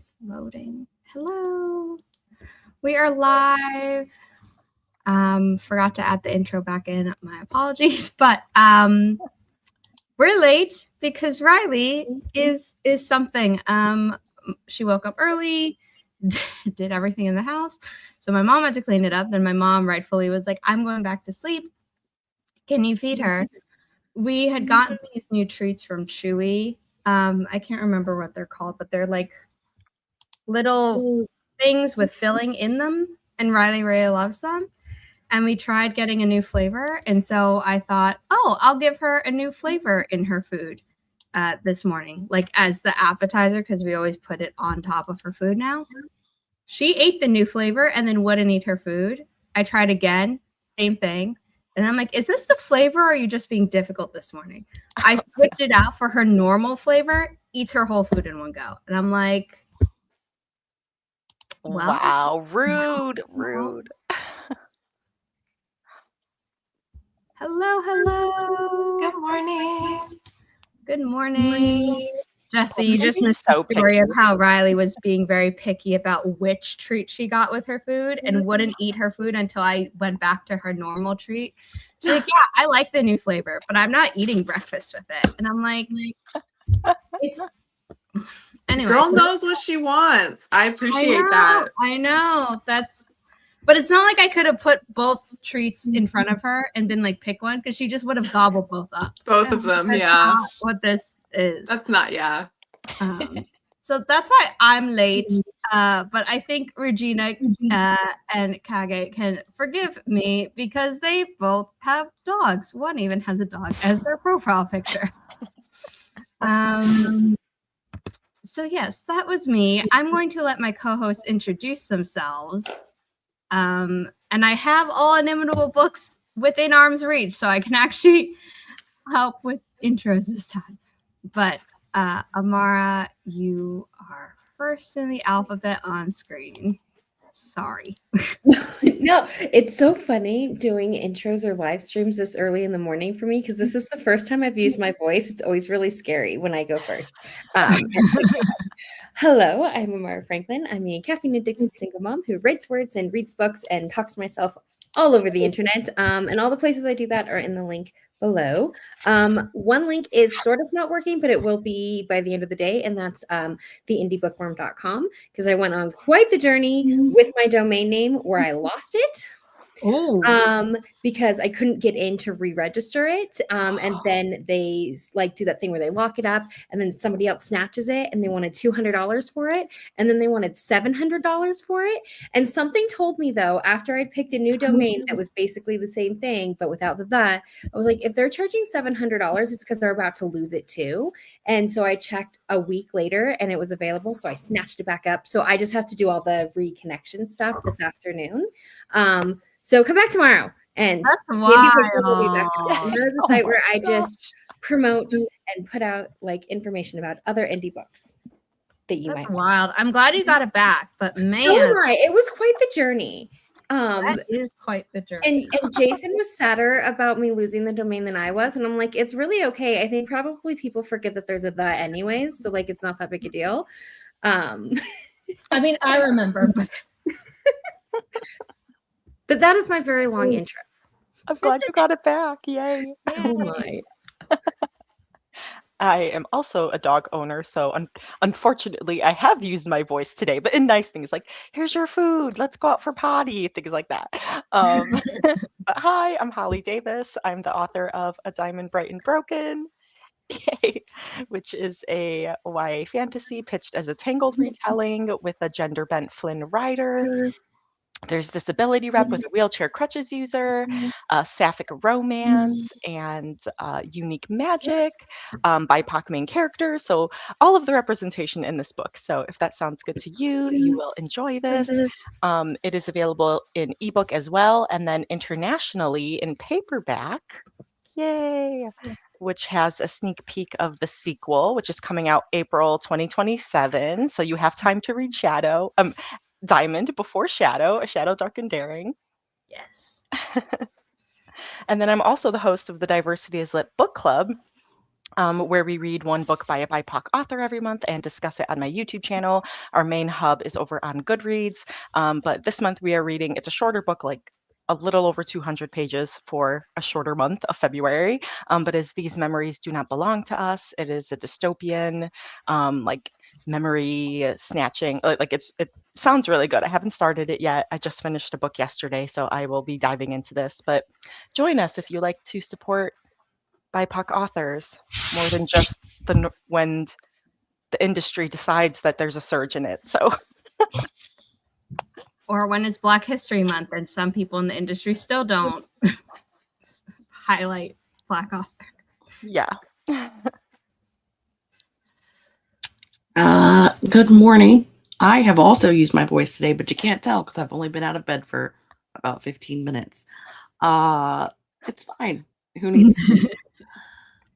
It's loading. Hello. We are live. Forgot to add the intro back in. My apologies, but we're late because Riley is something. She woke up early, did everything in the house. So my mom had to clean it up. Then my mom rightfully was like, I'm going back to sleep. Can you feed her? We had gotten these new treats from Chewy. I can't remember what they're called, but they're like little things with filling in them. And Riley really loves them. And we tried getting a new flavor. And so I thought, oh, I'll give her a new flavor in her food this morning, like as the appetizer, because we always put it on top of her food now. She ate the new flavor and then wouldn't eat her food. I tried again, same thing. And I'm like, is this the flavor or are you just being difficult this morning? I switched it out for her normal flavor, eats her whole food in one go. And I'm like, well, wow, rude. Hello. Good morning. Good morning. Jesse, you just missed the story of how Riley was being very picky about which treat she got with her food and wouldn't eat her food until I went back to her normal treat. She's like, yeah, I like the new flavor, but I'm not eating breakfast with it. And I'm like, it's... Anyway, Girl knows what she wants. I appreciate that. I know. But it's not like I could have put both treats in front of her and been like, pick one, because she just would have gobbled both up. Both of them, That's yeah. not what this is. That's not, yeah. So that's why I'm late. But I think Regina and Kage can forgive me because they both have dogs. One even has a dog as their profile picture. So yes, that was me. I'm going to let my co-hosts introduce themselves. And I have all Inimitable Books within arm's reach, so I can actually help with intros this time. But Amara, you are first in the alphabet on screen. Sorry. No, it's so funny doing intros or live streams this early in the morning for me because this is the first time I've used my voice. It's always really scary when I go first. Hello, I'm Amara Franklin. I'm a caffeine-addicted single mom who writes words and reads books and talks to myself all over the internet. And all the places I do that are in the link below. One link is sort of not working, but it will be by the end of the day, and that's theindiebookworm.com, because I went on quite the journey with my domain name where I lost it. Because I couldn't get in to re-register it. And then they like do that thing where they lock it up and then somebody else snatches it and they wanted $200 for it. And then they wanted $700 for it. And something told me though, after I'd picked a new domain that was basically the same thing, but without the I was like, if they're charging $700, it's because they're about to lose it too. And so I checked a week later and it was available. So I snatched it back up. So I just have to do all the reconnection stuff this afternoon. So come back tomorrow, and that's wild. Will be back. And that is a site where I just promote and put out like information about other indie books that you might. Wild. I'm glad you got it back, but man, so am I. It was quite the journey. That is quite the journey. And Jason was sadder about me losing the domain than I was, and I'm like, it's really okay. I think probably people forget that there's a the anyways, so like it's not that big a deal. I mean, I remember, but. But that is my very long intro. I'm glad you got it back. Yay. Oh my. I am also a dog owner, so unfortunately I have used my voice today, but in nice things like, here's your food, let's go out for potty, things like that. But hi, I'm Holly Davis. I'm the author of A Diamond Bright and Broken, yay, which is a YA fantasy pitched as a tangled retelling with a gender-bent Flynn writer. There's disability rep with a wheelchair crutches user, sapphic romance, and unique magic, BIPOC main characters. So all of the representation in this book. So if that sounds good to you, you will enjoy this. It is available in ebook as well, and then internationally in paperback. Yay! Which has a sneak peek of the sequel, which is coming out April 2027. So you have time to read Diamond before Shadow, A Shadow Dark and Daring. Yes. And then I'm also the host of the Diversity is Lit book club, where we read one book by a BIPOC author every month and discuss it on my YouTube channel. Our main hub is over on Goodreads, but this month we are reading, it's a shorter book, like a little over 200 pages for a shorter month of February, but as These Memories Do Not Belong to Us. It is a dystopian, like memory snatching, it sounds really good. I haven't started it yet. I just finished a book yesterday, so I will be diving into this, but join us if you like to support BIPOC authors more than just when the industry decides that there's a surge in it. So, Or when it's Black History Month and some people in the industry still don't highlight Black authors. yeah. Good morning. I have also used my voice today, but you can't tell because I've only been out of bed for about 15 minutes. It's fine. Who needs sleep?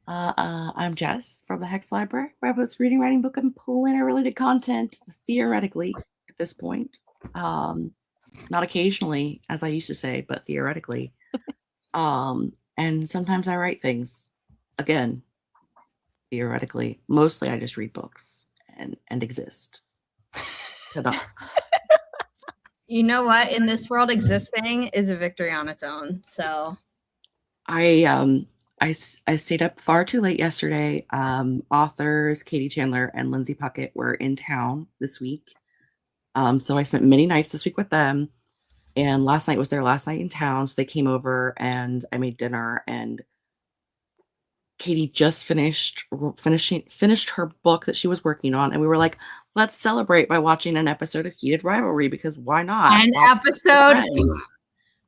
I'm Jess from the Hex Library, where I was reading, writing, book, and planner related content theoretically at this point. Not occasionally, as I used to say, but theoretically. And sometimes I write things. Again, theoretically. Mostly I just read books and exist. Ta-da. You know what? In this world, existing is a victory on its own. So I stayed up far too late yesterday. Authors Katie Chandler and Lindsay Puckett were in town this week. So I spent many nights this week with them. And last night was their last night in town. So they came over and I made dinner, and Katie just finished her book that she was working on. And we were like, let's celebrate by watching an episode of Heated Rivalry, because why not? an Watch episode.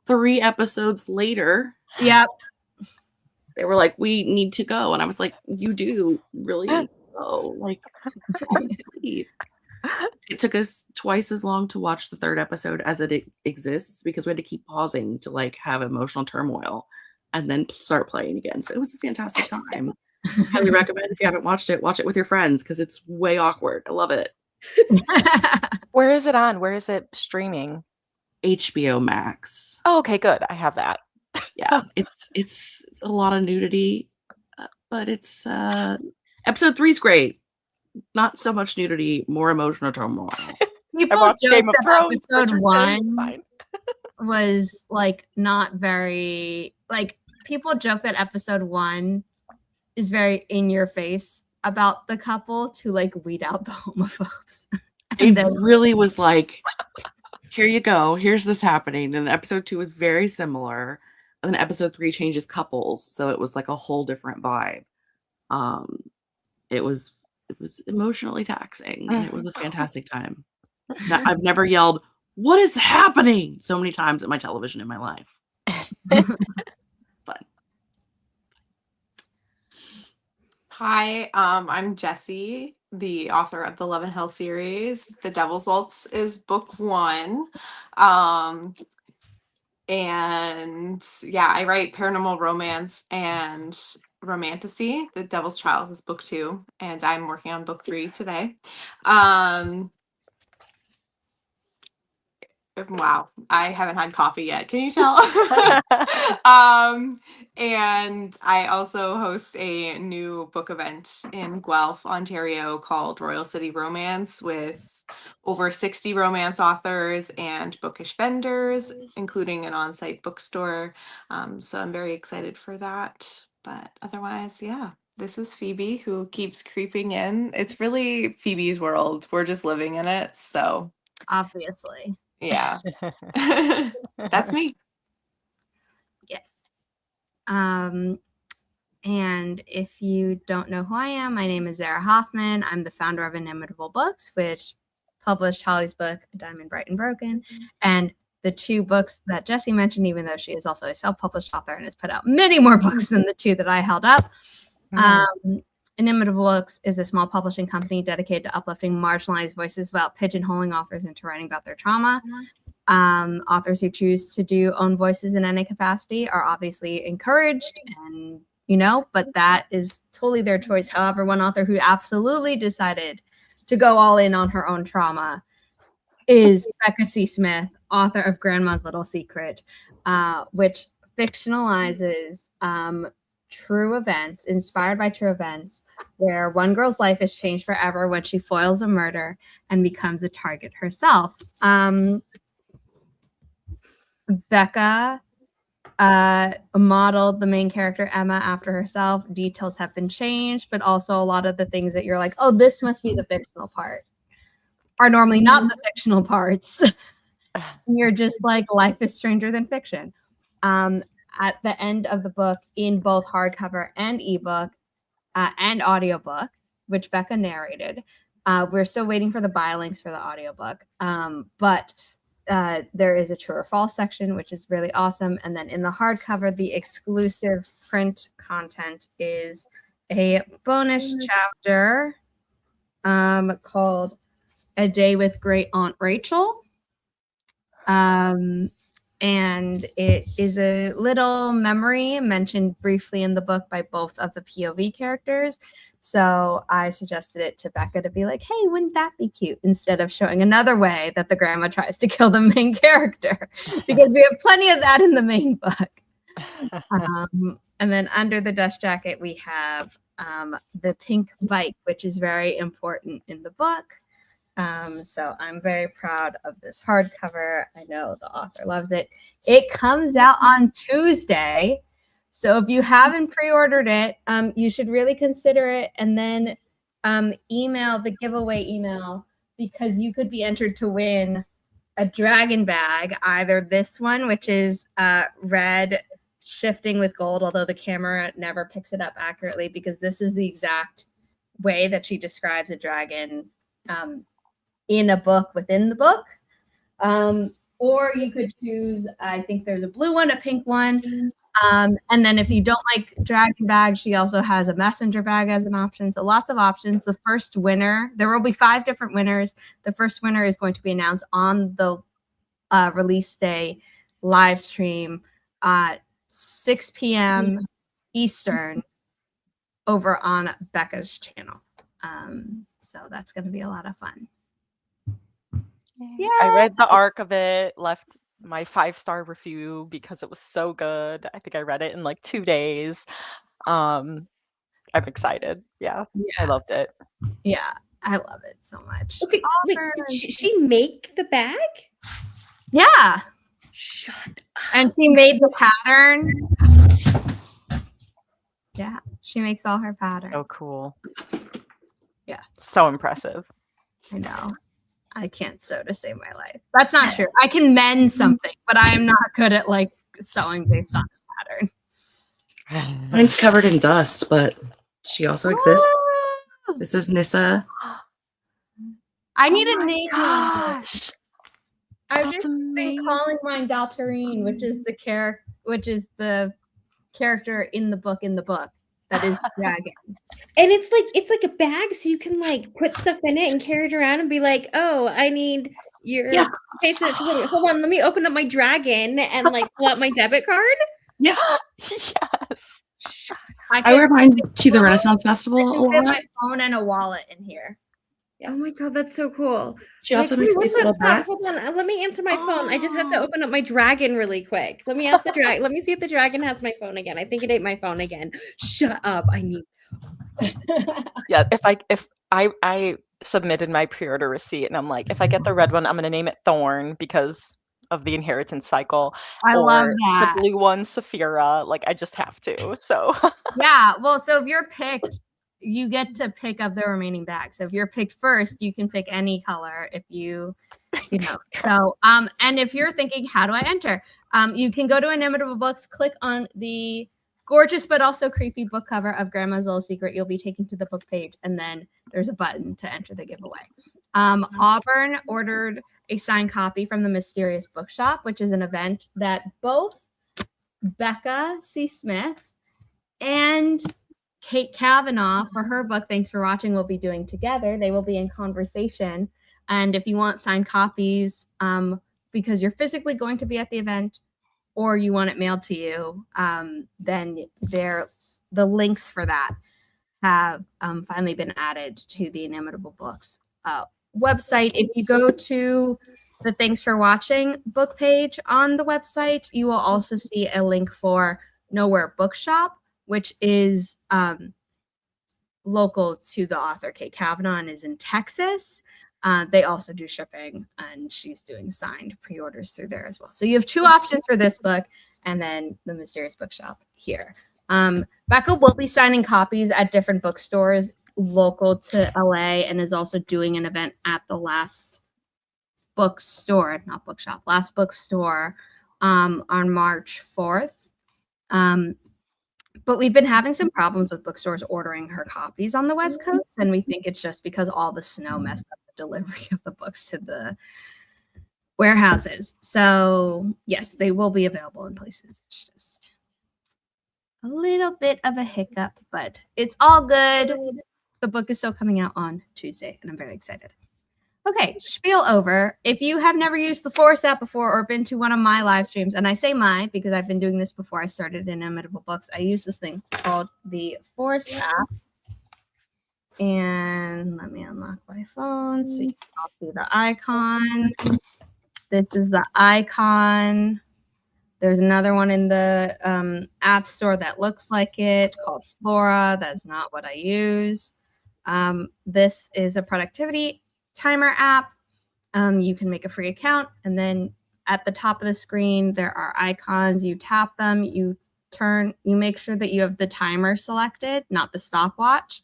3 episodes later. Yep. They were like, we need to go. And I was like, you do really need to go. Like, sleep. It took us twice as long to watch the 3rd episode as it exists, because we had to keep pausing to like have emotional turmoil and then start playing again. So it was a fantastic time. Highly recommend, if you haven't watched it, watch it with your friends, because it's way awkward. I love it. Where is it on? Where is it streaming? HBO Max. Oh, okay, good. I have that. Yeah, it's a lot of nudity, but it's episode 3 is great. Not so much nudity, more emotional turmoil. People watched joke Game of that Thrones, episode Bridgerton, 1 fine. was like not very, like, people joke that episode 1 is very in your face about the couple to like weed out the homophobes. It really was like, here you go, here's this happening. And episode 2 was very similar. And then episode 3 changes couples. So it was like a whole different vibe. It was emotionally taxing, and it was a fantastic time. Now, I've never yelled, what is happening, so many times at my television in my life. It's fun. Hi, I'm Jessie, the author of the Love and Hell series. The Devil's Waltz is book 1. And yeah, I write paranormal romance and romantasy. The Devil's Trials is book 2, and I'm working on book 3 today. Wow, I haven't had coffee yet. Can you tell? And I also host a new book event in Guelph, Ontario called Royal City Romance, with over 60 romance authors and bookish vendors, including an on-site bookstore. So I'm very excited for that. But otherwise, yeah, this is Phoebe, who keeps creeping in. It's really Phoebe's world. We're just living in it. So Obviously. yeah, that's me. Yes. And if you don't know who I am, my name is Zara Hoffman. I'm the founder of Inimitable Books, which published Holly's book, Diamond, Bright, and Broken, and the 2 books that Jessie mentioned, even though she is also a self-published author and has put out many more books than the 2 that I held up. Inimitable Books is a small publishing company dedicated to uplifting marginalized voices without pigeonholing authors into writing about their trauma. Authors who choose to do own voices in any capacity are obviously encouraged, and but that is totally their choice. However, one author who absolutely decided to go all in on her own trauma is Becca C. Smith, author of Grandma's Little Secret, which fictionalizes true events, inspired by true events, where one girl's life is changed forever when she foils a murder and becomes a target herself. Becca modeled the main character Emma after herself. Details have been changed, but also a lot of the things that you're like, oh, this must be the fictional part, are normally not the fictional parts. You're just like, life is stranger than fiction. At the end of the book, in both hardcover and ebook and audiobook, which Becca narrated, we're still waiting for the biolinks for the audiobook, but there is a true or false section, which is really awesome. And then in the hardcover, the exclusive print content is a bonus chapter called A Day with Great Aunt Rachel. And it is a little memory mentioned briefly in the book by both of the POV characters. So I suggested it to Becca to be like, hey, wouldn't that be cute? Instead of showing another way that the grandma tries to kill the main character, because we have plenty of that in the main book. And then under the dust jacket, we have the pink bike, which is very important in the book. So I'm very proud of this hardcover. I know the author loves it. It comes out on Tuesday. So if you haven't pre-ordered it, you should really consider it, and then email the giveaway email, because you could be entered to win a dragon bag, either this one, which is red shifting with gold, although the camera never picks it up accurately, because this is the exact way that she describes a dragon in a book within the book. Or you could choose, I think there's a blue one, a pink one. And then if you don't like dragon bags, she also has a messenger bag as an option. So lots of options. The first winner, there will be 5 different winners. The first winner is going to be announced on the release day live stream at 6 p.m. Eastern over on Becca's channel. So that's going to be a lot of fun. Yeah. I read the arc of it, left my 5-star review because it was so good. I think I read it in like 2 days. I'm excited. Yeah, I loved it. Yeah, I love it so much. Okay, wait, did she make the bag? Yeah. Shut up. And she made the pattern. Yeah, she makes all her patterns. So cool. Yeah. So impressive. I know. I can't sew to save my life. That's not true. I can mend something, but I am not good at like sewing based on the pattern. Mine's covered in dust, but she also exists. This is Nissa. I need a name. Gosh. I've just been calling mine Daltarine, which is the character in the book that is the dragon. And it's like a bag, so you can like put stuff in it and carry it around and be like, oh, I need your space. Hold on, let me open up my dragon and like pull out my debit card. Yeah. Yes. I wear mine to the Renaissance Festival a I have lot. my phone and a wallet in here. Oh my god, that's so cool. She also makes what's these that little spot? bags. Hold on, let me answer my phone. I just have to open up my dragon really quick. Let me ask the dragon. Let me see if the dragon has my phone again. I think it ate my phone again. Shut up. I need. Yeah, if I submitted my pre-order receipt and I'm like, if I get the red one, I'm gonna name it Thorn because of the inheritance cycle. I love that. The blue one, Saphira. Like I just have to. So yeah. Well, so if you're picked, you get to pick up the remaining bags. So if you're picked first, you can pick any color. If you know. So and if you're thinking, how do I enter? You can go to Inimitable Books, click on the gorgeous but also creepy book cover of Grandma's Little Secret. You'll be taken to the book page, and then there's a button to enter the giveaway. Auburn ordered a signed copy from the Mysterious Bookshop, which is an event that both Becca C. Smith and Kate Kavanaugh for her book, Thanks for Watching, will be doing together. They will be in conversation. And if you want signed copies, because you're physically going to be at the event or you want it mailed to you, then the links for that have finally been added to the Inimitable Books website. If you go to the Thanks for Watching book page on the website, you will also see a link for Nowhere Bookshop, which is local to the author, Kate Kavanaugh, and is in Texas. They also do shipping, and she's doing signed pre-orders through there as well. So you have two options for this book, and then the Mysterious Bookshop here. Becca will be signing copies at different bookstores local to LA, and is also doing an event at the Last Bookstore on March 4th. But we've been having some problems with bookstores ordering her copies on the West Coast, and we think it's just because all the snow messed up the delivery of the books to the warehouses. So yes, they will be available in places. It's just a little bit of a hiccup, but it's all good. The book is still coming out on Tuesday, and I'm very excited. Okay, spiel over. If you have never used the Forest app before or been to one of my live streams, and I say my because I've been doing this before I started in Inimitable Books, I use this thing called the Forest app. And let me unlock my phone so you can all see the icon. This is the icon. There's another one in the app store that looks like it called Flora. That's not what I use. This is a productivity timer app. You can make a free account, and then at the top of the screen there are icons. You tap them, you make sure that you have the timer selected, not the stopwatch.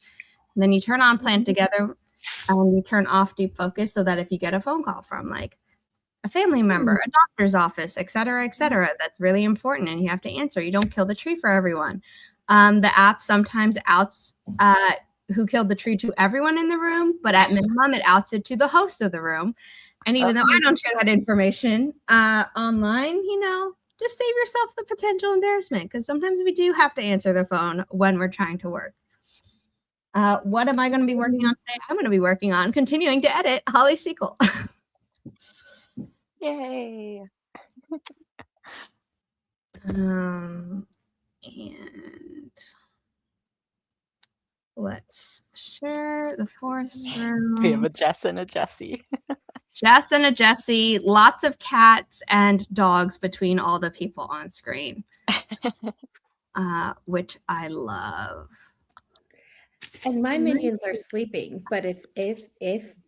And then you turn on Plan Together, and you turn off Deep Focus, so that if you get a phone call from like a family member, a doctor's office, et cetera, that's really important, and you have to answer. You don't kill the tree for everyone. The app sometimes outs who killed the tree to everyone in the room, but at minimum it outs it to the host of the room. And even though I don't share that information online, just save yourself the potential embarrassment, because sometimes we do have to answer the phone when we're trying to work. What am I going to be working on today? I'm going to be working on continuing to edit Holly's sequel. Yay. And let's share the forest room. We have a Jess and a Jessie. Jess and a Jessie, lots of cats and dogs between all the people on screen, which I love. And my minions are sleeping, but if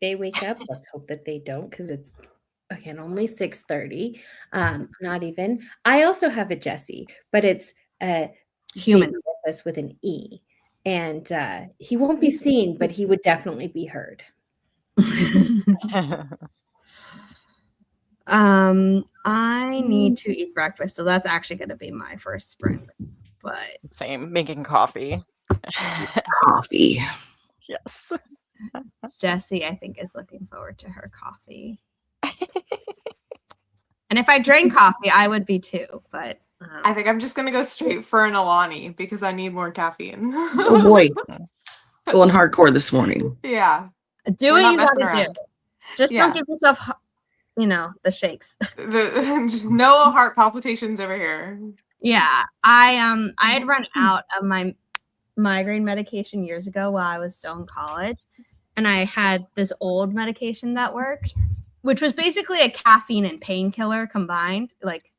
they wake up, let's hope that they don't, because it's again only 6:30. Not even. I also have a Jessie, but it's a Human with an E, and he won't be seen, but he would definitely be heard. I need to eat breakfast, so that's actually going to be my first sprint. But Same, making coffee. Coffee. Yes. Jessie, I think, is looking forward to her coffee. And if I drank coffee, I would be too. But I think I'm just gonna go straight for an Alani because I need more caffeine. Oh boy. Going hardcore this morning. Yeah. do what you gotta do. Just Yeah. don't give yourself, the shakes. Just no heart palpitations over here. Yeah, I had run out of my migraine medication years ago while I was still in college, and I had this old medication that worked, which was basically a caffeine and painkiller combined, like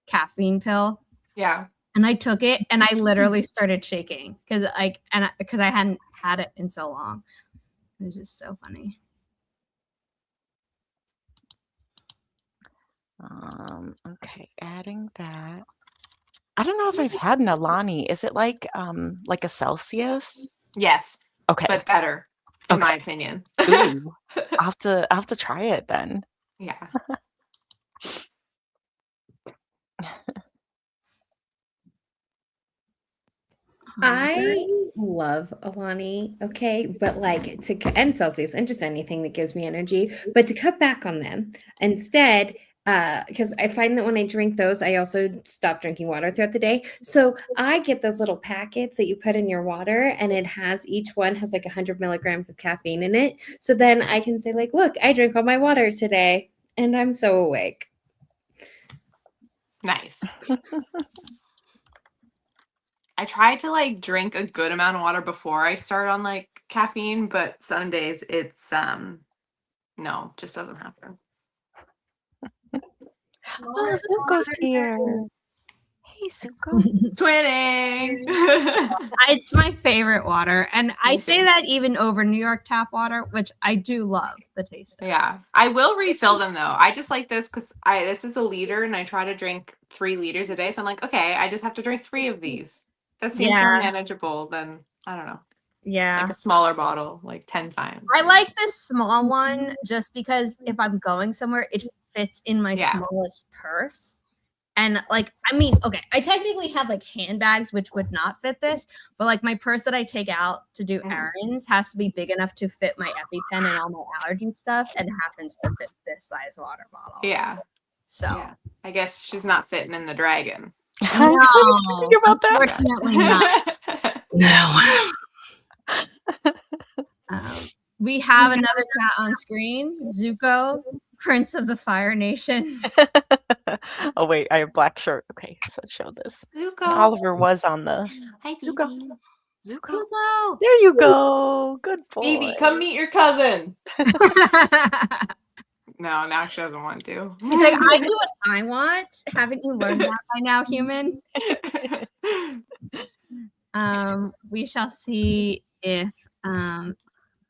caffeine pill. Yeah. And I took it, and I literally started shaking because I hadn't had it in so long. It was just so funny. Okay, adding that. I don't know if I've had an Alani. Is it like a Celsius? Yes. Okay. But better, in my opinion. Ooh, I'll have to try it then. Yeah. I love Alani, okay, but and Celsius and just anything that gives me energy, but to cut back on them instead, because I find that when I drink those, I also stop drinking water throughout the day. So I get those little packets that you put in your water, and each one has like 100 milligrams of caffeine in it. So then I can say look, I drank all my water today, and I'm so awake. Nice. I try to drink a good amount of water before I start on caffeine, but some days it's no, just doesn't happen. Oh, Zuko's here. Hey, Zuko. Twinning. It's my favorite water, and I Me say too. that even over New York tap water, which I do love the taste of. Yeah, I will refill them though. I just like this because this is a liter and I try to drink 3 liters a day. So I'm like, okay, I just have to drink 3 of these. That seems more Yeah. manageable than, I don't know, Yeah. like a smaller bottle, like 10 times. I like this small one just because if I'm going somewhere, it fits in my Yeah. smallest purse. And like, I mean, okay, I technically have like handbags which would not fit this, but like my purse that I take out to do Mhm. errands has to be big enough to fit my EpiPen and all my allergy stuff, and happens to fit this size water bottle. Yeah. So Yeah. I guess she's not fitting in the dragon. I was thinking about that. unfortunately not. No. We have another cat on screen, Zuko, Prince of the Fire Nation. Oh wait, I have black shirt. Okay, so show this. Zuko. And Oliver was on the Hi, Zuko. Phoebe. Zuko. Zuko. There you go. Good boy. Phoebe, come meet your cousin. No, now she doesn't want to. He's like, I do what I want. Haven't you learned that by now, human? We shall see if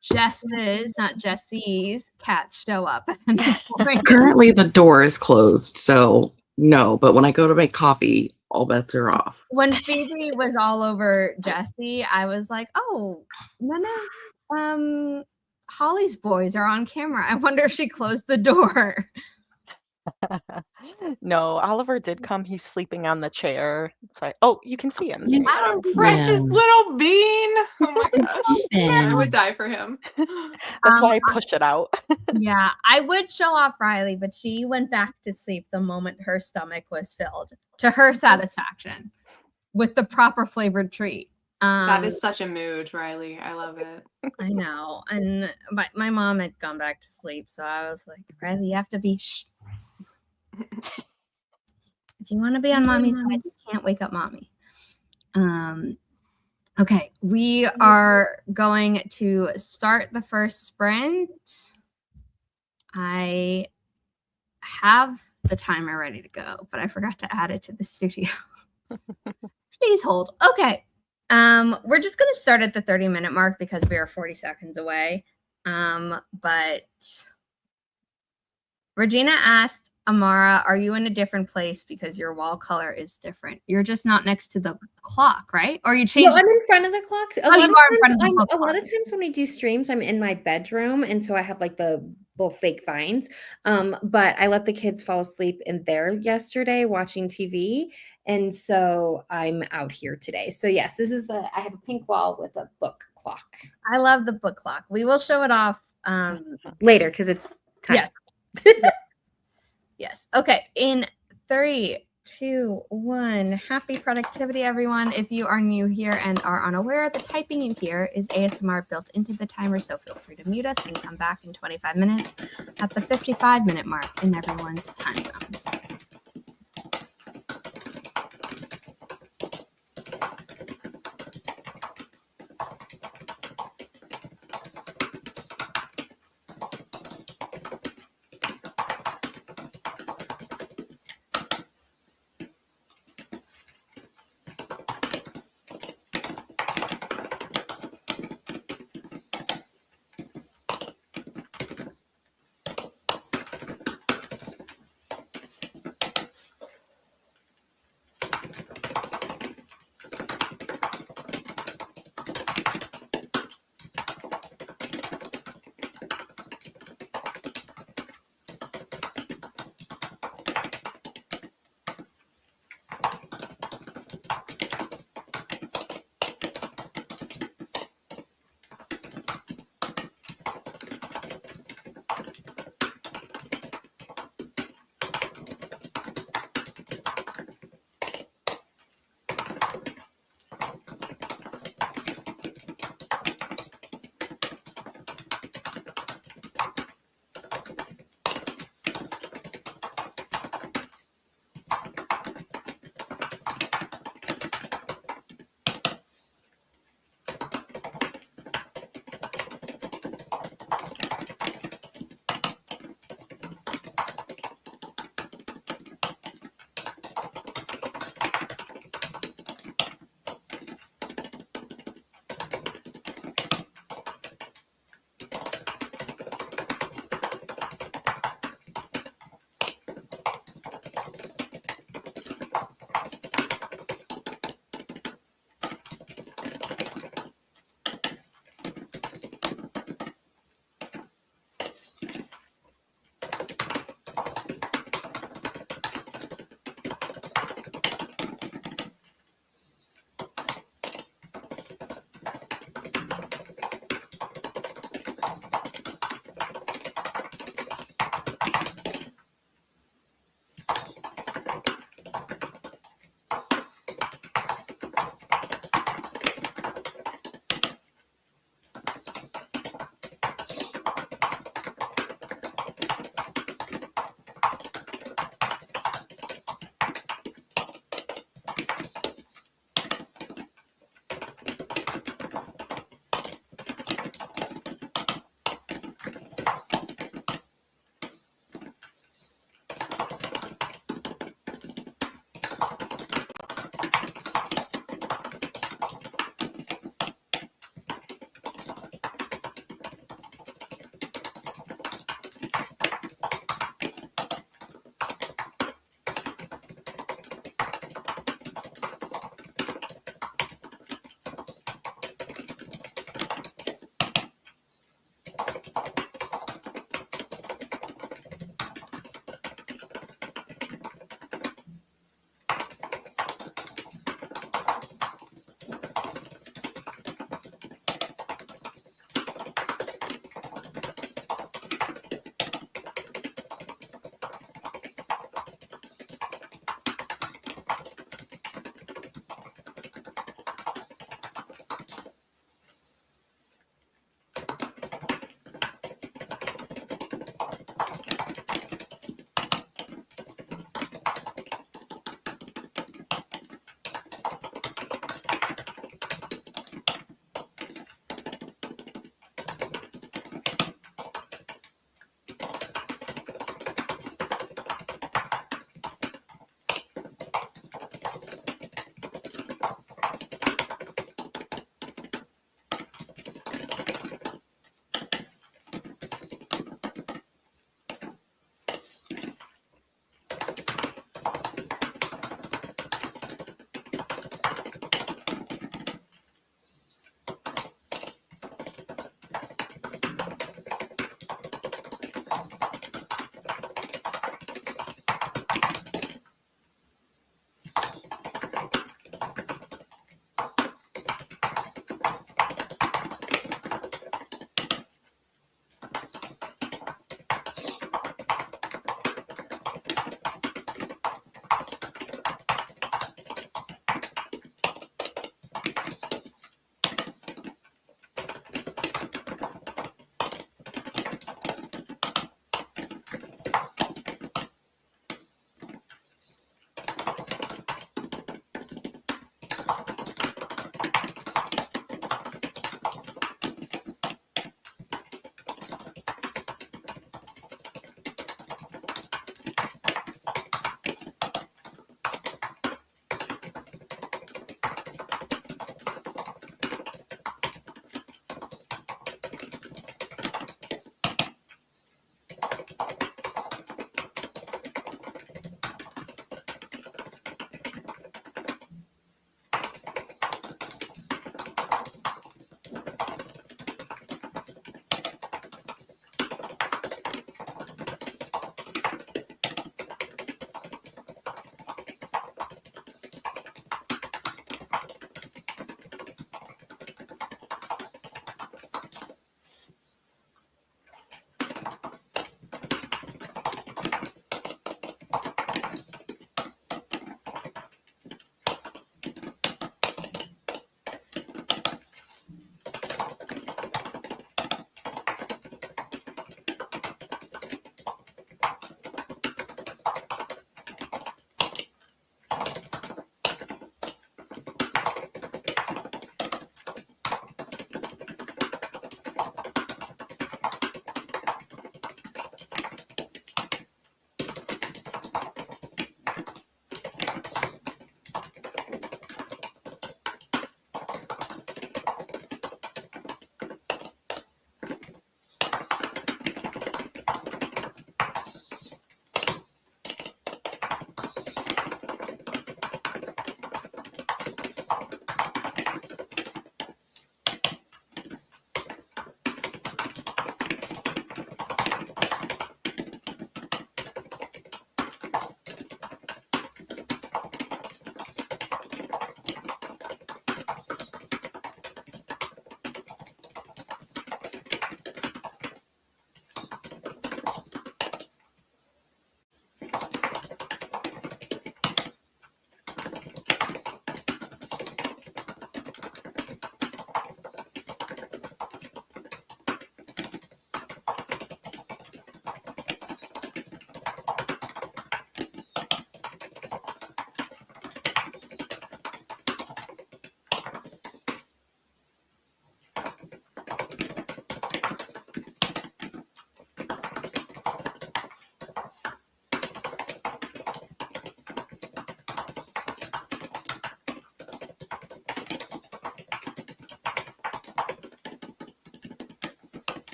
Jess's, not Jesse's, cats show up at any point. Currently, the door is closed, so no. But when I go to make coffee, all bets are off. When Phoebe was all over Jesse, I was like, oh, no. Holly's boys are on camera. I wonder if she closed the door. No, Oliver did come. He's sleeping on the chair. So oh, you can see him. Yeah. What a precious little bean. Oh my gosh. I would die for him. That's why I push it out. Yeah, I would show off Riley, but she went back to sleep the moment her stomach was filled, to her satisfaction, with the proper flavored treat. That is such a mood, Riley. I love it. I know. And my mom had gone back to sleep, so I was like, Riley, you have to be shh. If you want to be on mommy's bed, you can't wake up mommy. Okay, we are going to start the first sprint. I have the timer ready to go, but I forgot to add it to the studio. Please hold. Okay. We're just going to start at the 30-minute mark because we are 40 seconds away. But Regina asked Amara, are you in a different place because your wall color is different? You're just not next to the clock, right? Or you changed? No, I'm in front of the clock. You are in front of the book A lot clock. of times when I do streams, I'm in my bedroom, and so I have like the little fake vines. But I let the kids fall asleep in there yesterday watching TV, and so I'm out here today. So yes, this is I have a pink wall with a book clock. I love the book clock. We will show it off Later because it's time. Yes. Yes. Okay. In 3, 2, 1. Happy productivity, everyone. If you are new here and are unaware, the typing you hear is ASMR built into the timer, so feel free to mute us and come back in 25 minutes at the 55-minute mark in everyone's time zones.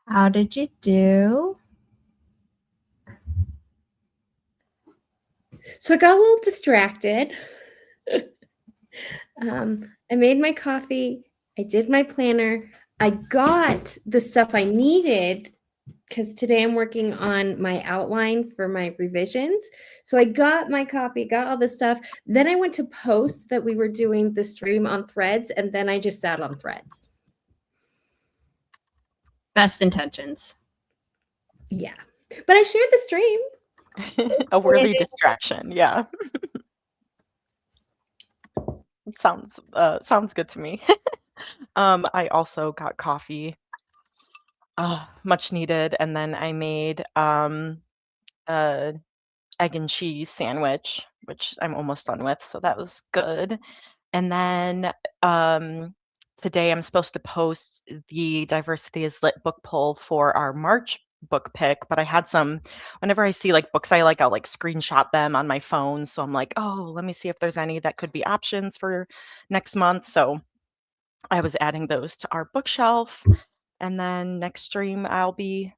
How did you do? So I got a little distracted. I made my coffee. I did my planner. I got the stuff I needed because today I'm working on my outline for my revisions. So I got my copy, got all this stuff. Then I went to post that we were doing the stream on Threads, and then I just sat on Threads. Best intentions. Yeah. But I shared the stream. A worthy distraction. Yeah. Sounds good to me. I also got coffee, much needed, and then I made a egg and cheese sandwich, which I'm almost done with, so that was good. And then today I'm supposed to post the Diversity is Lit book poll for our March book pick, but I had some, whenever I see like books I like, I'll like screenshot them on my phone. So I'm like, oh, let me see if there's any that could be options for next month. So I was adding those to our bookshelf. And then next sprint, I'll be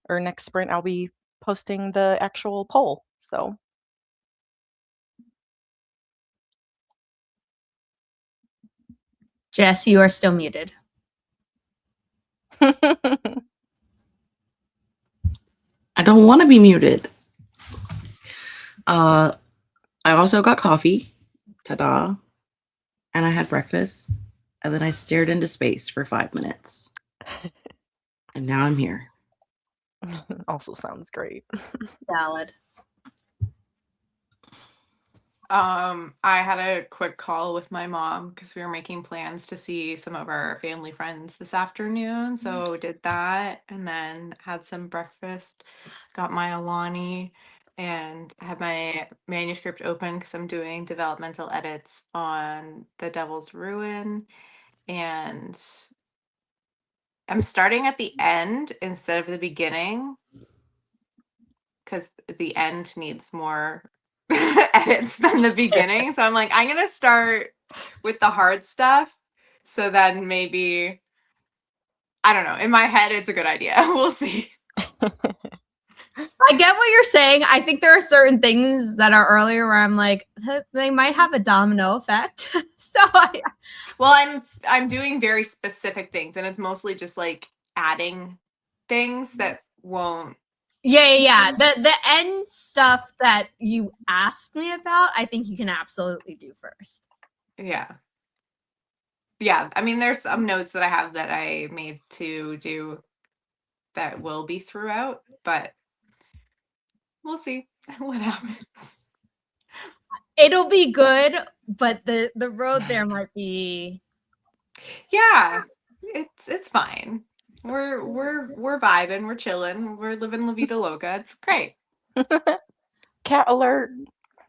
posting the actual poll. So Jess, you are still muted. I don't want to be muted. I also got coffee. Ta-da. And I had breakfast. And then I stared into space for 5 minutes. And now I'm here. Also sounds great. Valid. I had a quick call with my mom because we were making plans to see some of our family friends this afternoon. So did that and then had some breakfast, got my Alani, and had my manuscript open because I'm doing developmental edits on The Devil's Ruin. And I'm starting at the end instead of the beginning because the end needs more edits than the beginning. So I'm like, I'm going to start with the hard stuff. So then maybe, I don't know, in my head, it's a good idea. We'll see. I get what you're saying. I think there are certain things that are earlier where I'm like, they might have a domino effect. Well, I'm doing very specific things, and it's mostly just like adding things that won't. Yeah. The end stuff that you asked me about, I think you can absolutely do first. Yeah. I mean, there's some notes that I have that I made to do that will be throughout, but we'll see what happens. It'll be good, but the road there might be. Yeah, it's fine. We're vibing, we're chilling, we're living La Vida Loca. It's great. Cat alert.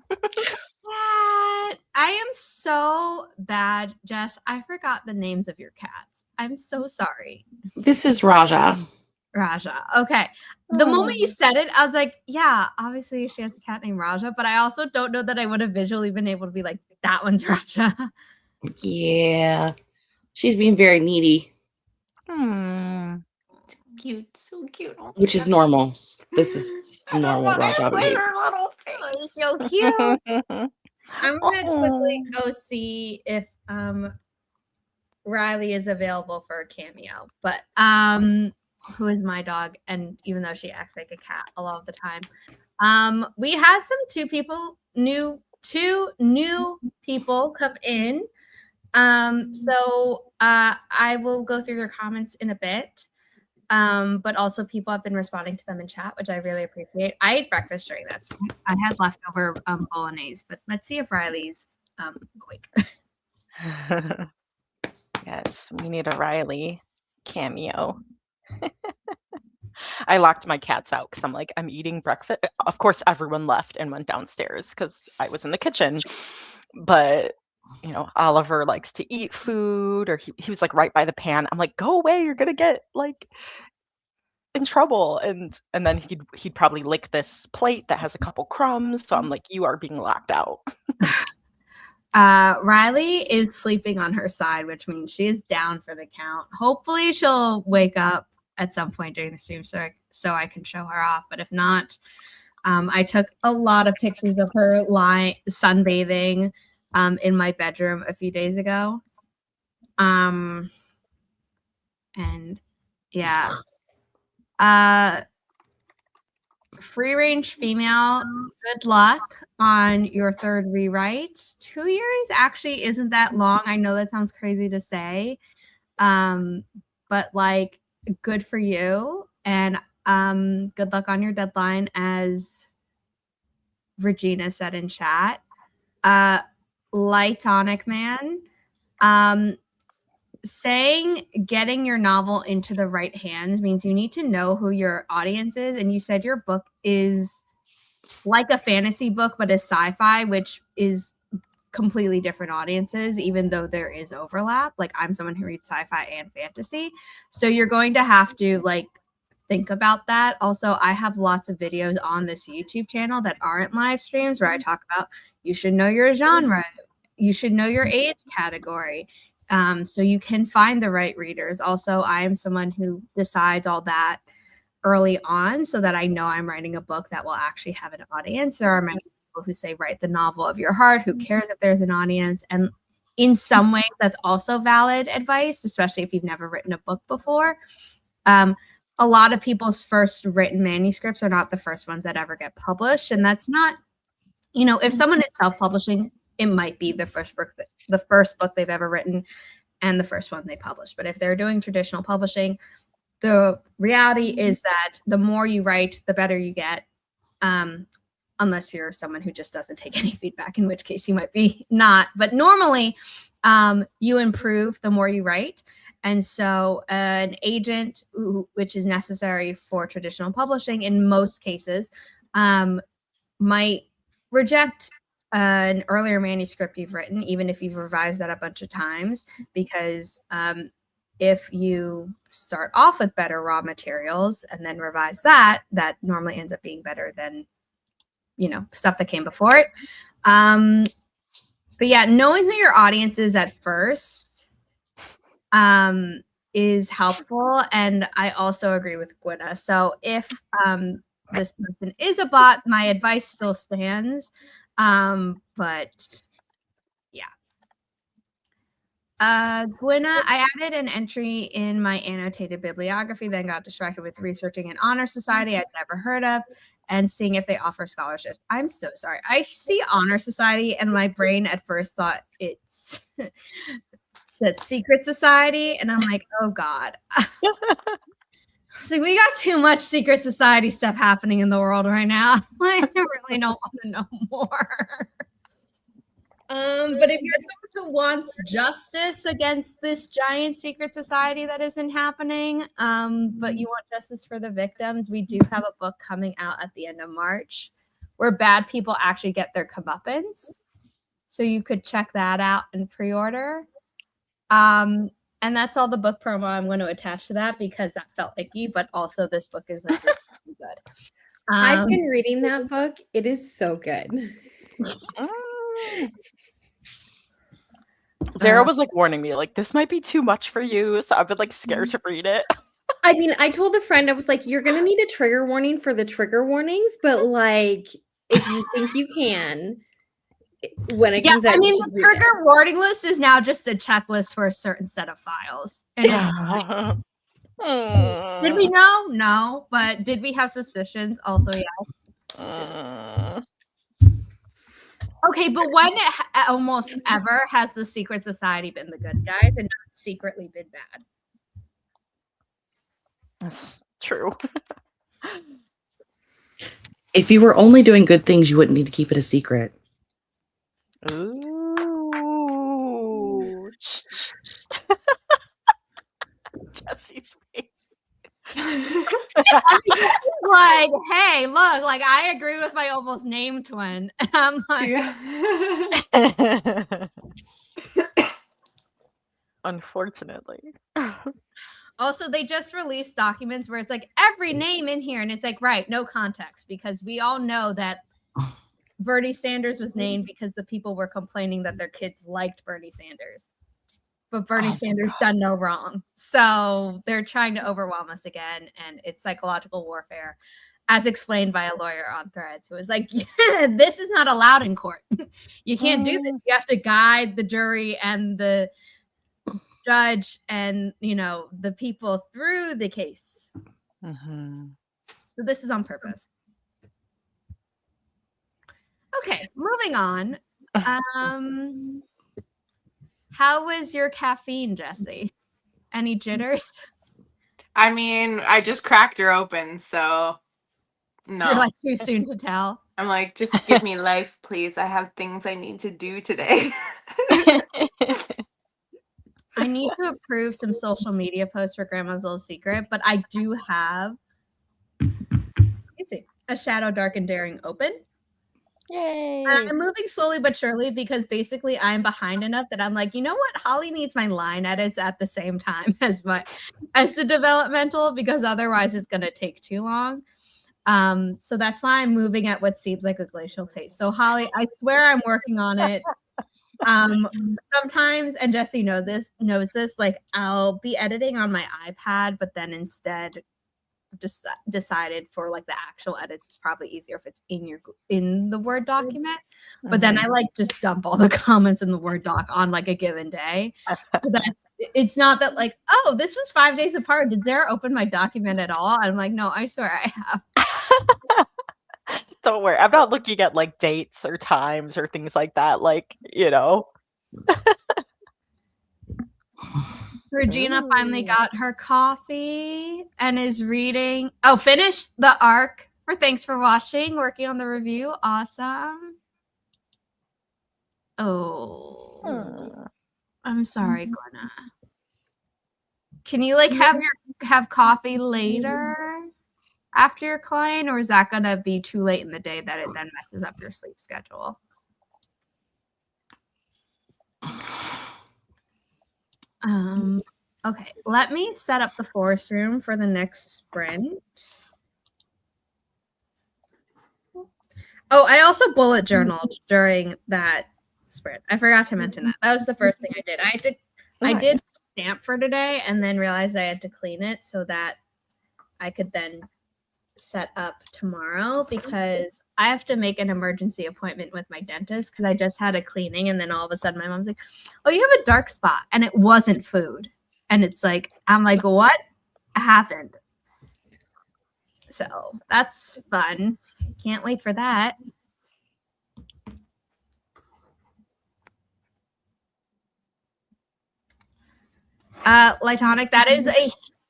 Cat. I am so bad, Jess. I forgot the names of your cats. I'm so sorry. This is Raja. Raja. Okay. The moment you said it, I was like, yeah, obviously she has a cat named Raja, but I also don't know that I would have visually been able to be like, that one's Raja. Yeah. She's being very needy. It's cute, so cute. Oh, which is normal. This is normal Raja behavior. little Oh, so cute. I'm gonna quickly go see if Riley is available for a cameo, but who is my dog? And even though she acts like a cat a lot of the time, we had some two new people come in. So I will go through their comments in a bit. But also people have been responding to them in chat, which I really appreciate. I ate breakfast during that, so I had leftover bolognese, but let's see if Riley's awake. Yes, we need a Riley cameo. I locked my cats out because I'm like, I'm eating breakfast. Of course, everyone left and went downstairs because I was in the kitchen. But, you know, Oliver likes to eat food, or he was like right by the pan. I'm like, go away, you're going to get like in trouble. And then he'd probably lick this plate that has a couple crumbs. So I'm like, you are being locked out. Riley is sleeping on her side, which means she is down for the count. Hopefully she'll wake up at some point during the stream so I can show her off. But if not, I took a lot of pictures of her sunbathing in my bedroom a few days ago. And yeah. Free range female, good luck on your third rewrite. 2 years actually isn't that long. I know that sounds crazy to say. But like, good for you. And good luck on your deadline, as Regina said in chat. Lightonic Man, saying getting your novel into the right hands means you need to know who your audience is. And you said your book is like a fantasy book, but a sci-fi, which is completely different audiences, even though there is overlap. Like, I'm someone who reads sci-fi and fantasy. So you're going to have to like think about that. Also, I have lots of videos on this YouTube channel that aren't live streams where I talk about you should know your genre, you should know your age category, so you can find the right readers. Also, I am someone who decides all that early on so that I know I'm writing a book that will actually have an audience. There are many people who say write the novel of your heart. Who cares if there's an audience? And in some ways, that's also valid advice, especially if you've never written a book before. A lot of people's first written manuscripts are not the first ones that ever get published. And that's not, if someone is self-publishing, it might be the first book they've ever written and the first one they published. But if they're doing traditional publishing, the reality is that the more you write, the better you get, unless you're someone who just doesn't take any feedback, in which case you might be not. But normally, you improve the more you write. And so an agent, which is necessary for traditional publishing in most cases, might reject an earlier manuscript you've written, even if you've revised that a bunch of times, because if you start off with better raw materials and then revise that normally ends up being better than, stuff that came before it. But yeah, knowing who your audience is at first is helpful. And I also agree with Gwynna. So if this person is a bot, my advice still stands. But yeah. Gwynna, I added an entry in my annotated bibliography, then got distracted with researching an honor society I'd never heard of and seeing if they offer scholarships. I'm so sorry. I see honor society and my brain at first thought it's said secret society. And I'm like, oh God. So we got too much secret society stuff happening in the world right now. I really don't want to know more. But if you're someone who wants justice against this giant secret society that isn't happening, but you want justice for the victims, we do have a book coming out at the end of March where bad people actually get their comeuppance. So you could check that out and pre-order. And that's all the book promo I'm going to attach to that because that felt icky, but also this book is like really good. I've been reading that book. It is so good. Zara was like warning me, like, this might be too much for you. So I've been like scared to read it. I mean, I told a friend, I was like, you're going to need a trigger warning for the trigger warnings, but like, if you think you can, when it comes out. I mean, the trigger warning list is now just a checklist for a certain set of files. And it's did we know? No. But did we have suspicions? Also, yes. Okay, but when almost ever has the secret society been the good guys and not secretly been bad? That's true. If you were only doing good things, you wouldn't need to keep it a secret. Ooh. Jesse's face. Like, hey, look, like I agree with my almost named twin. And I'm like, Unfortunately. Also, they just released documents where it's like every name in here, and it's like, right, no context, because we all know that Bernie Sanders was named because the people were complaining that their kids liked Bernie Sanders. but Bernie Oh my Sanders done no wrong. So they're trying to overwhelm us again, and it's psychological warfare, as explained by a lawyer on Threads, who was like, yeah, this is not allowed in court. You can't do this. You have to guide the jury and the judge and, the people through the case. Mhm. So this is on purpose. Okay, moving on. How was your caffeine, Jessie? Any jitters? I mean, I just cracked her open, so no. You're like too soon to tell. I'm like, just give me life, please. I have things I need to do today. I need to approve some social media posts for Grandma's Little Secret, but I do have a Shadow, Dark, and Daring open. Yay! And I'm moving slowly but surely because basically I'm behind enough that I'm like, you know what? Holly needs my line edits at the same time as the developmental, because otherwise it's going to take too long. So that's why I'm moving at what seems like a glacial pace. So Holly, I swear I'm working on it. Sometimes, and Jessie knows this, like I'll be editing on my iPad, but then instead just decided for like the actual edits, it's probably easier if it's in the Word document. But then I like just dump all the comments in the Word doc on like a given day. So it's not that like, oh, this was 5 days apart. Did Zara open my document at all? I'm like, no, I swear I have. Don't worry. I'm not looking at like dates or times or things like that. Like, Regina finally got her coffee and is reading. Oh, finished the arc for Thanks for Watching, working on the review. Awesome. Oh, I'm sorry, Glenna. Can you like have coffee later after your client, or is that gonna be too late in the day that it then messes up your sleep schedule? Okay, let me set up the forest room for the next sprint. Oh, I also bullet journaled during that sprint. I forgot to mention that. That was the first thing I did. I did stamp for today and then realized I had to clean it so that I could then set up tomorrow, because I have to make an emergency appointment with my dentist because I just had a cleaning, and then all of a sudden my mom's like, oh, you have a dark spot, and it wasn't food. And it's like, I'm like, what happened? So that's fun. Can't wait for that. Lightonic, that is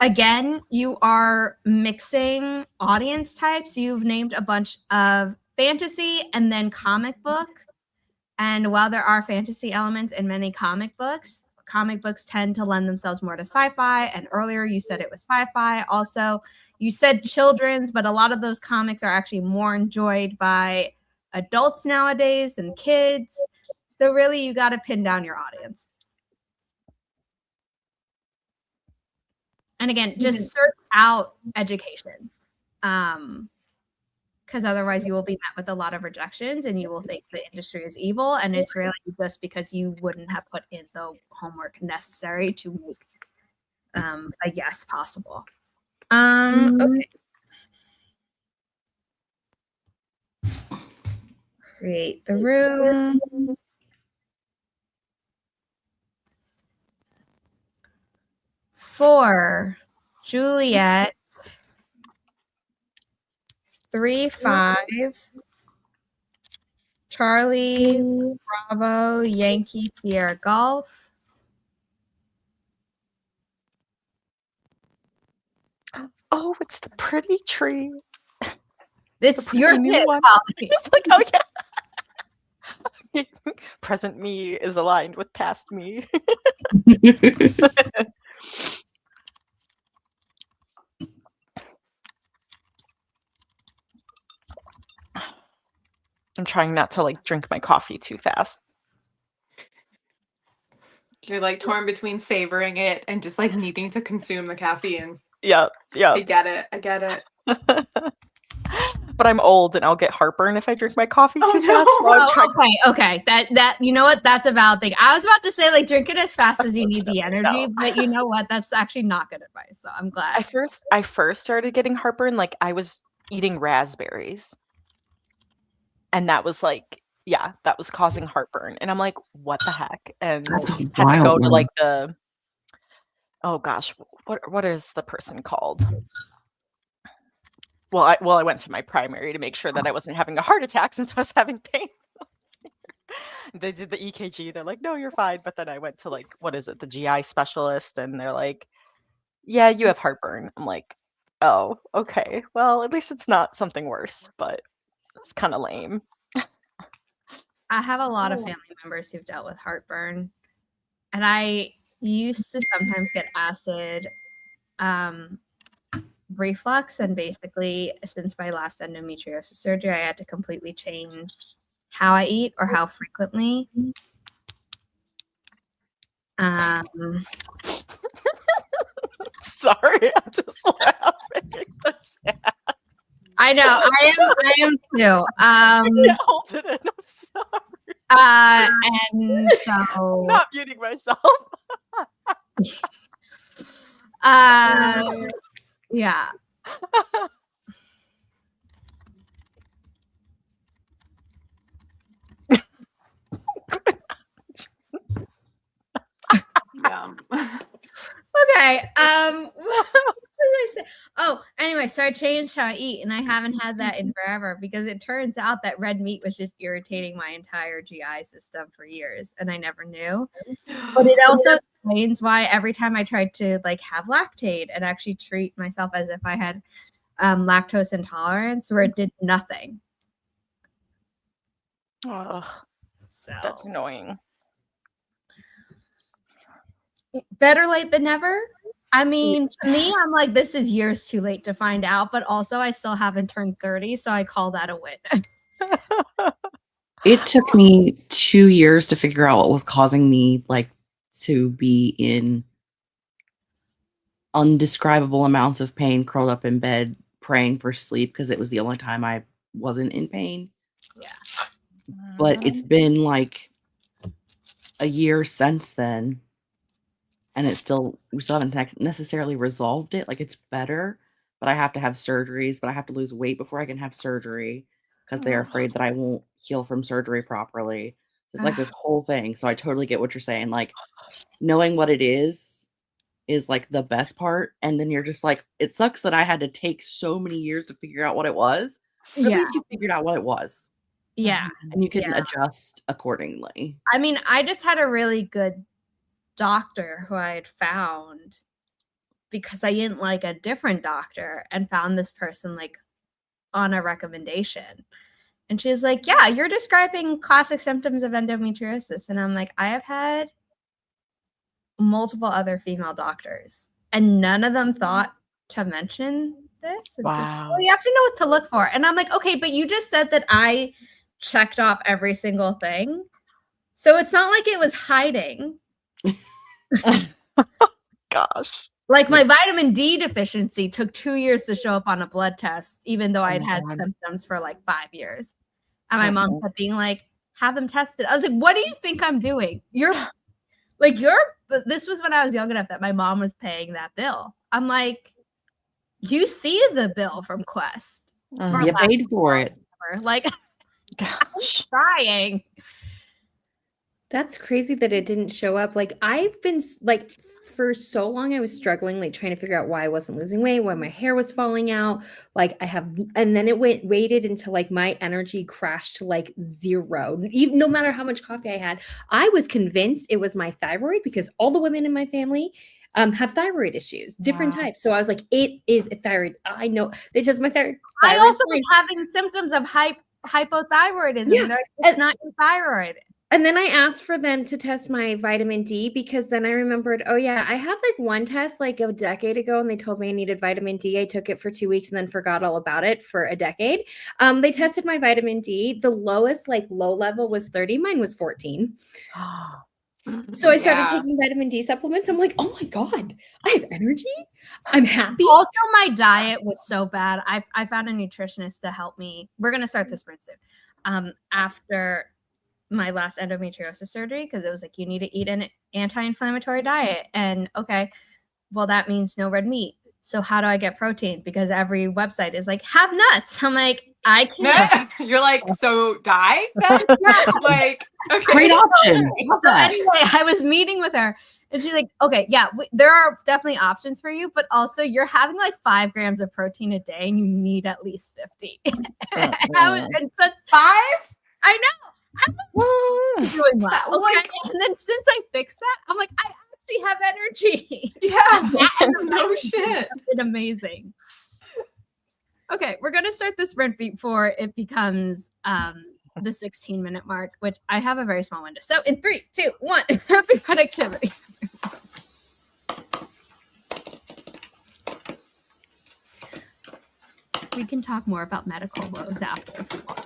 again, you are mixing audience types. You've named a bunch of fantasy and then comic book. And while there are fantasy elements in many comic books tend to lend themselves more to sci-fi. And earlier you said it was sci-fi. Also, you said children's, but a lot of those comics are actually more enjoyed by adults nowadays than kids. So really, you got to pin down your audience. And again, just search out education, because otherwise you will be met with a lot of rejections and you will think the industry is evil. And it's really just because you wouldn't have put in the homework necessary to make a yes possible. Okay. Create the room. For Juliet, 3-5, Charlie, Bravo, Yankee, Sierra, Golf. Oh, it's the pretty tree. It's your new kid, one. Holly. It's like, oh yeah. Present me is aligned with past me. I'm trying not to like drink my coffee too fast. You're like torn between savoring it and just like needing to consume the caffeine. Yeah. I get it. but I'm old and I'll get heartburn if I drink my coffee Oh, too no. fast. So I'm Oh, trying. okay. That you know what? That's a valid thing. I was about to say like drink it as fast as you need the Unfortunately, energy, no. but you know what? That's actually not good advice. So I'm glad. I first started getting heartburn, like I was eating raspberries. And that was like, yeah, that was causing heartburn. And I'm like, what the heck? And That's a had to go wild to one. like the, oh gosh, what is the person called? Well, I went to my primary to make sure that I wasn't having a heart attack since I was having pain. They did the EKG. They're like, no, you're fine. But then I went to like, what is it, the GI specialist, and they're like, yeah, you have heartburn. I'm like, oh, okay. Well, at least it's not something worse, but it's kind of lame. I have a lot of family members who've dealt with heartburn, and I used to sometimes get acid reflux, and basically since my last endometriosis surgery, I had to completely change how I eat or how frequently. Sorry, I'm just laughing. The chat. I know, I am too. Yeah, hold it in. I'm sorry. And so Not muting myself. yeah. Yum. Okay. What was I say? Oh, anyway, so I changed how I eat, and I haven't had that in forever because it turns out that red meat was just irritating my entire GI system for years, and I never knew. But it also explains why every time I tried to like have lactate and actually treat myself as if I had lactose intolerance, where it did nothing. Ugh, So that's annoying. better late than never. I mean, to me, I'm like, this is years too late to find out, but also I still haven't turned 30, so I call that a win. It took me 2 years to figure out what was causing me like to be in undescribable amounts of pain, curled up in bed, praying for sleep because it was the only time I wasn't in pain. Yeah. But it's been like a year since then, and we still haven't necessarily resolved it. Like it's better, but I have to have surgeries, but I have to lose weight before I can have surgery because they're afraid that I won't heal from surgery properly. It's like this whole thing. So I totally get what you're saying. Like knowing what it is like the best part. And then you're just like, it sucks that I had to take so many years to figure out what it was. But at least you figured out what it was. Yeah. And you can adjust accordingly. I mean, I just had a really good doctor who I had found because I didn't like a different doctor and found this person like on a recommendation. And she was like, yeah, you're describing classic symptoms of endometriosis. And I'm like, I have had multiple other female doctors and none of them thought to mention this. Wow. Well, you have to know what to look for. And I'm like, okay, but you just said that I checked off every single thing. So it's not like it was hiding. Gosh. Like my vitamin D deficiency took 2 years to show up on a blood test, even though I'd had symptoms for like 5 years. And my mom kept being like, have them tested. I was like, what do you think I'm doing? This was when I was young enough that my mom was paying that bill. I'm like, you see the bill from Quest. You paid for it. Like, gosh, trying. That's crazy that it didn't show up. Like I've been like for so long I was struggling like trying to figure out why I wasn't losing weight, why my hair was falling out. Like and then it waited until like my energy crashed to like zero. Even no matter how much coffee I had, I was convinced it was my thyroid because all the women in my family have thyroid issues, different types. So I was like, it is a thyroid. I know they test my thyroid. I also was having symptoms of hypothyroidism. Yeah. It's not your thyroid. And then I asked for them to test my vitamin D because then I remembered, oh yeah, I had like one test like a decade ago and they told me I needed vitamin D. I took it for 2 weeks and then forgot all about it for a decade. They tested my vitamin D. The lowest like low level was 30. Mine was 14. So I started Yeah. taking vitamin D supplements. I'm like, oh my God, I have energy. I'm happy. Also, my diet was so bad. I found a nutritionist to help me. We're gonna start this sprint soon. After my last endometriosis surgery, because it was like you need to eat an anti-inflammatory diet, and okay, well that means no red meat. So how do I get protein? Because every website is like have nuts. I'm like I can't. You're like, so die then? Like, okay. Great option. Love So that. anyway, I was meeting with her, and she's like, "Okay, yeah, there are definitely options for you, but also you're having like 5 grams of protein a day, and you need at least 50." And so it's 5? I know I'm doing well. That, Okay, like- and then since I fixed that, I'm like, I actually have energy. Yeah. No shit. It's amazing. Okay, we're gonna start the sprint before it becomes the 16-minute mark, which I have a very small window. So in 3, 2, 1, happy productivity. We can talk more about medical woes after if you want.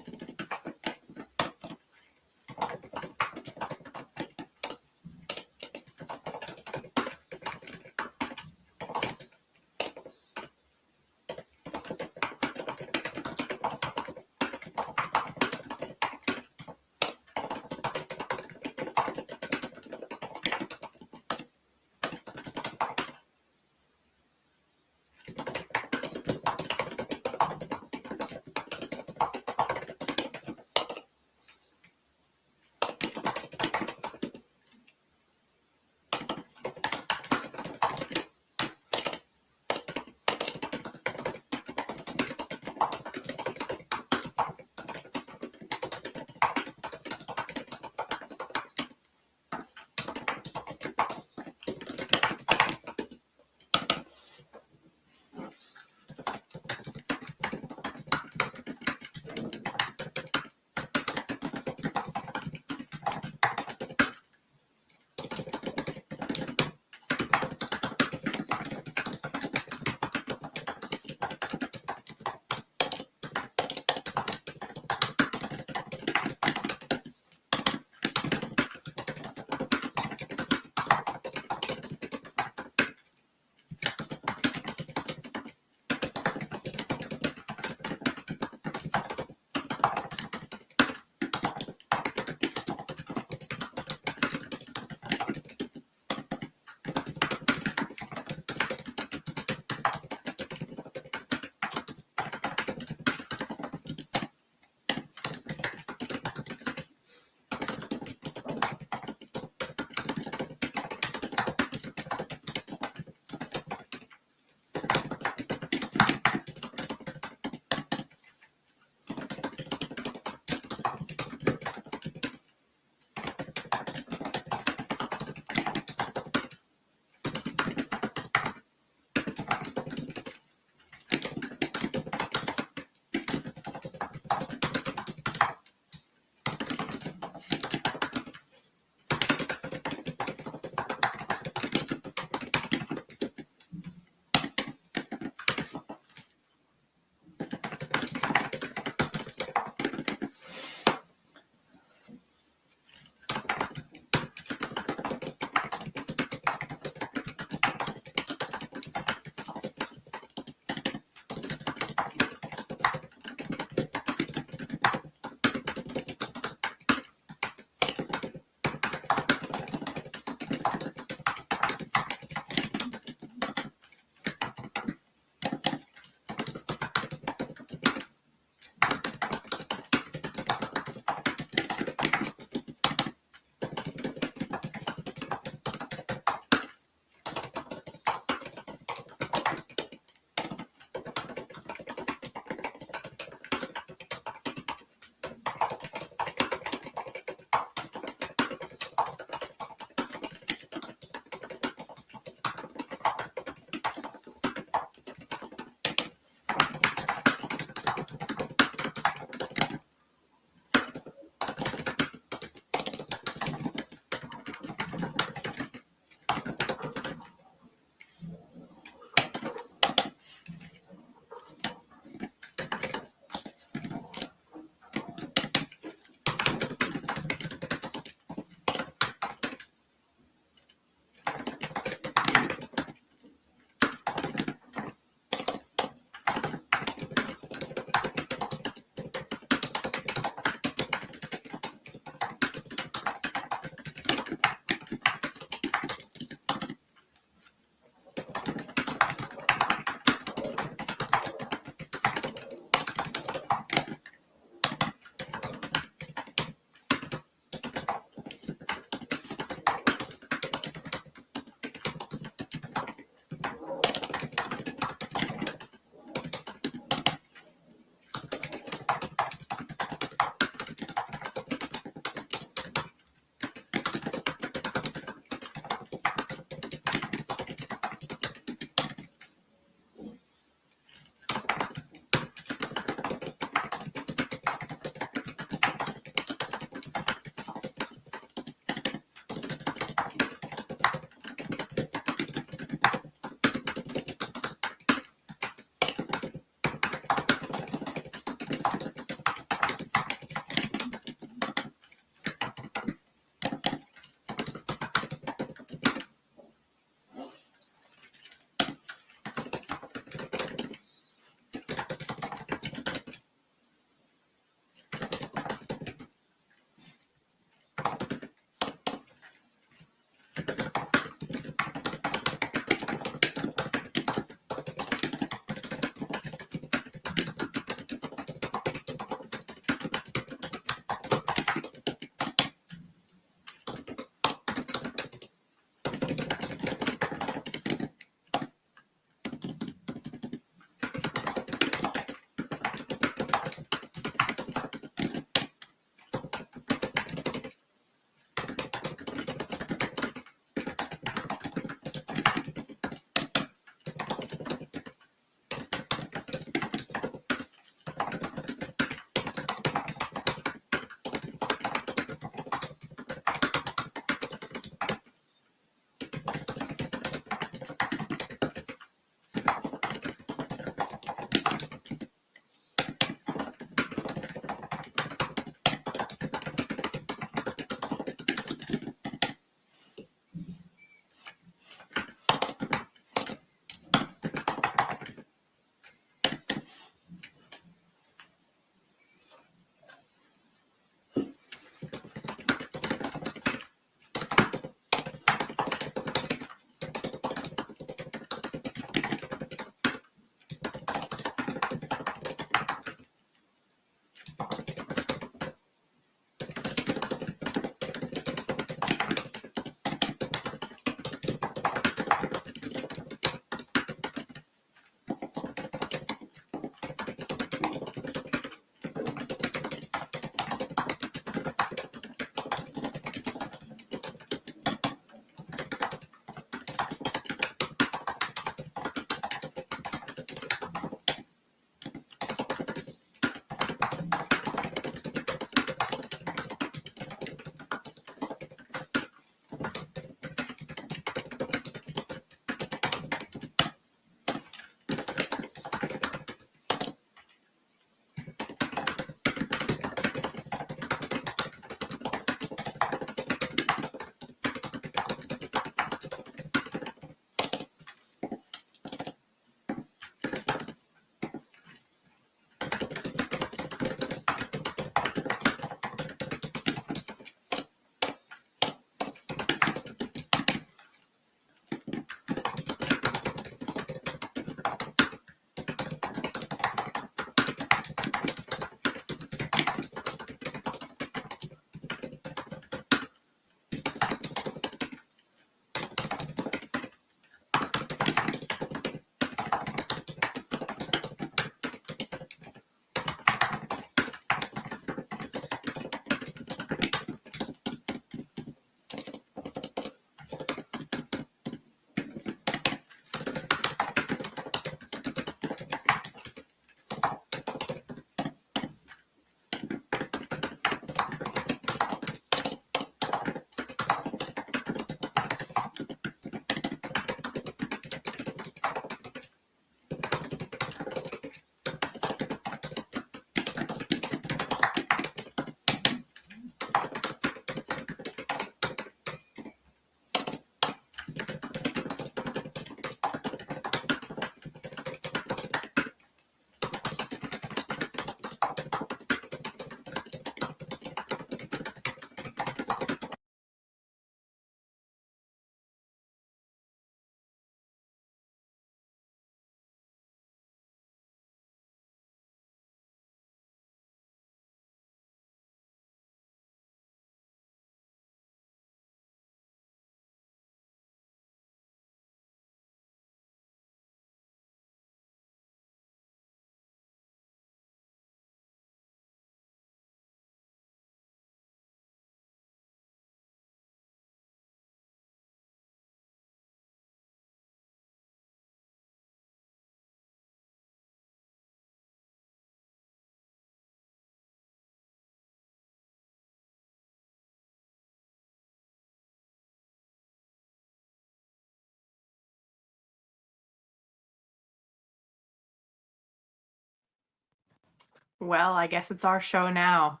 Well, I guess it's our show now.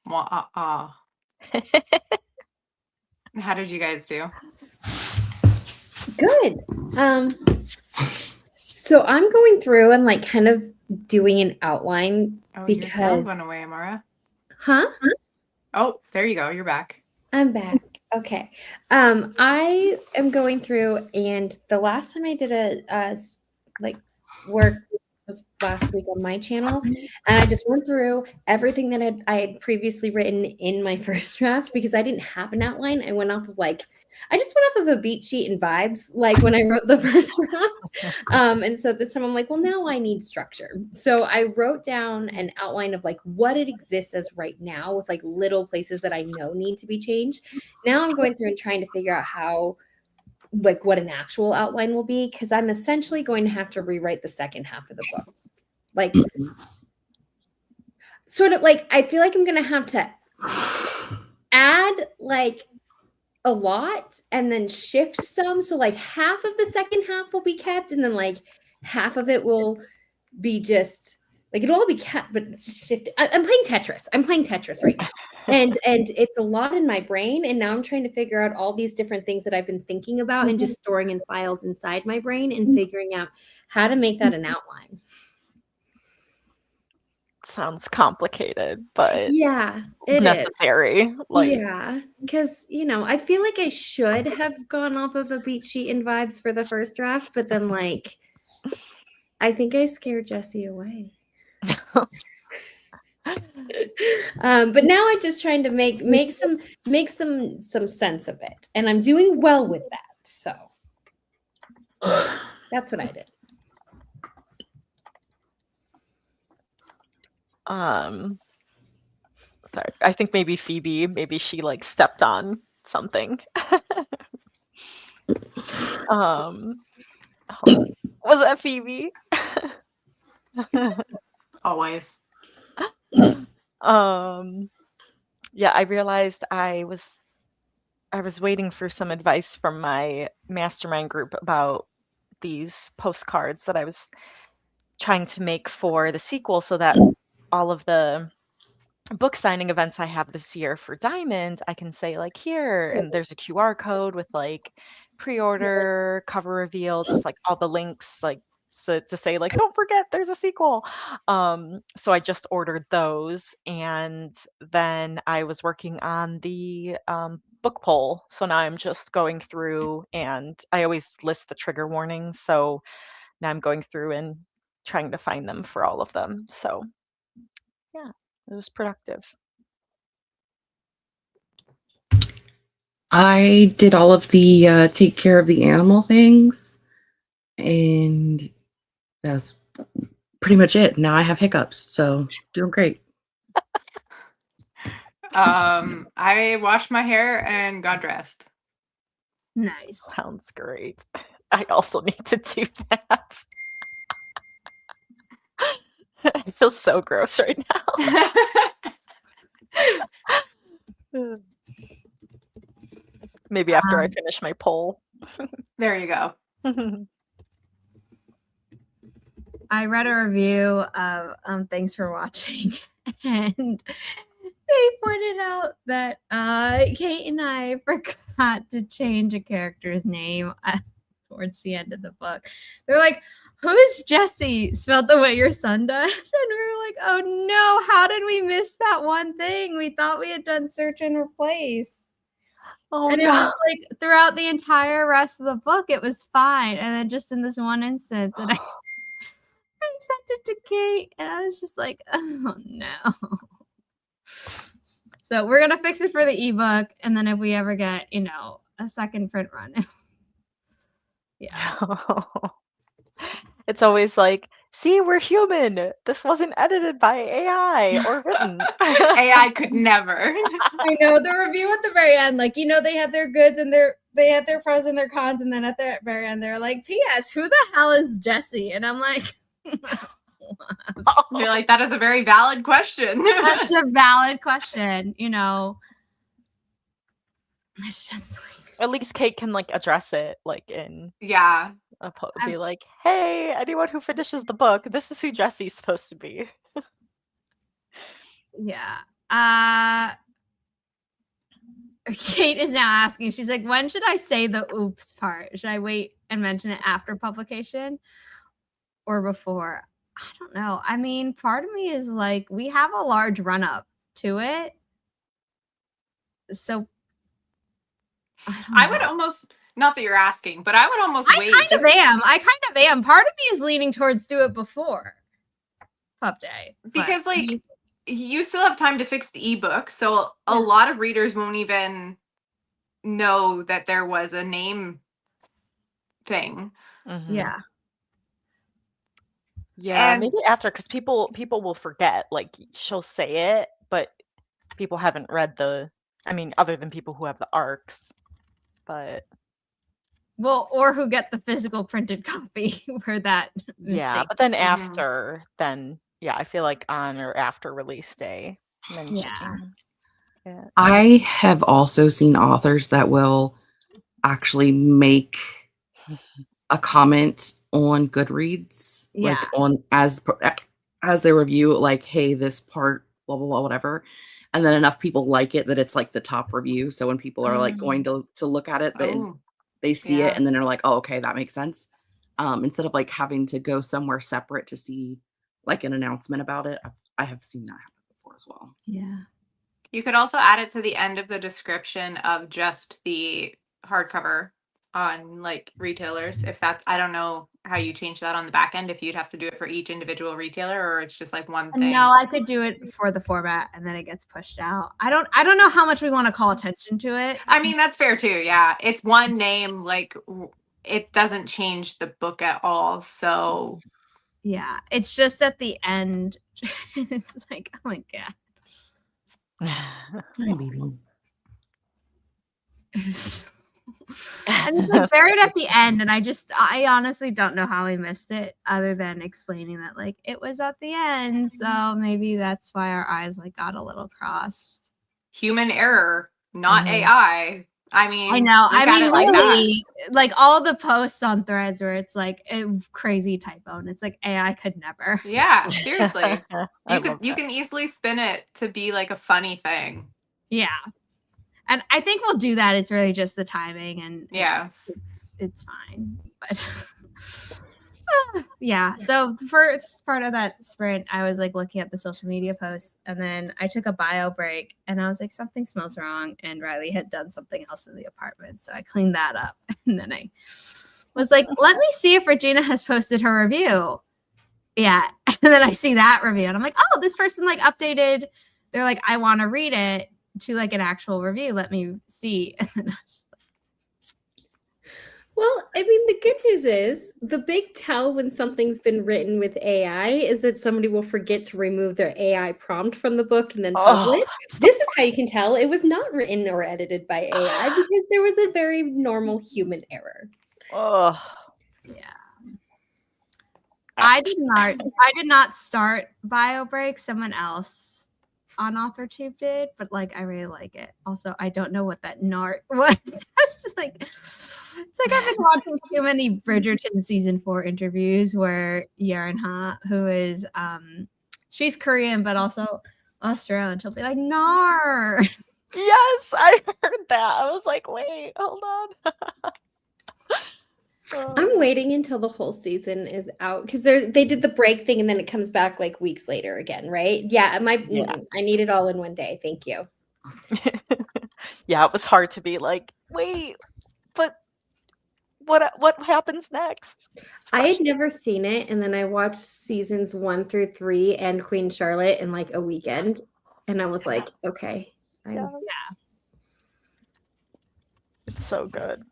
How did you guys do? Good. So I'm going through and like kind of doing an outline Oh, your sound because went away, Amara. huh? Oh, there you go. You're back. I'm back. Okay. I am going through, and the last time I did a like work was last week on my channel, and I just went through everything that I had previously written in my first draft because I didn't have an outline. I went off of I just went off of a beat sheet and vibes, like when I wrote the first draft. And so this time I'm like, well, now I need structure. So I wrote down an outline of like what it exists as right now with like little places that I know need to be changed. Now I'm going through and trying to figure out how, like, what an actual outline will be, because I'm essentially going to have to rewrite the second half of the book. Like, sort of like, I feel like I'm going to have to add like a lot and then shift some. So like half of the second half will be kept, and then like half of it will be just like it'll all be kept but shifted. I'm playing Tetris. I'm playing Tetris right now. And it's a lot in my brain, and now I'm trying to figure out all these different things that I've been thinking about and just storing in files inside my brain and figuring out how to make that an outline. Sounds complicated, but Yeah, it is. necessary. Like, Yeah, because I feel like I should have gone off of a beat sheet and vibes for the first draft, but then like I think I scared Jesse away. But now I'm just trying to make some sense of it, and I'm doing well with that. So that's what I did. Sorry, I think maybe Phoebe, maybe she like stepped on something. Was that Phoebe? Always. Yeah, I realized I was waiting for some advice from my mastermind group about these postcards that I was trying to make for the sequel, so that all of the book signing events I have this year for Diamond, I can say like here, and there's a QR code with like pre-order, cover reveal, just like all the links, like so to say like don't forget there's a sequel. So I just ordered those, and then I was working on the book poll. So now I'm just going through, and I always list the trigger warnings. So now I'm going through and trying to find them for all of them. So yeah, it was productive. I did all of the take care of the animal things, and that's pretty much it. Now I have hiccups, so doing great. I washed my hair and got dressed. Nice. Sounds great. I also need to do that. I feel so gross right now. Maybe after I finish my poll. There you go. I read a review of Thanks for Watching, and they pointed out that Kate and I forgot to change a character's name towards the end of the book. They're like, who's Jesse? Spelled the way your son does? And we were like, oh no, how did we miss that one thing? We thought we had done search and replace. Oh, and it no. was like throughout the entire rest of the book, it was fine. And then just in this one instance, and I sent it to Kate, and I was just like, oh no. So we're gonna fix it for the ebook, and then if we ever get, a second print run, yeah. It's always like, see, we're human. This wasn't edited by AI or written. AI could never. I know, the review at the very end, like, they had their goods and they had their pros and their cons, and then at the very end, they're like, P.S., who the hell is Jesse? And I'm like, You're like, that is a very valid question. that's a valid question, It's just like, At least Kate can like address it like in Yeah. Be like, hey, anyone who finishes the book, this is who Jesse's supposed to be. Yeah. Kate is now asking, she's like, when should I say the oops part? Should I wait and mention it after publication or before? I don't know. I mean, part of me is like, we have a large run up to it. So I would almost, not that you're asking, but I would almost wait. I kind of am. Part of me is leaning towards do it before Pub Day. Because like you still have time to fix the ebook. So a lot of readers won't even know that there was a name thing. Mm-hmm. Yeah. Yeah, maybe after, because people will forget. Like, she'll say it, but people haven't read other than people who have the arcs. But or who get the physical printed copy where that yeah, but then after, I feel like on or after release day. Yeah. I have also seen authors that will actually make a comment on Goodreads, like on as their review, like, hey, this part, blah blah blah, whatever, and then enough people like it that it's like the top review. So when people are like going to look at it, they see it and then they're like, oh, okay, that makes sense. Instead of like having to go somewhere separate to see like an announcement about it, I have seen that happen before as well. Yeah. You could also add it to the end of the description of just the hardcover on like retailers. If that's, I don't know how you change that on the back end, if you'd have to do it for each individual retailer or it's just like one thing. No, I could do it for the format and then it gets pushed out. I don't know how much we want to call attention to it. I mean, that's fair too. Yeah. It's one name, like it doesn't change the book at all. So yeah, it's just at the end. It's like, oh my God. Hi, baby. And it's like buried at the end, and I honestly don't know how I missed it, other than explaining that like it was at the end, so maybe that's why our eyes like got a little crossed. Human error, not AI. I mean, I know. I mean, really, that. Like all the posts on Threads where it's like a crazy typo, and it's like AI could never. Yeah, seriously. You can easily spin it to be like a funny thing. Yeah. And I think we'll do that. It's really just the timing, and it's fine. But yeah. So the first part of that sprint, I was like looking at the social media posts, and then I took a bio break, and I was like, something smells wrong, and Riley had done something else in the apartment, so I cleaned that up, and then I was like, let me see if Regina has posted her review. Yeah, and then I see that review, and I'm like, oh, this person like updated. They're like, I want to read it to like an actual review. Let me see. And then I was like, well, I mean, the good news is the big tell when something's been written with AI is that somebody will forget to remove their AI prompt from the book and then publish. This is how you can tell it was not written or edited by AI because there was a very normal human error. Oh, yeah. I did not start bio break. Someone else on AuthorTube did, but like I really like it. Also, I don't know what that NART was. I was just like, it's like I've been watching too many Bridgerton season 4 interviews where Yerin Ha, who is she's Korean but also Australian, she'll be like, NAR. Yes, I heard that. I was like, wait, hold on. I'm waiting until the whole season is out because they did the break thing and then it comes back like weeks later again, right? Yeah, I need it all in one day. Thank you. Yeah, it was hard to be like, wait, but what happens next? I had never seen it, and then I watched seasons 1 through 3 and Queen Charlotte in like a weekend, and I was like, okay, yeah, it's so good.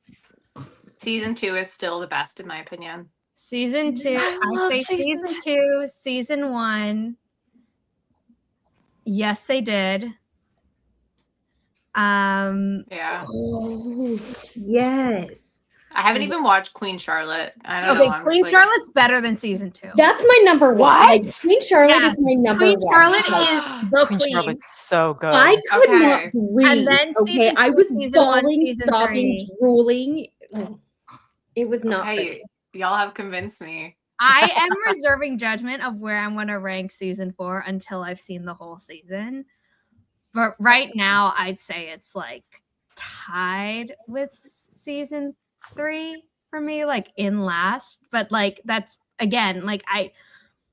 Season 2 is still the best, in my opinion. Season 2. I say season 2, season 1. Yes, they did. Yeah. Oh, yes. I haven't even watched Queen Charlotte. I don't know. Queen Charlotte's better than season 2. That's my number one. Like, Queen Charlotte is my number one. Queen Charlotte is the queen. Charlotte's so good. I could not breathe. And then I was bawling, sobbing, drooling. It was not pretty. Y'all have convinced me. I am reserving judgment of where I'm going to rank season 4 until I've seen the whole season. But right now, I'd say it's like tied with season 3 for me, like in last. But like that's again, like I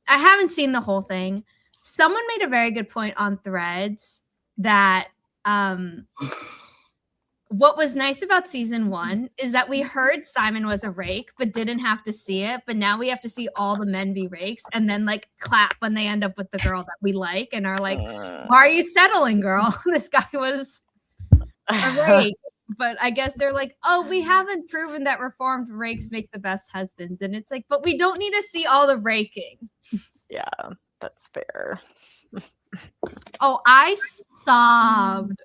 haven't seen the whole thing. Someone made a very good point on Threads that what was nice about season 1 is that we heard Simon was a rake, but didn't have to see it. But now we have to see all the men be rakes and then like clap when they end up with the girl that we like and are like, why are you settling, girl? This guy was a rake. But I guess they're like, oh, we haven't proven that reformed rakes make the best husbands. And it's like, but we don't need to see all the raking. Yeah, that's fair. Oh, I sobbed.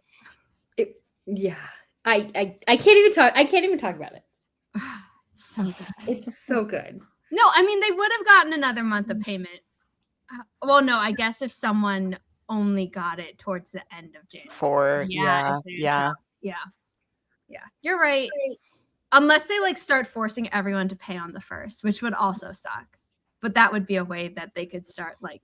Yeah. I can't even talk. I can't even talk about it. So good. It's so good. No, I mean, they would have gotten another month of payment. Well, no, I guess if someone only got it towards the end of January. Yeah. You're right. Unless they like start forcing everyone to pay on the 1st, which would also suck. But that would be a way that they could start like.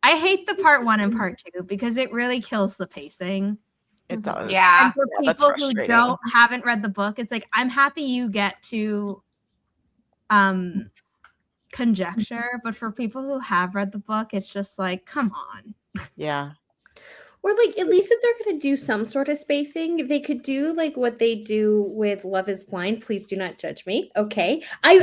I hate the part 1 and part 2 because it really kills the pacing. It does. Yeah. And for that's people who frustrating. haven't read the book, it's like I'm happy you get to conjecture, but for people who have read the book, it's just like, come on. Yeah. Or like at least if they're gonna do some sort of spacing, they could do like what they do with Love is Blind. Please do not judge me. Okay. I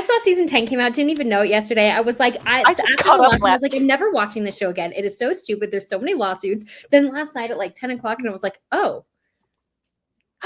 saw season 10 came out, didn't even know it yesterday. I was like, I just after caught the up last one, I was last- like, I'm never watching this show again. It is so stupid. There's so many lawsuits. Then last night at like 10 o'clock, and I was like, oh.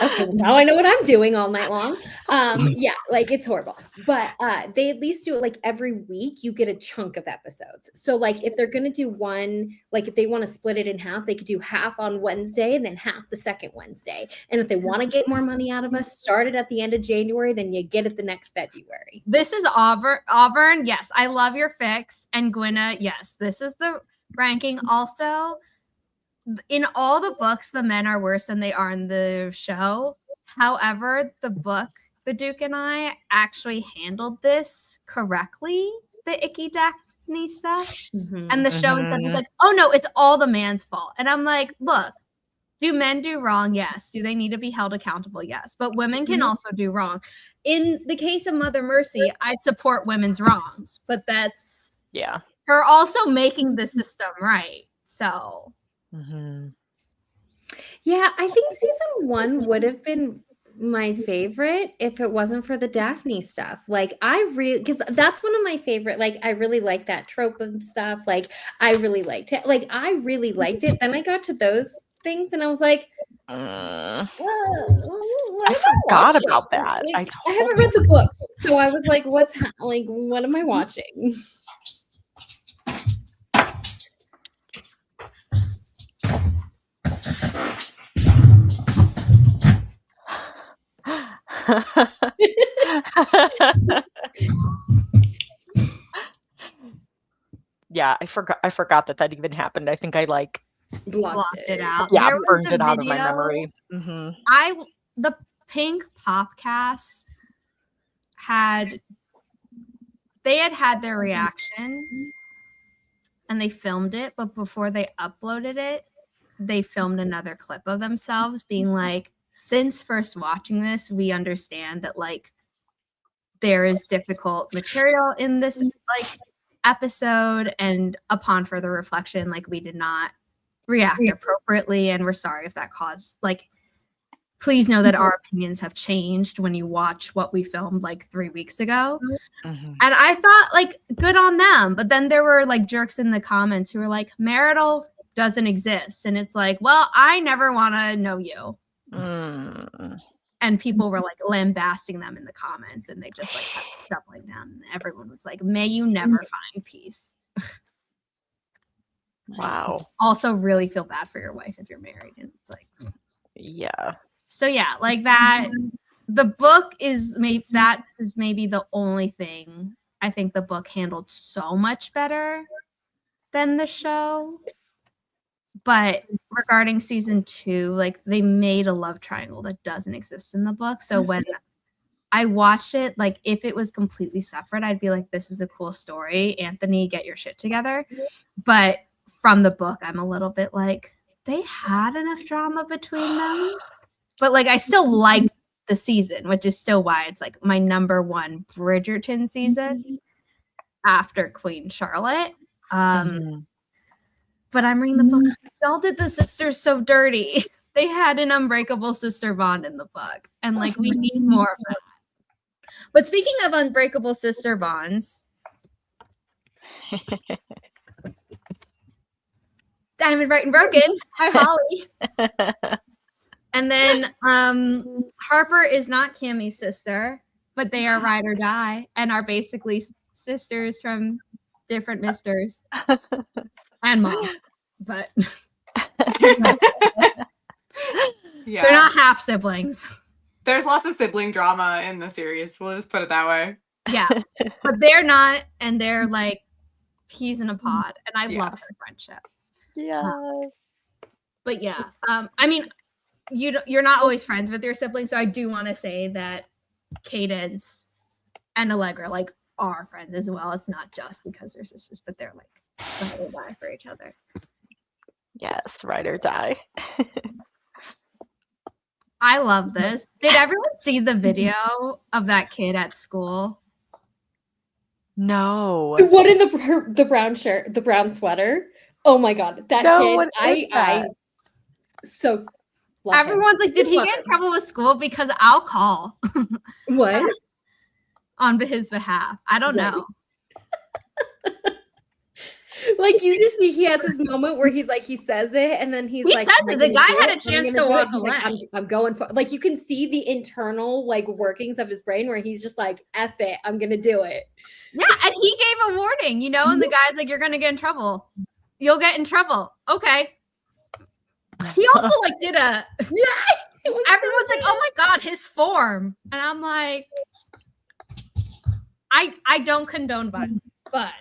Okay, well, now I know what I'm doing all night long. Yeah, like it's horrible. But they at least do it like every week you get a chunk of episodes. So like if they're gonna do one, like if they want to split it in half, they could do half on Wednesday and then half the second Wednesday. And if they want to get more money out of us, start it at the end of January, then you get it the next February. This is Auburn. Yes, I love your fix. And Gwenna, yes, this is the ranking. Also, in all the books, the men are worse than they are in the show. However, the book, The Duke and I, actually handled this correctly, the icky Daphne stuff. And the show instead was like, oh no, it's all the man's fault. And I'm like, look, do men do wrong? Yes. Do they need to be held accountable? Yes. But women can also do wrong. In the case of Mother Mercy, I support women's wrongs, but that's her also making the system right. So yeah, I think season 1 would have been my favorite if it wasn't for the Daphne stuff. Like I really, because that's one of my favorite, like I really like that trope and stuff. Like I really liked it. Like I really liked it. Then I got to those things and I was like, I I forgot about that. Like, I haven't read the book. So I was like, what am I watching? Yeah, I forgot that even happened. I think I like blocked it out. Yeah, There was burned a it out of my video- memory. The Pink Popcast had their reaction and they filmed it, but before they uploaded it, they filmed another clip of themselves being like, since first watching this, we understand that like there is difficult material in this like episode, and upon further reflection, like we did not react appropriately, and we're sorry if that caused like, please know that our opinions have changed when you watch what we filmed like 3 weeks ago. And I thought like good on them, but then there were like jerks in the comments who were like, marital doesn't exist, and it's like, well, I never want to know you. And people were like lambasting them in the comments, and they just like kept doubling down, and everyone was like, may you never find peace. Wow. Also really feel bad for your wife if you're married, and it's like, yeah. So yeah, like that. The book is maybe the only thing I think the book handled so much better than the show. But regarding season 2, like they made a love triangle that doesn't exist in the book. So when I watched it, like if it was completely separate, I'd be like, this is a cool story. Anthony, get your shit together. But from the book, I'm a little bit like, they had enough drama between them. But like I still like the season, which is still why it's like my number 1 Bridgerton season after Queen Charlotte. But I'm reading the book. Y'all did the sisters so dirty. They had an unbreakable sister bond in the book. And like we need more of that. But speaking of unbreakable sister bonds, Diamond, Bright, and Broken. Hi, Holly. And then Harper is not Cammy's sister, but they are ride or die and are basically sisters from different misters and moms. But Yeah. they're not half siblings. There's lots of sibling drama in the series. We'll just put it that way. Yeah. But they're not, and they're like peas in a pod. And I love their friendship. Yeah. But yeah, I mean, you're not always friends with your siblings, so I do want to say that Cadence and Allegra like are friends as well. It's not just because they're sisters, but they're like ride or die for each other. Yes, ride or die. I love this. Did everyone see the video of that kid at school? No. The one in the brown shirt, the brown sweater. Oh my god, that No, kid! what is that? So love him. Everyone's like, did he Love get in him. trouble with school? Because I'll call What? on his behalf. I don't know. Like you just see, he has this moment where he's like, he says it, and then he's He like, says "I'm it. The gonna guy do had it, a I'm chance gonna to do it." walk He's like, away. I'm going for. Like you can see the internal like workings of his brain where he's just like, "F it, I'm gonna do it." Yeah, and he gave a warning, you know, and the guy's like, you're gonna get in trouble. You'll get in trouble. Okay. He also like did a everyone's like, oh my god, his form. And I'm like, I don't condone violence, but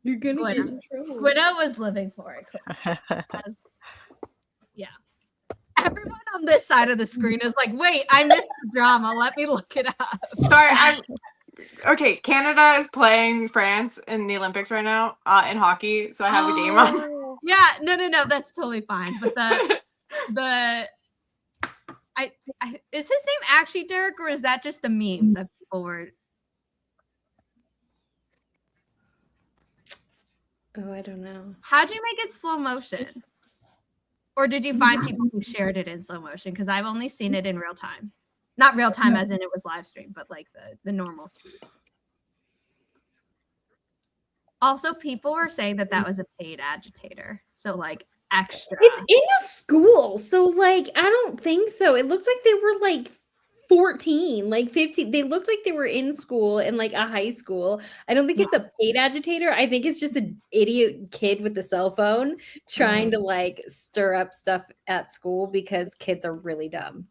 You're gonna Gwen- get in trouble. Guido was living for it. Because- yeah. Everyone on this side of the screen is like, wait, I missed the drama. Let me look it up. Sorry, okay. Canada is playing France in the Olympics right now in hockey, so I have the game on. Yeah, no, that's totally fine. But is his name actually Derek, or is that just a meme that people were? Oh, I don't know. How'd you make it slow motion? Or did you find people who shared it in slow motion? Because I've only seen it in real time. Not real time as in it was live stream, but like the normal speed. Also, people were saying that was a paid agitator. So like extra. It's in a school, so like I don't think so. It looks like they were like 14, like 15. They looked like they were in school in like a high school. I don't think it's a paid agitator. I think it's just an idiot kid with a cell phone trying to like stir up stuff at school because kids are really dumb.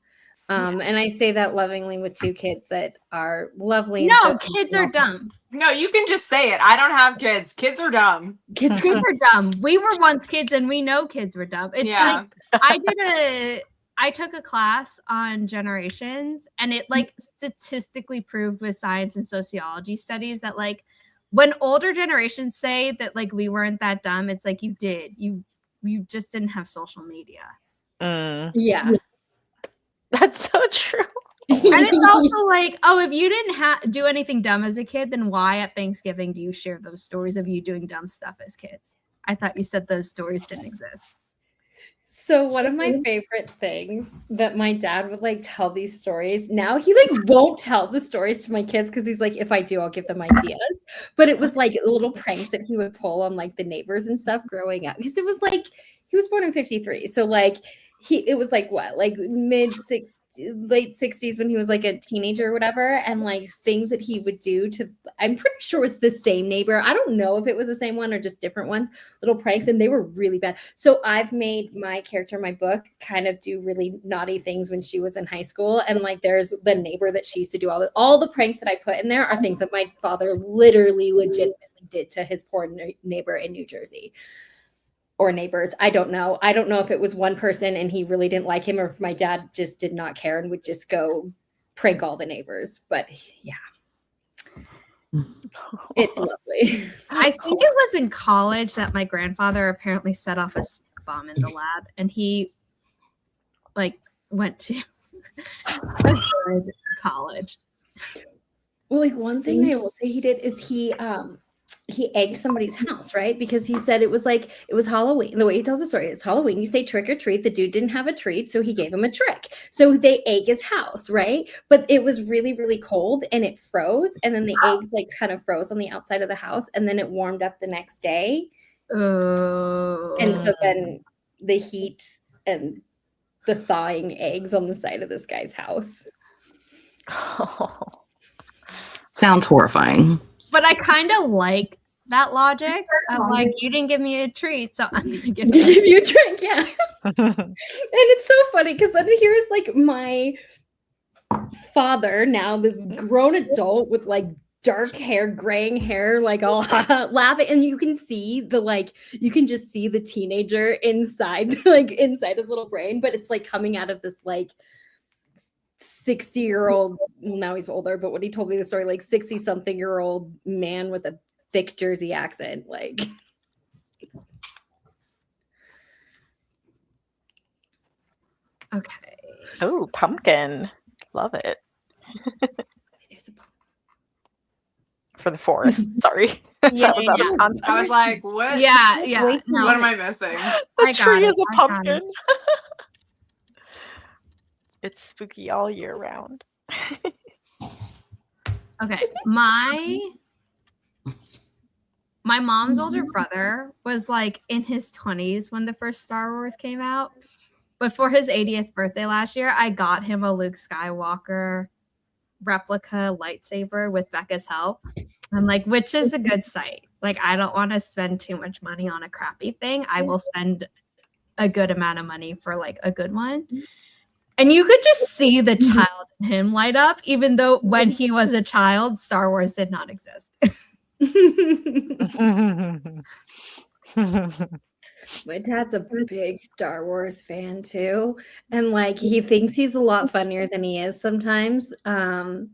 And I say that lovingly with 2 kids that are lovely. No, and so kids are dumb. No, you can just say it. I don't have kids. Kids are dumb. Kids Kids are dumb. We were once kids and we know kids were dumb. It's like I took a class on generations, and it like statistically proved with science and sociology studies that like when older generations say that like we weren't that dumb, it's like you did. You just didn't have social media. Yeah. That's so true. And it's also like, oh, if you didn't do anything dumb as a kid, then why at Thanksgiving do you share those stories of you doing dumb stuff as kids? I thought you said those stories didn't exist. So one of my favorite things that my dad would like tell these stories. Now he like won't tell the stories to my kids because he's like, if I do, I'll give them ideas. But it was like little pranks that he would pull on like the neighbors and stuff growing up. Because it was like he was born in 1953. So like it was like what, like late 60s when he was like a teenager or whatever, and like things that he would do to, I'm pretty sure it was the same neighbor. I don't know if it was the same one or just different ones, little pranks, and they were really bad. So I've made my character in my book kind of do really naughty things when she was in high school, and like there's the neighbor that she used to do all the pranks that I put in there are things that my father literally legitimately did to his poor neighbor in New Jersey. Or neighbors. I don't know. I don't know if it was one person and he really didn't like him, or if my dad just did not care and would just go prank all the neighbors. But yeah, it's lovely. I think it was in college that my grandfather apparently set off a smoke bomb in the lab, and he like went to college. Well, like one thing I will say he did is he egged somebody's house, right? Because he said it was Halloween. The way he tells the story, it's Halloween. You say trick or treat. The dude didn't have a treat, so he gave him a trick. So they egg his house, right? But it was really, really cold and it froze. And then the eggs like kind of froze on the outside of the house. And then it warmed up the next day. And so then the heat and the thawing eggs on the side of this guy's house. Sounds horrifying. But I kind of like that logic. I'm like, you didn't give me a treat, so I'm gonna give you a drink. Yeah. And it's so funny because then here's like my father, now this grown adult with like dark hair, graying hair, like all laughing, and you can just see the teenager inside, like inside his little brain, but it's like coming out of this like 60-year-old, now he's older, but when he told me the story, like 60-something-year-old man with a thick Jersey accent, like. Okay. Oh, pumpkin. Love it. There's a pumpkin. For the forest. Sorry. Yeah, That was out of context. I was like, what? Yeah. What am I missing? The I got tree it, is a I got pumpkin. It's spooky all year round. Okay. My mom's older brother was like in his 20s when the first Star Wars came out. But for his 80th birthday last year, I got him a Luke Skywalker replica lightsaber with Becca's help. I'm like, which is a good site. Like, I don't want to spend too much money on a crappy thing. I will spend a good amount of money for like a good one. And you could just see the child in him light up, even though when he was a child, Star Wars did not exist. My dad's a big Star Wars fan too, and like he thinks he's a lot funnier than he is sometimes. And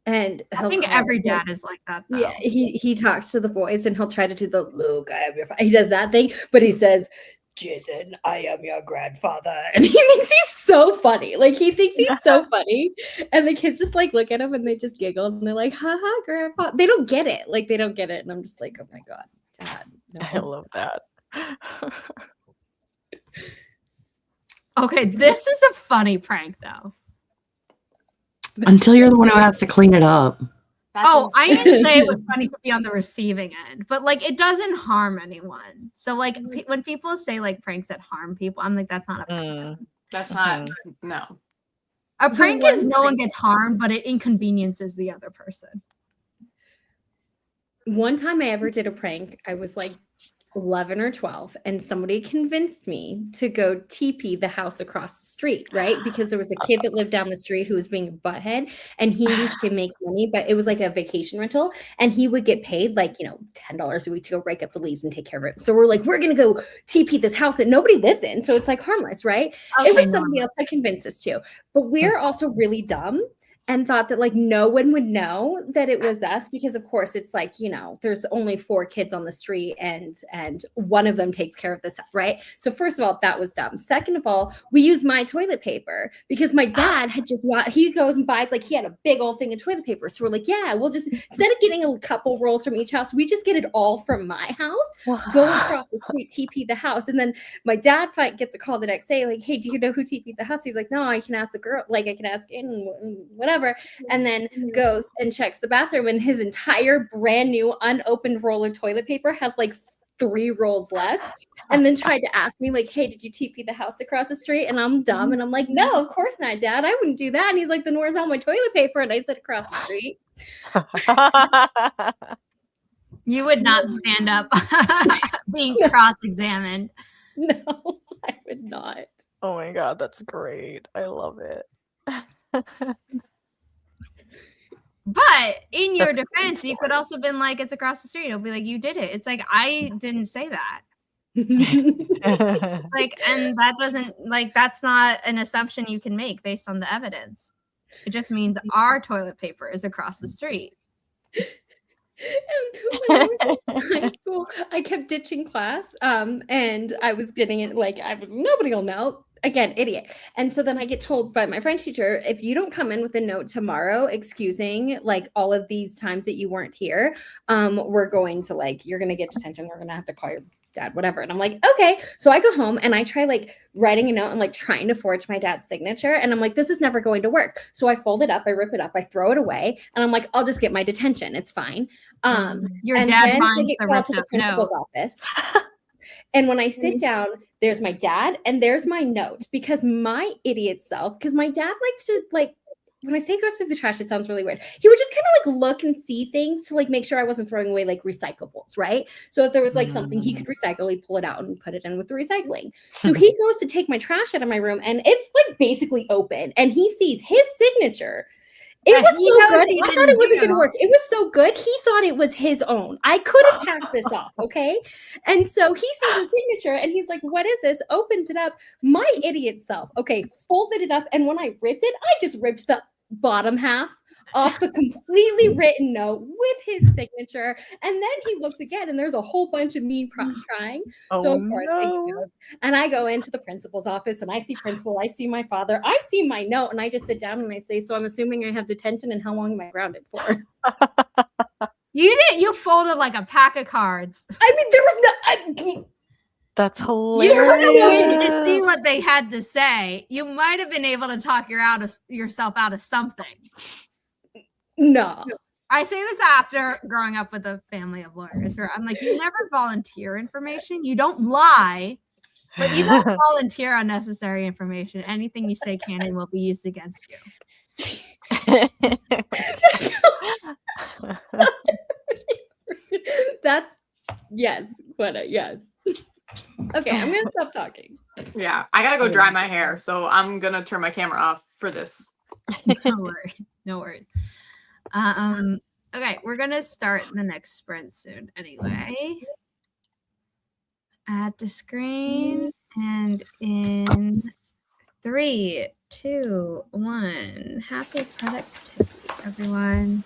I think every dad is like that, though. Yeah, he talks to the boys and he'll try to do the Luke, I am your father. He does that thing, but he says, Jason, I am your grandfather. And he thinks he's so funny. Like, he thinks he's so funny. And the kids just, like, look at him and they just giggle. And they're like, haha, grandpa. They don't get it. Like, they don't get it. And I'm just like, oh, my God, Dad. No. I love that. Okay, this is a funny prank, though. Until you're the one who has to clean it up. That's I insane. didn't say it was funny to be on the receiving end, but like it doesn't harm anyone. So like when people say like pranks that harm people, I'm like, that's not a prank. That's not, no. A prank is no one gets harmed, but it inconveniences the other person. One time I ever did a prank, I was like 11 or 12, and somebody convinced me to go TP the house across the street, right? Because there was a kid that lived down the street who was being a butthead, and he used to make money, but it was like a vacation rental, and he would get paid like, $10 a week to go rake up the leaves and take care of it. So we're like, we're going to go TP this house that nobody lives in. So it's like harmless, right? Okay, it was somebody else that convinced us to, but we're also really dumb and thought that like no one would know that it was us, because of course it's like, there's only 4 kids on the street and one of them takes care of this, right? So first of all, that was dumb. Second of all, we used my toilet paper because my dad had he goes and buys, like, he had a big old thing of toilet paper. So we're like, yeah, we'll just, instead of getting a couple rolls from each house, we just get it all from my house, go across the street, TP the house. And then my dad gets a call the next day, like, hey, do you know who TP'd the house? He's like, no, I can ask the girl, like I can ask in whatever. And then goes and checks the bathroom, and his entire brand new unopened roll of toilet paper has like 3 rolls left, and then tried to ask me like, "Hey, did you TP the house across the street?" And I'm dumb, and I'm like, "No, of course not, Dad. I wouldn't do that." And he's like, "Then where's all my toilet paper?" And I said, "Across the street." You would not stand up being cross-examined. No, I would not. Oh my god, that's great. I love it. But in your That's defense, you could also been like, it's across the street. It'll be like, you did it. It's like, I didn't say that. Like, and that doesn't, like, that's not an assumption you can make based on the evidence. It just means our toilet paper is across the street. And when I was in high school, I kept ditching class. And I was getting it like nobody will know. Again, idiot. And so then I get told by my French teacher, if you don't come in with a note tomorrow excusing like all of these times that you weren't here, we're going to like, you're gonna get detention. We're gonna have to call your dad, whatever. And I'm like, okay. So I go home and I try like writing a note and like trying to forge my dad's signature. And I'm like, this is never going to work. So I fold it up, I rip it up, I throw it away, and I'm like, I'll just get my detention. It's fine. Your And dad then I finds get the called to ripped the up principal's note. office. And when I sit down, there's my dad and there's my note, because my idiot self, because my dad likes to like, when I say goes through the trash, it sounds really weird. He would just kind of like look and see things to like make sure I wasn't throwing away like recyclables, right? So if there was like something he could recycle, he'd pull it out and put it in with the recycling. So he goes to take my trash out of my room and it's like basically open and he sees his signature. It Yeah, was he so knows good. he I thought didn't it wasn't do. going to work. It was so good. He thought it was his own. I could have passed this off, okay? And so he sees his signature and he's like, what is this? Opens it up. My idiot self, okay, folded it up. And when I ripped it, I just ripped the bottom half off the completely written note with his signature. And then he looks again and there's a whole bunch of me trying. Oh, So of course, he no. goes, and I go into the principal's office and I see principal, I see my father, I see my note, and I just sit down and I say, so I'm assuming I have detention, and how long am I grounded for? You did. You folded like a pack of cards. I mean, there was no. That's You hilarious. could have waited to see what they had to say. You might have been able to talk yourself out of something. No. I say this after growing up with a family of lawyers, where I'm like, you never volunteer information. You don't lie, but you don't volunteer unnecessary information. Anything you say can and will be used against you. That's yes, but yes. Okay, I'm gonna stop talking. Yeah, I gotta go dry my hair, so I'm gonna turn my camera off for this. No worries. No worries. Okay, we're gonna start the next sprint soon anyway. Add to screen, and in 3, 2, 1. Happy productivity, everyone.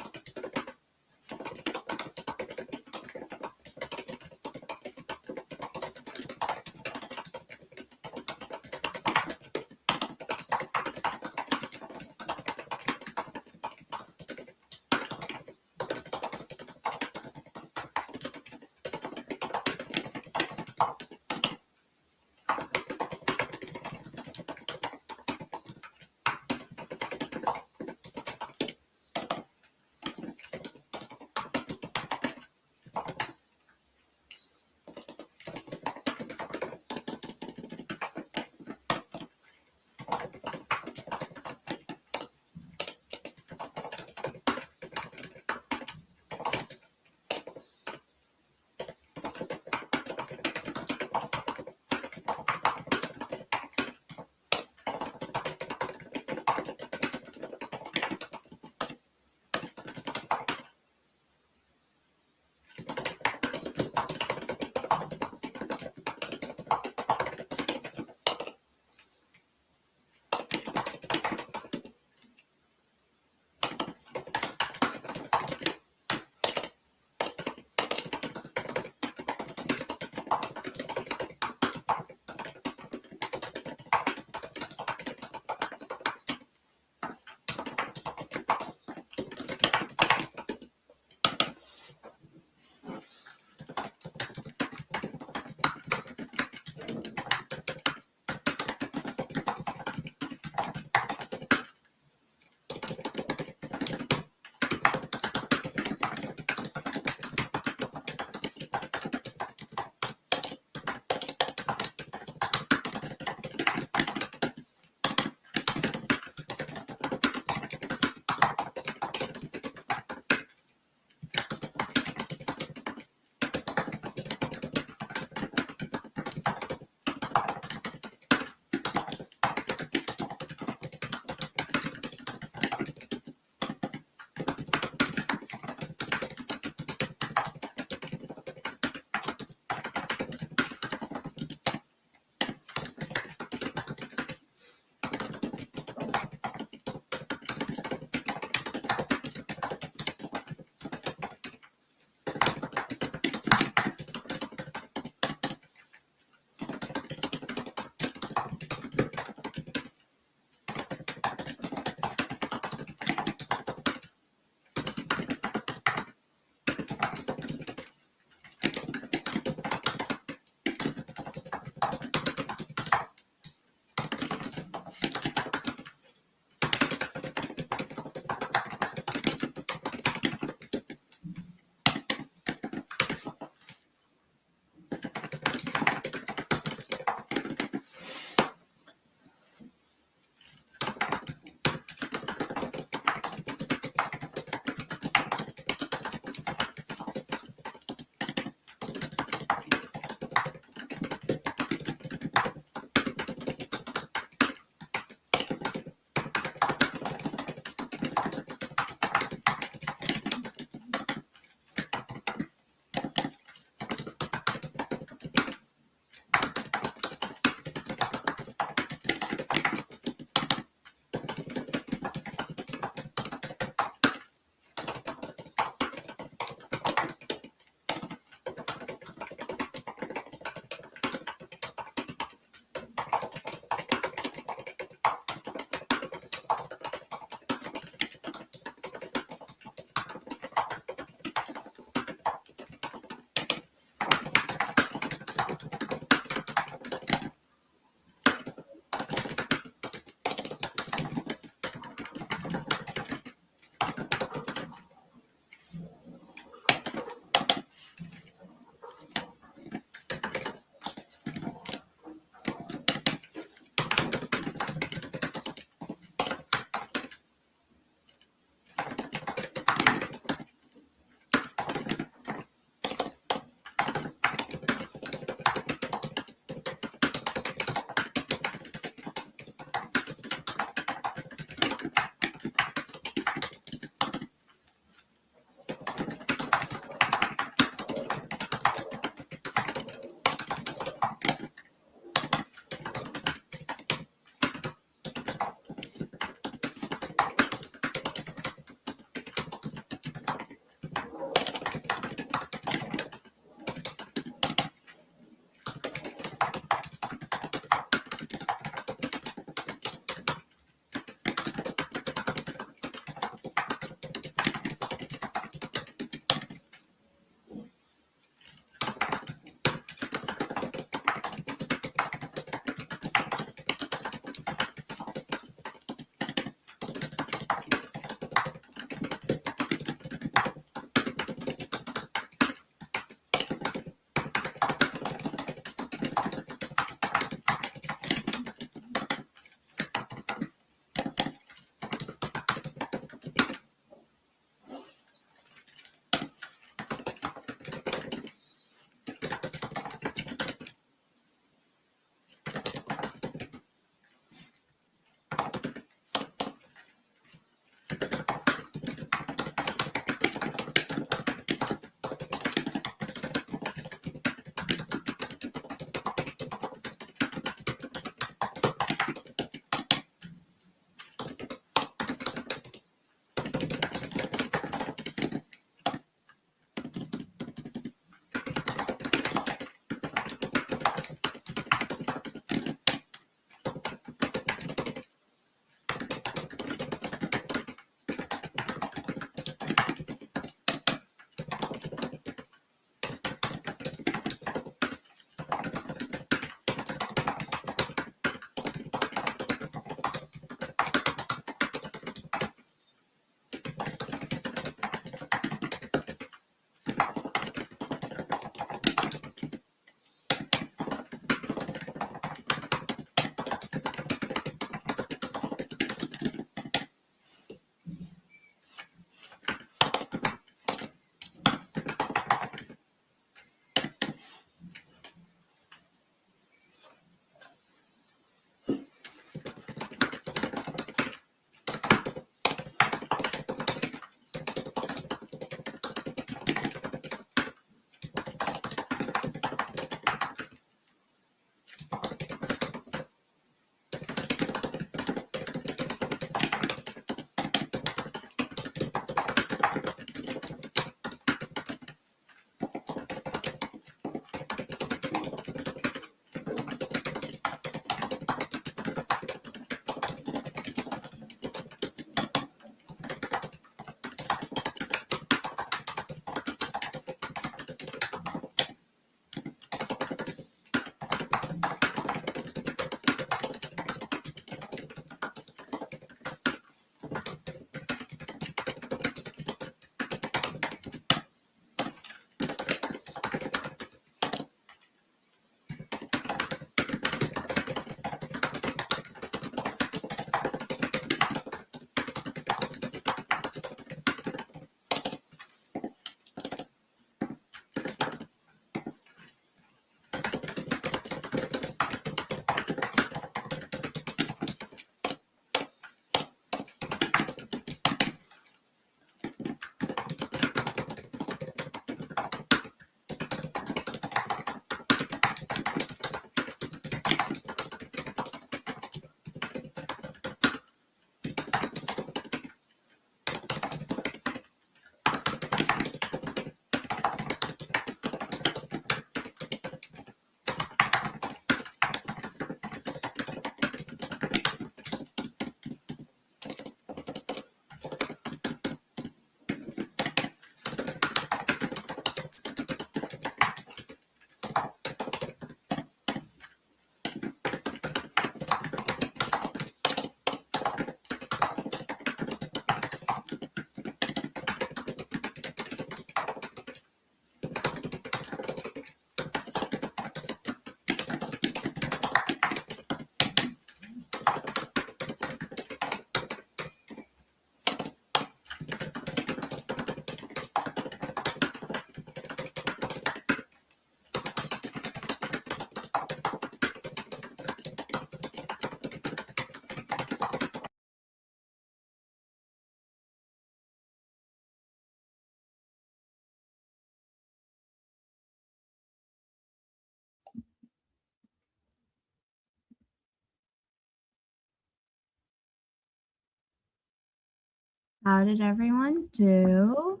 How did everyone do?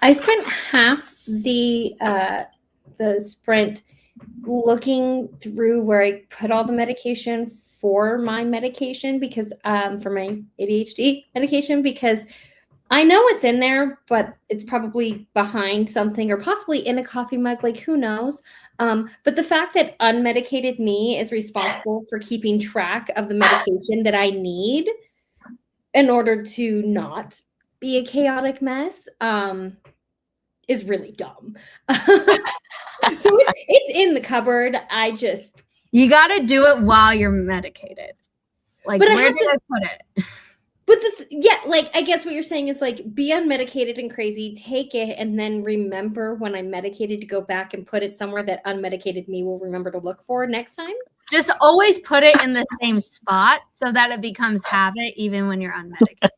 I spent half the sprint looking through where I put all the medication for my medication because for my ADHD medication because I know it's in there, but it's probably behind something or possibly in a coffee mug, like who knows. But the fact that unmedicated me is responsible for keeping track of the medication that I need in order to not be a chaotic mess is really dumb. So it's in the cupboard. You got to do it while you're medicated. Like, But I where have did to- I put it? But yeah, like I guess what you're saying is like be unmedicated and crazy, take it, and then remember when I'm medicated to go back and put it somewhere that unmedicated me will remember to look for next time. Just always put it in the same spot so that it becomes habit even when you're unmedicated.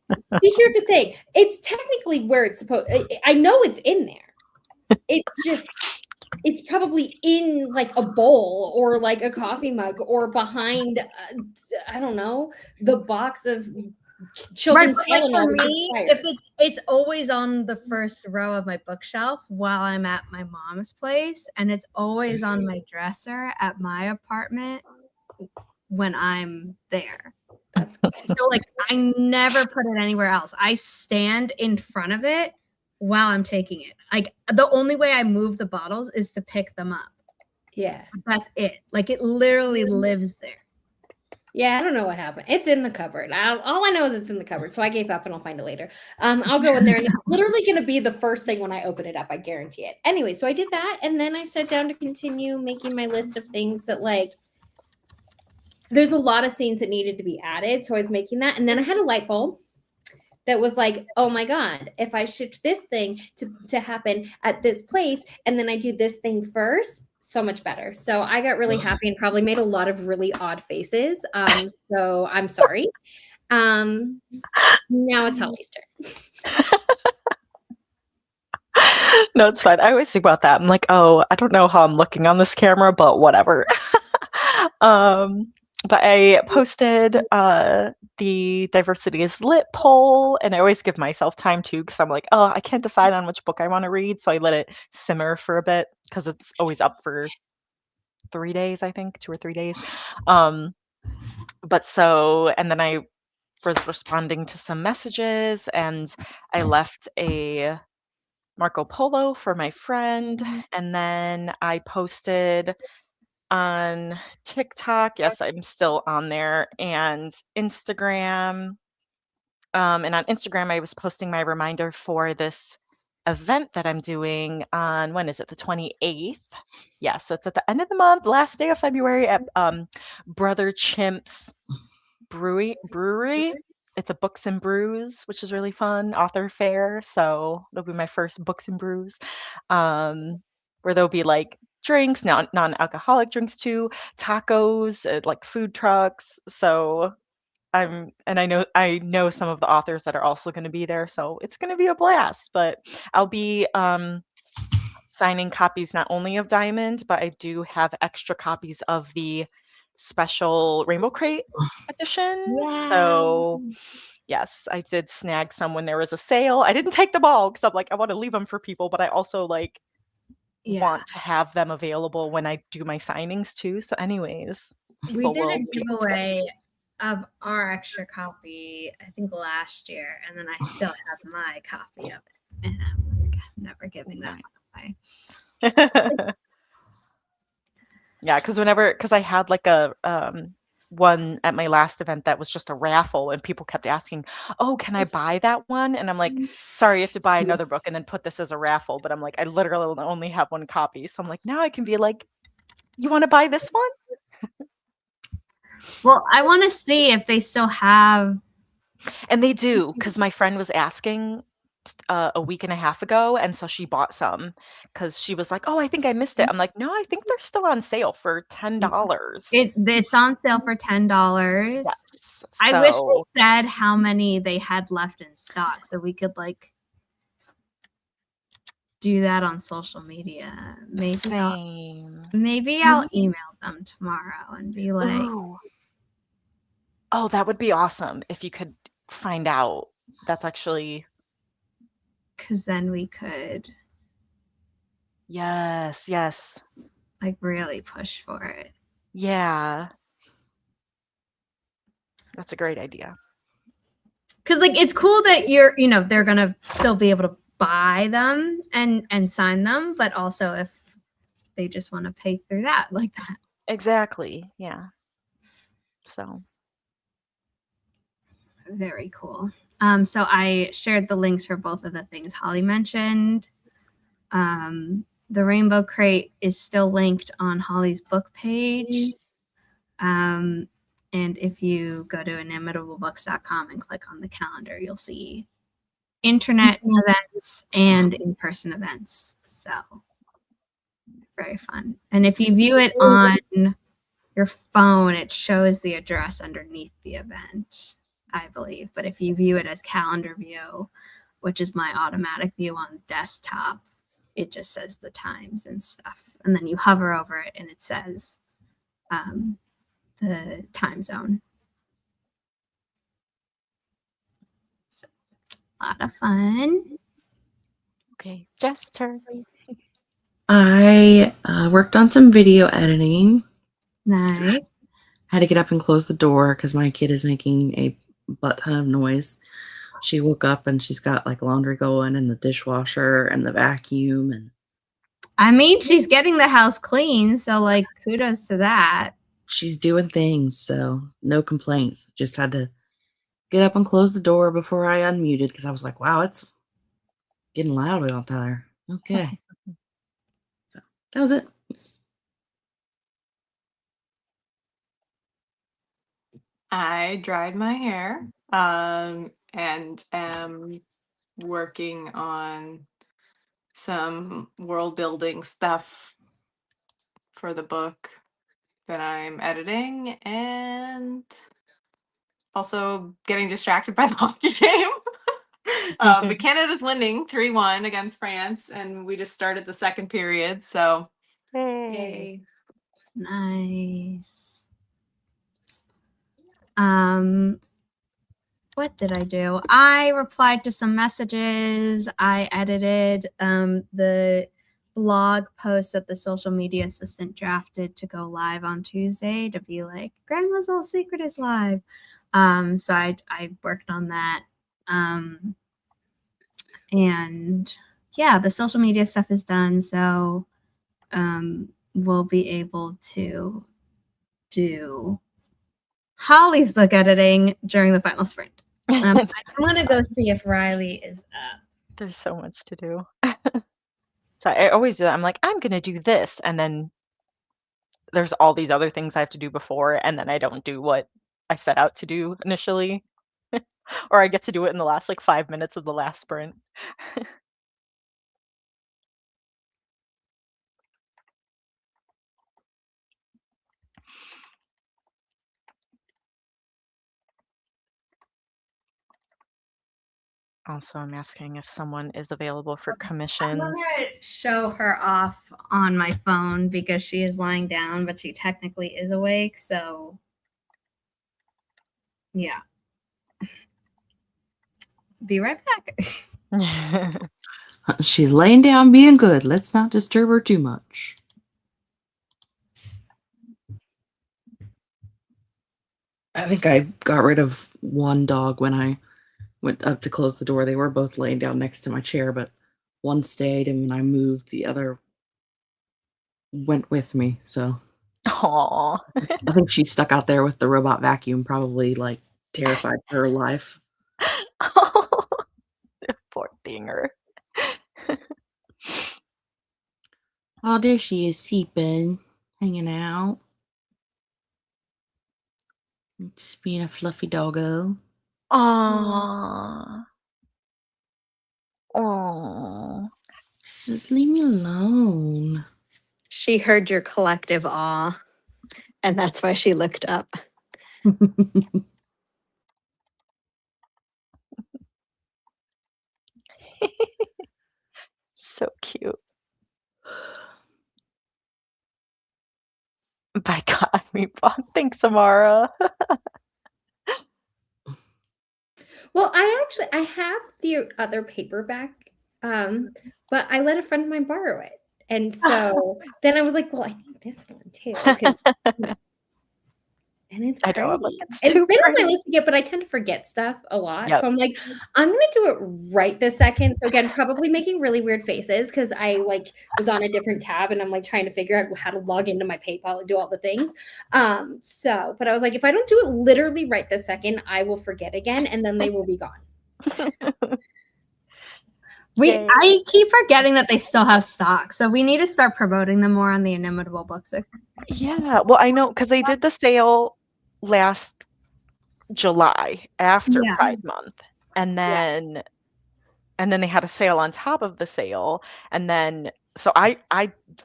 See, here's the thing. It's technically where it's supposed. I know it's in there. It's probably in like a bowl or like a coffee mug or behind, I don't know, the box of children's Right, but like Tylenol for that's me, expired. if it's always on the first row of my bookshelf while I'm at my mom's place, and it's always on my dresser at my apartment when I'm there. That's good. So like I never put it anywhere else. I stand in front of it while I'm taking it. Like the only way I move the bottles is to pick them up. Yeah. That's it. Like it literally lives there. Yeah, I don't know what happened. It's in the cupboard. All I know is it's in the cupboard. So I gave up and I'll find it later. I'll go in there and it's literally going to be the first thing when I open it up. I guarantee it. Anyway, so I did that. And then I sat down to continue making my list of things that like, there's a lot of scenes that needed to be added. So I was making that. And then I had a light bulb that was like, oh my God, if I shift this thing to happen at this place, and then I do this thing first, so much better. So I got really happy and probably made a lot of really odd faces. So I'm sorry. Now it's Holly's turn. No, it's fine. I always think about that. I'm like, oh, I don't know how I'm looking on this camera, but whatever. But I posted the Diversity is Lit poll, and I always give myself time too, because I'm like, oh, I can't decide on which book I want to read, so I let it simmer for a bit, because it's always up for 3 days, I think, 2 or 3 days. But so, and then I was responding to some messages, and I left a Marco Polo for my friend, and then I posted on TikTok. Yes, I'm still on there, and Instagram. And on Instagram, I was posting my reminder for this event that I'm doing on, when is it? The 28th. Yeah, so it's at the end of the month, last day of February at Brother Chimp's brewery. It's a Books and Brews, which is really fun, author fair. So it'll be my first Books and Brews, where there'll be like drinks, non-alcoholic drinks too, tacos, like food trucks. So I know some of the authors that are also going to be there, so it's going to be a blast. But I'll be signing copies not only of Diamond, but I do have extra copies of the special Rainbow Crate edition. So yes, I did snag some when there was a sale. I didn't take them all because I'm like, I want to leave them for people, but I also like want to have them available when I do my signings too. So anyways, We did a giveaway of our extra copy, I think last year, and then I still have my copy of it, and I'm never giving that away. Yeah, because I had like a one at my last event that was just a raffle, and people kept asking, oh, can I buy that one? And I'm like, sorry, you have to buy another book and then put this as a raffle. But I'm like, I literally only have one copy, so I'm like, now I can be like, you want to buy this one? Well, I want to see if they still have. And they do, because my friend was asking a week and a half ago, and so she bought some because she was like, oh, I think I missed it. I'm like, no, I think they're still on sale for $10. It's on sale for $10. Yes, I wish they said how many they had left in stock so we could like do that on social media. Maybe I'll email them tomorrow and be like, oh, that would be awesome if you could find out. That's actually, because then we could yes. like really push for it. Yeah. That's a great idea. Because like it's cool that they're gonna still be able to buy them and sign them, but also if they just want to pay through that like that. Exactly. Yeah. So Very cool. So I shared the links for both of the things Holly mentioned. The Rainbow Crate is still linked on Holly's book page. And if you go to inimitablebooks.com and click on the calendar, you'll see internet events and in-person events. So very fun. And if you view it on your phone, it shows the address underneath the event, I believe. But if you view it as calendar view, which is my automatic view on desktop, it just says the times and stuff. And then you hover over it and it says the time zone. So, a lot of fun. okay, Jess' turn. I worked on some video editing. Nice. Had to get up and close the door because my kid is making a butt ton of noise. She woke up and she's got like laundry going and the dishwasher and the vacuum, and I mean, she's getting the house clean, so like kudos to that. she's doing things, so no complaints. Just had to get up and close the door before I unmuted because I was like, wow, it's getting loud out there. Okay. So that was it. I dried my hair and am working on some world building stuff for the book that I'm editing, and also getting distracted by the hockey game. But Canada's winning 3-1 against France, and we just started the second period, so yay. Nice. What did I do? I replied to some messages. I edited the blog post that the social media assistant drafted to go live on Tuesday to be like, Grandma's Little Secret is live. So I worked on that. And yeah, the social media stuff is done. So we'll be able to do Holly's book editing during the final sprint. I'm going to go see if Riley is up. There's so much to do. So I always do that. I'm like, I'm going to do this. And then there's all these other things I have to do before. And then I don't do what I set out to do initially. Or I get to do it in the last like 5 minutes of the last sprint. Also, I'm asking if someone is available for I'm commissions. going to show her off on my phone because she is lying down, but she technically is awake. So, yeah. Be right back. She's laying down being good. Let's not disturb her too much. I think I got rid of one dog when I went up to close the door. They were both laying down next to my chair, but one stayed, and when I moved, the other went with me. So Aw. I think she's stuck out there with the robot vacuum, probably like terrified for her life. Poor thinger. Oh, there she is, seeping, hanging out. Just being a fluffy doggo. Aww. Aww. Just leave me alone. She heard your collective awe, and that's why she looked up. So cute. By God, I mean, thanks, Samara. Well, I have the other paperback, but I let a friend of mine borrow it. And so then I was like, well, I need this one too. 'Cause, and it's I pretty. know, I'm like, it's It's too been on my pretty. list to get, but I tend to forget stuff a lot. Yep. So I'm like, I'm gonna do it right this second. So again, probably making really weird faces because I like was on a different tab and I'm like trying to figure out how to log into my PayPal and do all the things. But I was like, if I don't do it literally right this second, I will forget again and then they will be gone. Yay. I keep forgetting that they still have stock, so we need to start promoting them more on the Inimitable Books. Yeah, well, I know because they did the sale last July after Yeah. Pride Month, and then they had a sale on top of the sale, and then so I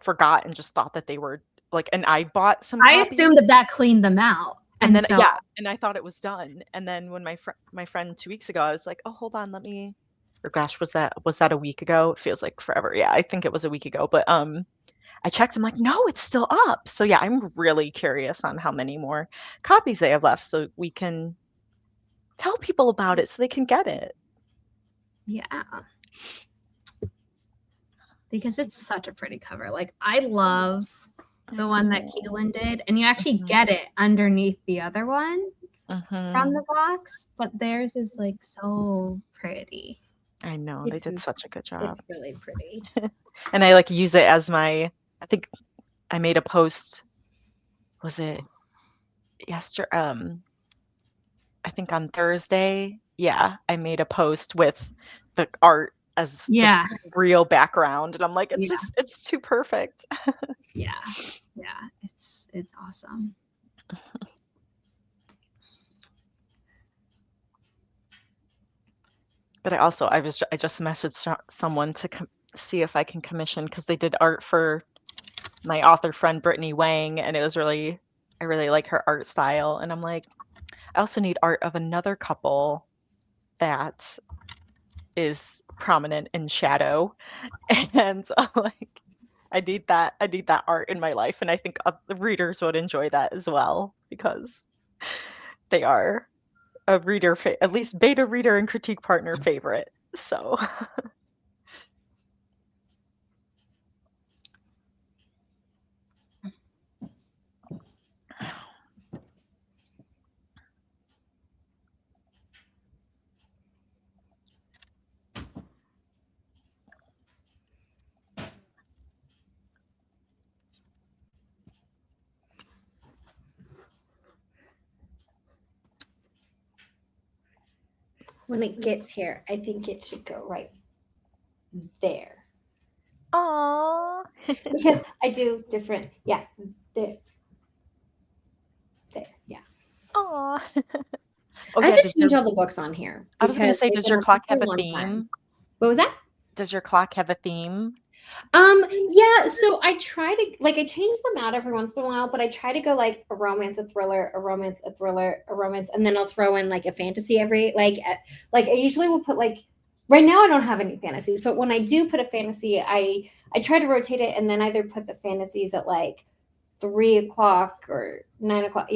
forgot and just thought that they were like, and I bought some I copies, assumed that cleaned them out, and then so and I thought it was done, and then when my friend 2 weeks ago, I was like, oh, hold on, let me. Or gosh, was that a week ago? It feels like forever. Yeah, I think it was a week ago, but I checked. I'm like, no, it's still up. So yeah, I'm really curious on how many more copies they have left, so we can tell people about it so they can get it. yeah. Because it's such a pretty cover. Like, I love the one that Keelan did, and you actually get it underneath the other one from the box, but theirs is like so pretty. I know, they did such a good job. It's really pretty. And I like use it as I think I made a post, was it yesterday? I think on Thursday. Yeah, I made a post with the art as the real background, and I'm like, it's too perfect. Yeah, it's awesome. But I just messaged someone to see if I can commission, because they did art for my author friend Brittany Wang, and it was I really like her art style, and I'm like, I also need art of another couple that is prominent in shadow, and like I need that art in my life, and I think the readers would enjoy that as well, because they are a reader, at least beta reader and critique partner favorite. So When it gets here, I think it should go right there. aww. Because I do different, there. There, yeah. Aww. I have to change all the books on here. I was going to say, does your clock have a theme? Time. What was that? Does your clock have a theme? Yeah, so I try to, like, I change them out every once in a while, but I try to go like a romance, a thriller, a romance, a thriller, a romance, and then I'll throw in like a fantasy every, like I usually will put like, right now I don't have any fantasies, but when I do put a fantasy, I try to rotate it and then either put the fantasies at like 3 o'clock or 9 o'clock,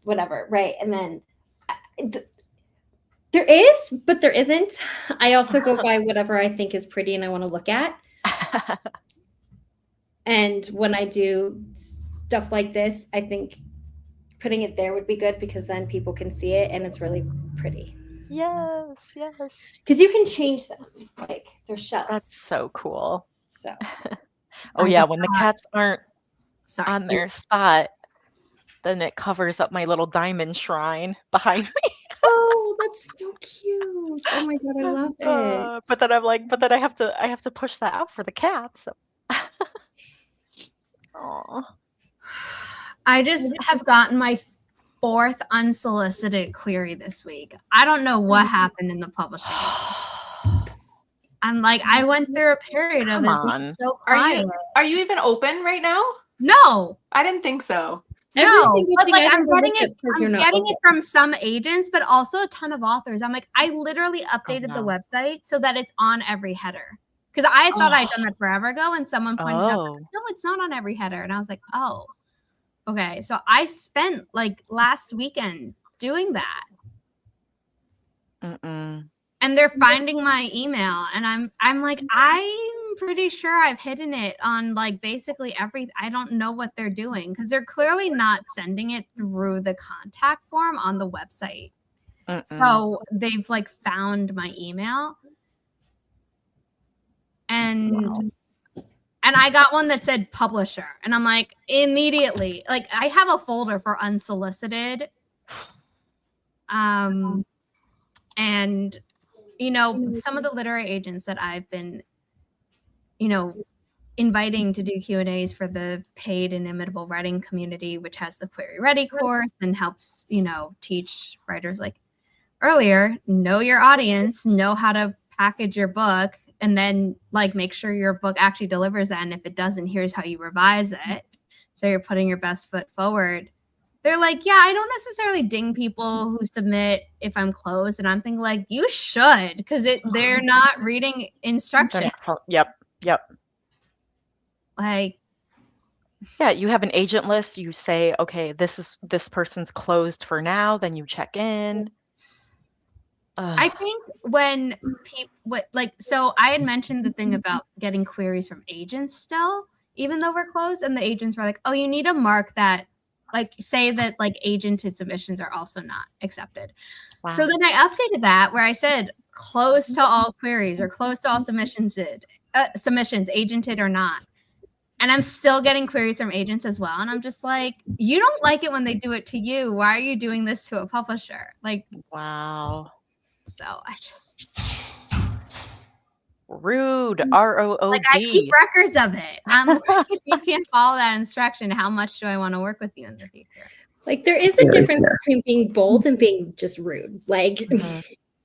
whatever, right? And then there is, but there isn't. I also go by whatever I think is pretty and I want to look at. And when I do stuff like this, I think putting it there would be good because then people can see it and it's really pretty. Yes. Because you can change them, like their shelves. That's so cool. So. Oh yeah, when the cats aren't on their spot, then it covers up my little diamond shrine behind me. Oh, that's so cute. Oh my god, I love it. But then I'm like, I have to push that out for the cats. So. Aww. I just have gotten my 4th unsolicited query this week. I don't know what happened in the publishing. I'm like, I went through a period of it. So are you even open right now? No, I didn't think so. No, but like I'm getting it from some agents, but also a ton of authors. I'm like, I literally updated the website so that it's on every header. Because I thought I'd done that forever ago, and someone pointed out, no, it's not on every header. And I was like, oh, okay. So I spent like last weekend doing that. Mm-mm. And they're finding my email, and I'm like, I'm pretty sure I've hidden it on like basically every. I don't know what they're doing because they're clearly not sending it through the contact form on the website. Mm-mm. So they've like found my email, and I got one that said publisher, and I'm like, immediately, like I have a folder for unsolicited, and you know, some of the literary agents that I've been, you know, inviting to do Q&As for the paid Inimitable writing community, which has the Query Ready course and helps, you know, teach writers like earlier, know your audience, know how to package your book, and then like make sure your book actually delivers that. And if it doesn't, here's how you revise it. So you're putting your best foot forward. They're like, yeah, I don't necessarily ding people who submit if I'm closed. And I'm thinking like, you should, because they're not reading instructions. Yep. Like, Yeah, you have an agent list. You say, okay, this person's closed for now. Then you check in. I think when people so I had mentioned the thing about getting queries from agents still, even though we're closed, and the agents were like, oh, you need to mark that, like say that like agented submissions are also not accepted. Wow. So then I updated that where I said closed to all queries or closed to all submissions, agented or not. And I'm still getting queries from agents as well. And I'm just like, you don't like it when they do it to you. Why are you doing this to a publisher? Like, wow. so I just rude. ROOD. like I keep records of it. If you can't follow that instruction, how much do I want to work with you in the future? Like there is a difference between being bold and being just rude. Like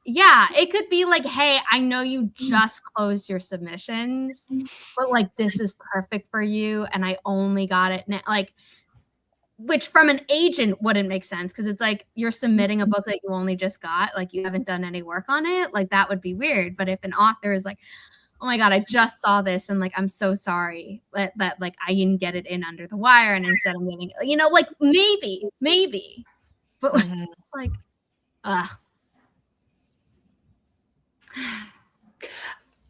yeah, it could be like, hey, I know you just closed your submissions, but like this is perfect for you, and I only got it now. Like, which from an agent wouldn't make sense because it's like you're submitting a book that you only just got, like you haven't done any work on it. Like that would be weird. But if an author is like, oh my God, I just saw this and like I'm so sorry that like I didn't get it in under the wire, and instead I'm getting, you know, like maybe, but like,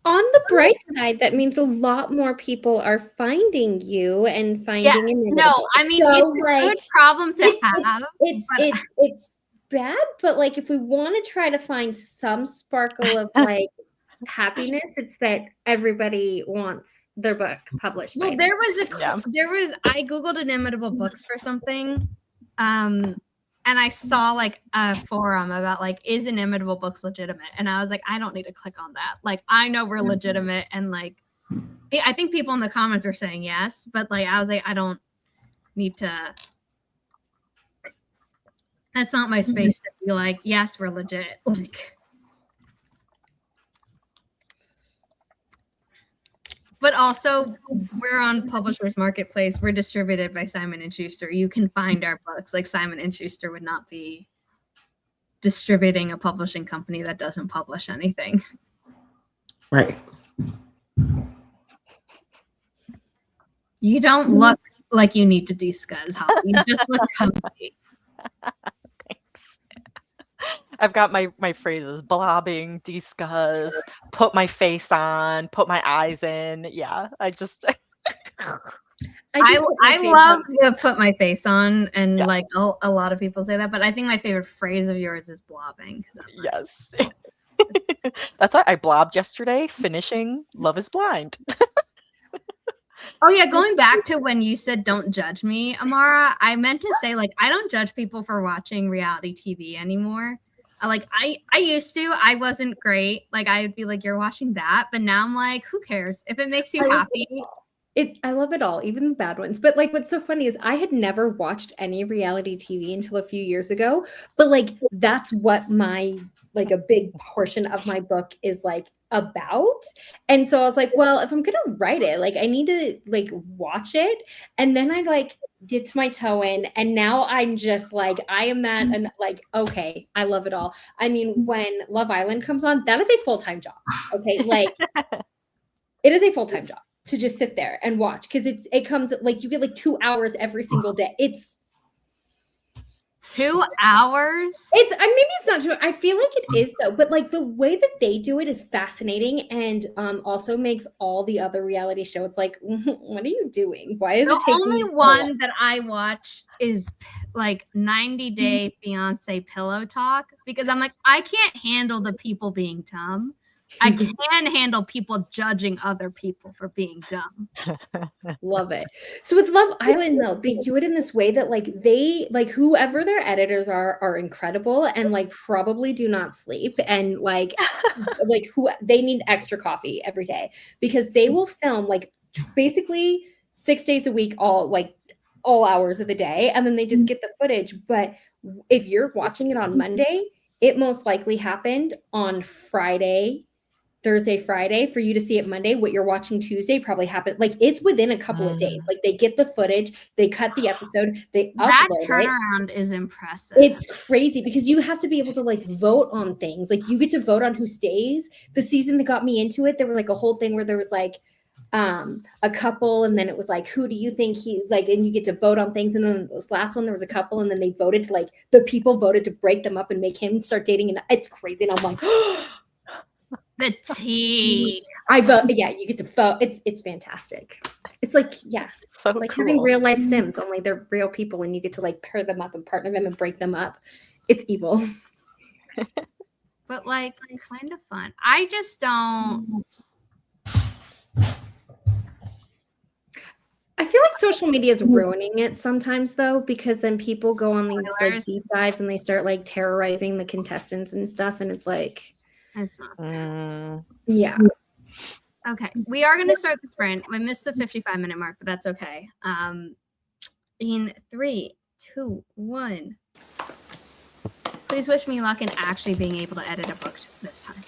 on the bright side, that means a lot more people are finding you and finding Inimitable. No, I mean, so, it's a good problem to have. It's bad, but like if we want to try to find some sparkle of like happiness, it's that everybody wants their book published. Well, there was I googled Inimitable Books for something, and I saw like a forum about like, is Inimitable Books legitimate? And I was like, I don't need to click on that. Like, I know we're legitimate, and like, I think people in the comments were saying yes, but like, I was like, I don't need to. That's not my space to be like, yes, we're legit. Like, but also, we're on Publishers Marketplace. We're distributed by Simon & Schuster. You can find our books. Like Simon & Schuster would not be distributing a publishing company that doesn't publish anything. Right. You don't look like you need to de-scuzz, Holly. You just look comfy. Thanks. I've got my phrases: blobbing, de-scuzz, put my face on, put my eyes in. Yeah, I love to put my face on, and like a lot of people say that, but I think my favorite phrase of yours is blobbing. Yes. That's why I blobbed yesterday, finishing Love is Blind. Oh yeah, going back to when you said don't judge me, Amara, I meant to say like I don't judge people for watching reality TV anymore. Like I used to. I wasn't great. Like I would be like, you're watching that, but now I'm like, who cares? If it makes you happy. I love it all, even the bad ones. But like what's so funny is I had never watched any reality TV until a few years ago. But like that's what my like a big portion of my book is like about. And so I was like, well, if I'm gonna write it, like I need to like watch it. And then I like dipped my toe in, and now I'm just like, I am that, and like, okay, I love it all. I mean, when Love Island comes on, that is a full-time job. Okay, like it is a full-time job to just sit there and watch, because it comes like you get like 2 hours every single day. It's 2 hours? It's maybe it's not true. I feel like it is though, but like the way that they do it is fascinating, and also makes all the other reality shows. It's like, what are you doing? Why is The it taking only you so one long? that I watch is like 90 Day Fiance Pillow Talk, because I'm like, I can't handle the people being dumb. I can handle people judging other people for being dumb. Love it. So with Love Island though, they do it in this way that like they like whoever their editors are incredible and like probably do not sleep and like who they need extra coffee every day because they will film like basically 6 days a week all hours of the day and then they just get the footage. But if you're watching it on Monday, it most likely happened on Thursday, Friday. For you to see it Monday, what you're watching Tuesday probably happened. Like it's within a couple of days. Like they get the footage, they cut the episode, they That upload it. turnaround is impressive. It's crazy because you have to be able to like vote on things. Like you get to vote on who stays. The season that got me into it, there was like a whole thing where there was like a couple, and then it was like, who do you think he like, and you get to vote on things. And then this last one, there was a couple, and then they voted to like the people voted to break them up and make him start dating. And it's crazy. And I'm like, the tea. I vote. Yeah, you get to vote. It's fantastic. It's like, yeah, So it's like cool. having real life Sims, only they're real people and you get to like pair them up and partner them and break them up. It's evil. But like kind of fun. I just don't. I feel like social media is ruining it sometimes though, because then people go on these like Spoilers. deep dives and they start like terrorizing the contestants and stuff. And it's like, It's not. yeah. Okay, we are going to start the sprint. We missed the 55-minute mark, but that's okay. In 3, 2, 1. Please wish me luck in actually being able to edit a book this time.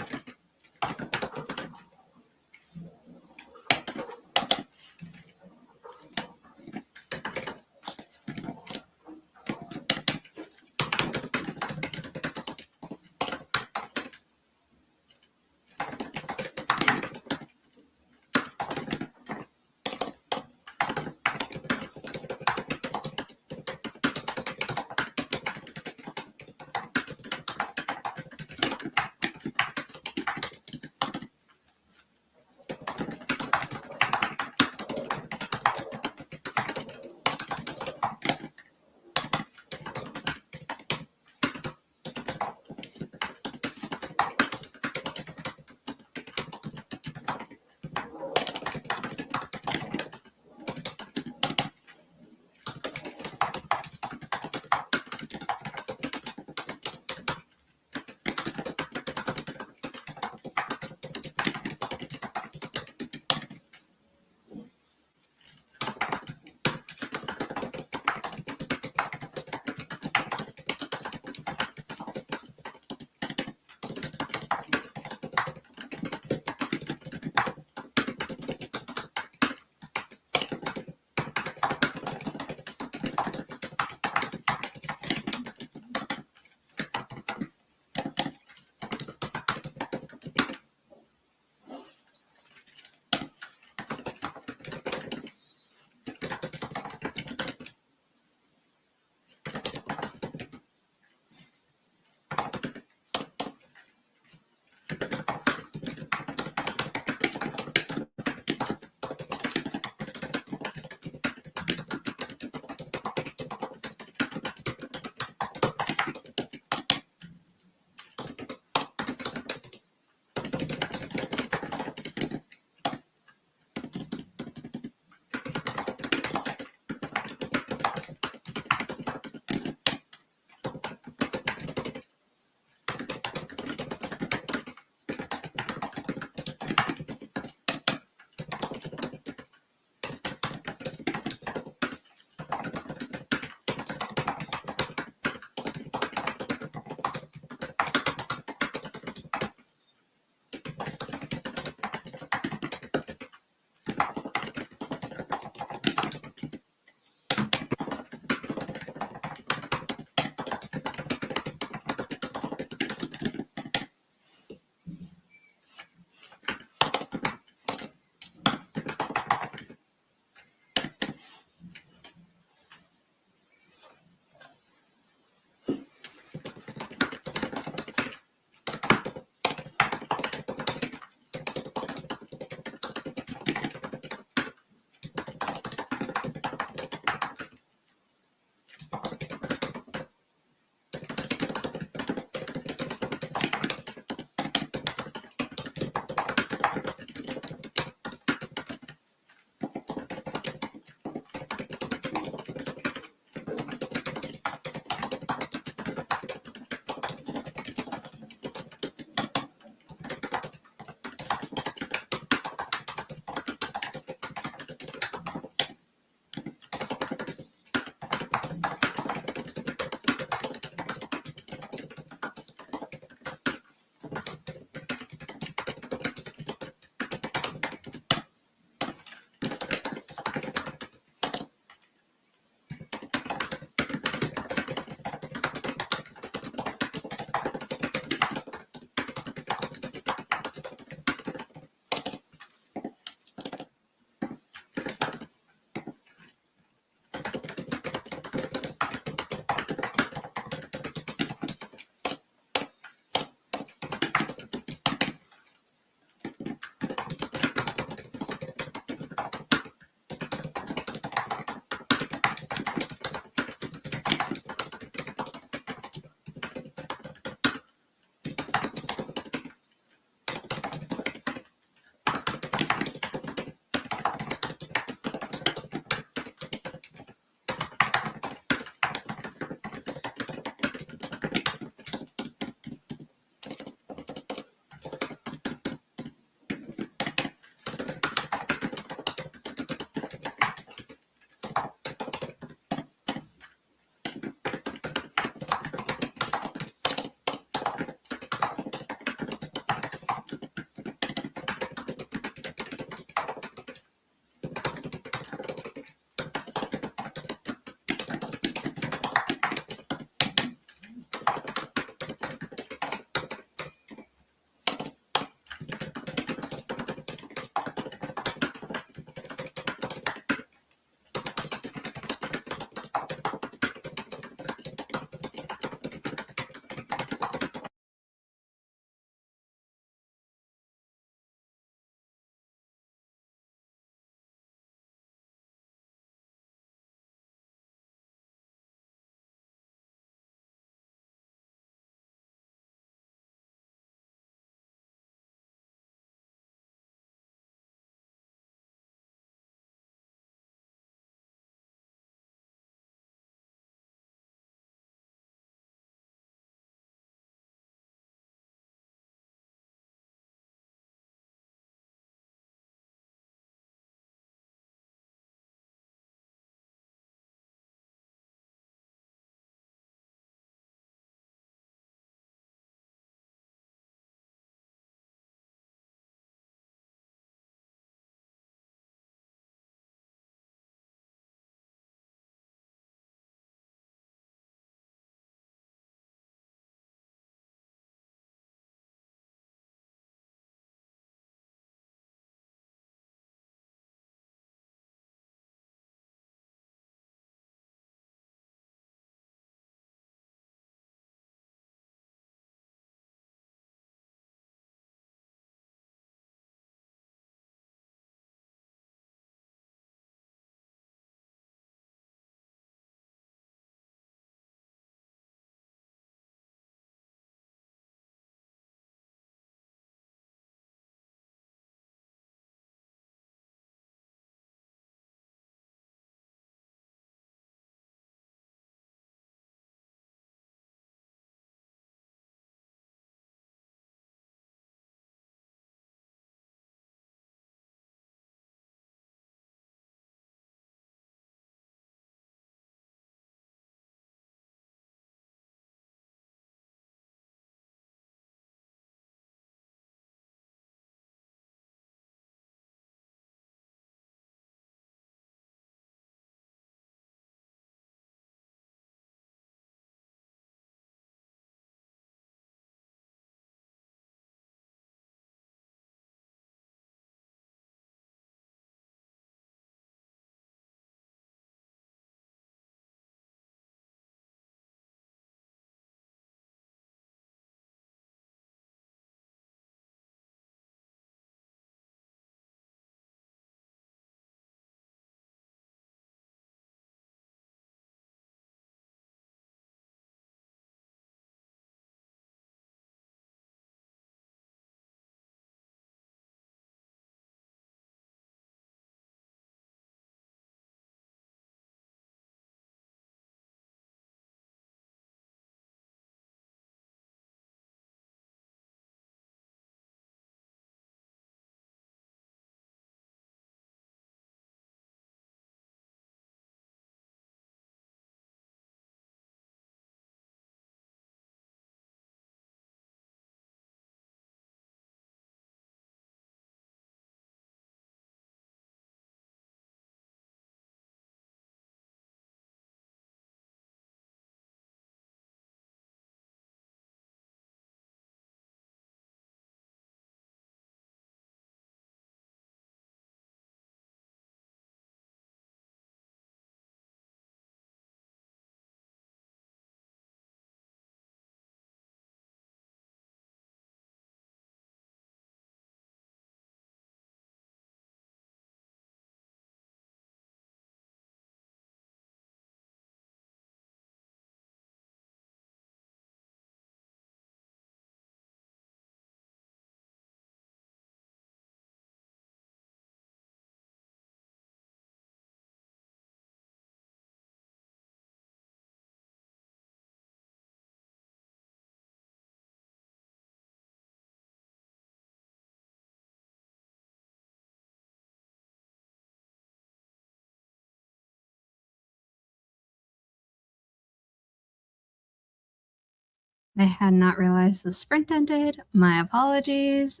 I had not realized the sprint ended. My apologies.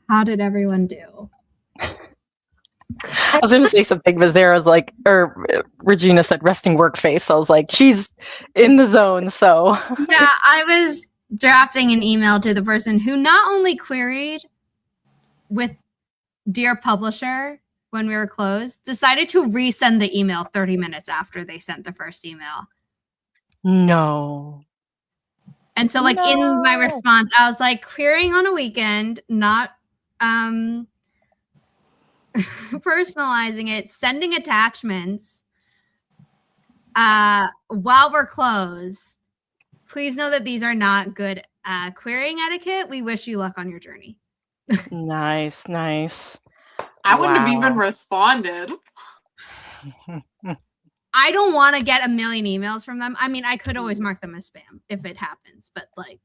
How did everyone do? I was going to say something, but Zara's like, or Regina said resting work face. So I was like, she's in the zone. So Yeah, I was drafting an email to the person who not only queried with Dear Publisher when we were closed, decided to resend the email 30 minutes after they sent the first email. no. And so like in my response, I was like, querying on a weekend, not personalizing it, sending attachments while we're closed. Please know that these are not good querying etiquette. We wish you luck on your journey. Nice. I wouldn't have even Wow. responded. I don't want to get a million emails from them. I mean, I could always mark them as spam if it happens, but like.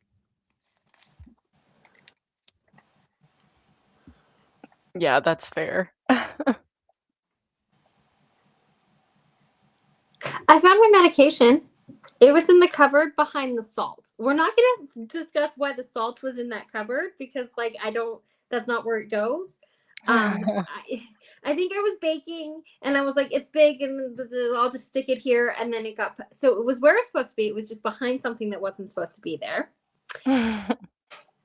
Yeah, that's fair. I found my medication. It was in the cupboard behind the salt. We're not going to discuss why the salt was in that cupboard because, like, that's not where it goes. I think I was baking and I was like, it's big and I'll just stick it here. And then it got, so it was where it's supposed to be. It was just behind something that wasn't supposed to be there.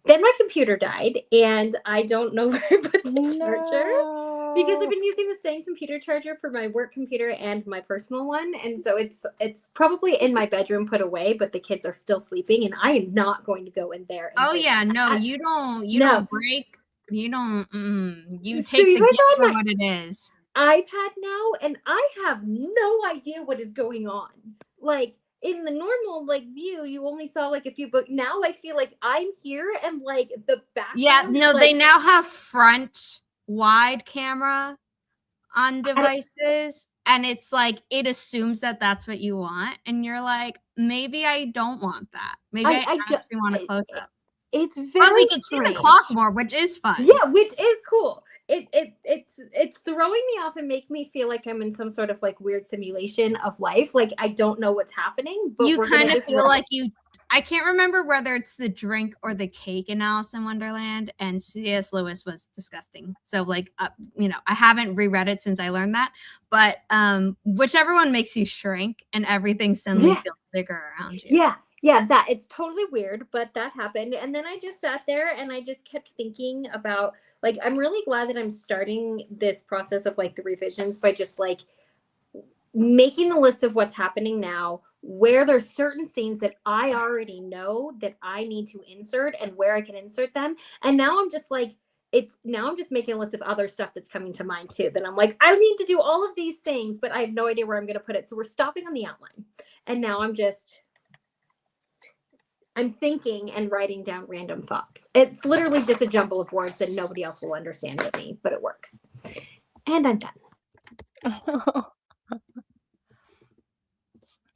Then my computer died and I don't know where I put the charger because I've been using the same computer charger for my work computer and my personal one. And so it's probably in my bedroom put away, but the kids are still sleeping and I am not going to go in there. Oh yeah, no, you don't break. You don't. You So take you the guys gift are for my- what it is. iPad now and I have no idea what is going on. Like in the normal like view, you only saw like a few, but now I feel like I'm here and like the background. Yeah, no, like, they now have front wide camera on devices, and it's like it assumes that that's what you want, and you're like, maybe I don't want that. Maybe I actually want a close up. It's very But we can see strange. the clock more, which is fun. Yeah, which is cool. It's throwing me off and make me feel like I'm in some sort of like weird simulation of life. Like I don't know what's happening. But You we're kind gonna of just feel like you. I can't remember whether it's the drink or the cake in Alice in Wonderland, and C.S. Lewis was disgusting. So like, I haven't reread it since I learned that, but whichever one makes you shrink and everything suddenly feels bigger around you. Yeah, that it's totally weird, but that happened. And then I just sat there and I just kept thinking about like, I'm really glad that I'm starting this process of like the revisions by just like making the list of what's happening now, where there's certain scenes that I already know that I need to insert and where I can insert them. And now I'm just like, I'm just making a list of other stuff that's coming to mind too. Then I'm like, I need to do all of these things, but I have no idea where I'm going to put it. So we're stopping on the outline. And now I'm thinking and writing down random thoughts. It's literally just a jumble of words that nobody else will understand but me, but it works. And I'm done.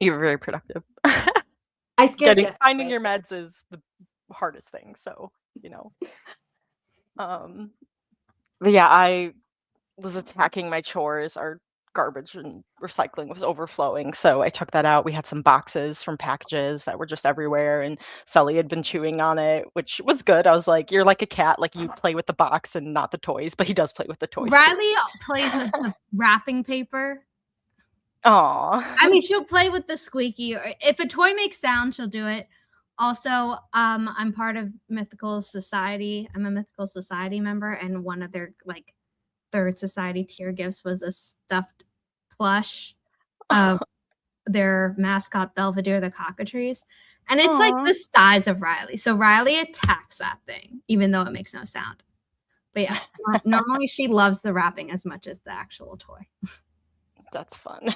You're very productive. I scared Jessica finding away. your meds is the hardest thing. So, but yeah, I was attacking my chores. Our garbage and recycling was overflowing, so I took that out. We had some boxes from packages that were just everywhere, and Sully had been chewing on it, which was good. I was like, you're like a cat, like you play with the box and not the toys, but he does play with the toys. Riley plays with the wrapping paper. Aw. I mean, she'll play with the squeaky, or if a toy makes sound, she'll do it. Also, I'm part of Mythical Society. I'm a Mythical Society member, and one of their like third society tier gifts was a stuffed plush of their mascot Belvedere the cockatrice, and it's like the size of Riley. So Riley attacks that thing, even though it makes no sound. But yeah, normally she loves the wrapping as much as the actual toy. That's fun.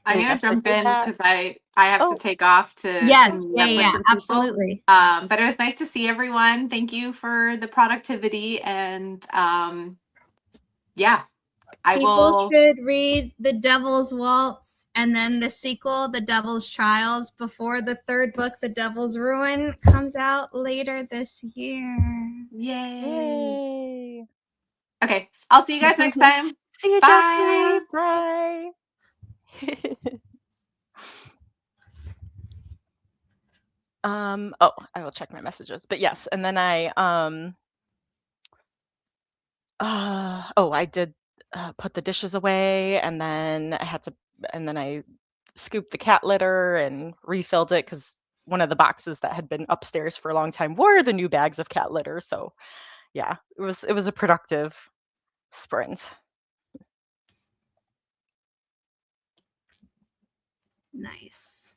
I'm gonna jump in because I have to take off to yeah, listen absolutely. But it was nice to see everyone. Thank you for the productivity and People should read The Devil's Waltz and then the sequel, The Devil's Trials, before the third book, The Devil's Ruin, comes out later this year. Yay. Okay, I'll see you guys next time. See you, Bye. Jessie. Bye. Oh, I will check my messages. But yes, and then I I did put the dishes away, and then I scooped the cat litter and refilled it because one of the boxes that had been upstairs for a long time were the new bags of cat litter. So yeah, it was a productive sprint. Nice.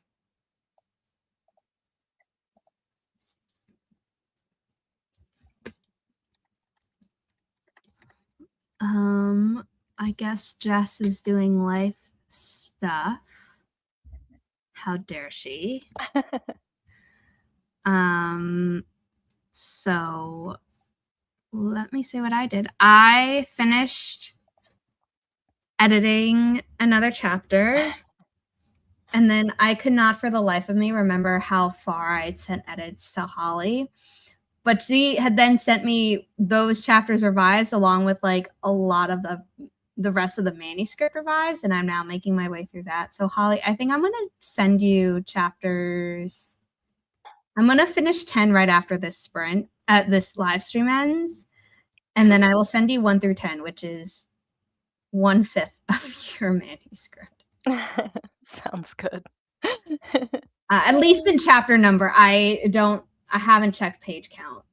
I guess Jess is doing life stuff. How dare she? So let me see what I did. I finished editing another chapter, and then I could not for the life of me remember how far I'd sent edits to Holly. But she had then sent me those chapters revised along with like a lot of the rest of the manuscript revised, and I'm now making my way through that. So Holly, I think I'm going to send you chapters. I'm going to finish 10 right after this sprint, this live stream ends. And then I will send you 1 through 10, which is 1/5 of your manuscript. Sounds good. At least in chapter number. I haven't checked page count.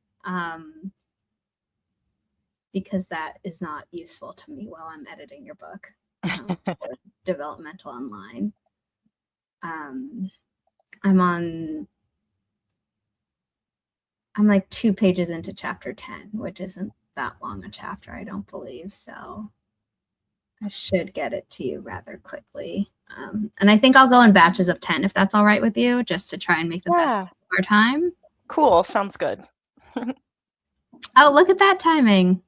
Because that is not useful to me while I'm editing your book. Or developmental online. I'm like 2 pages into chapter 10, which isn't that long a chapter, I don't believe. So I should get it to you rather quickly. And I think I'll go in batches of 10 if that's all right with you, just to try and make the best of our time. Cool. Sounds good. Oh, look at that timing.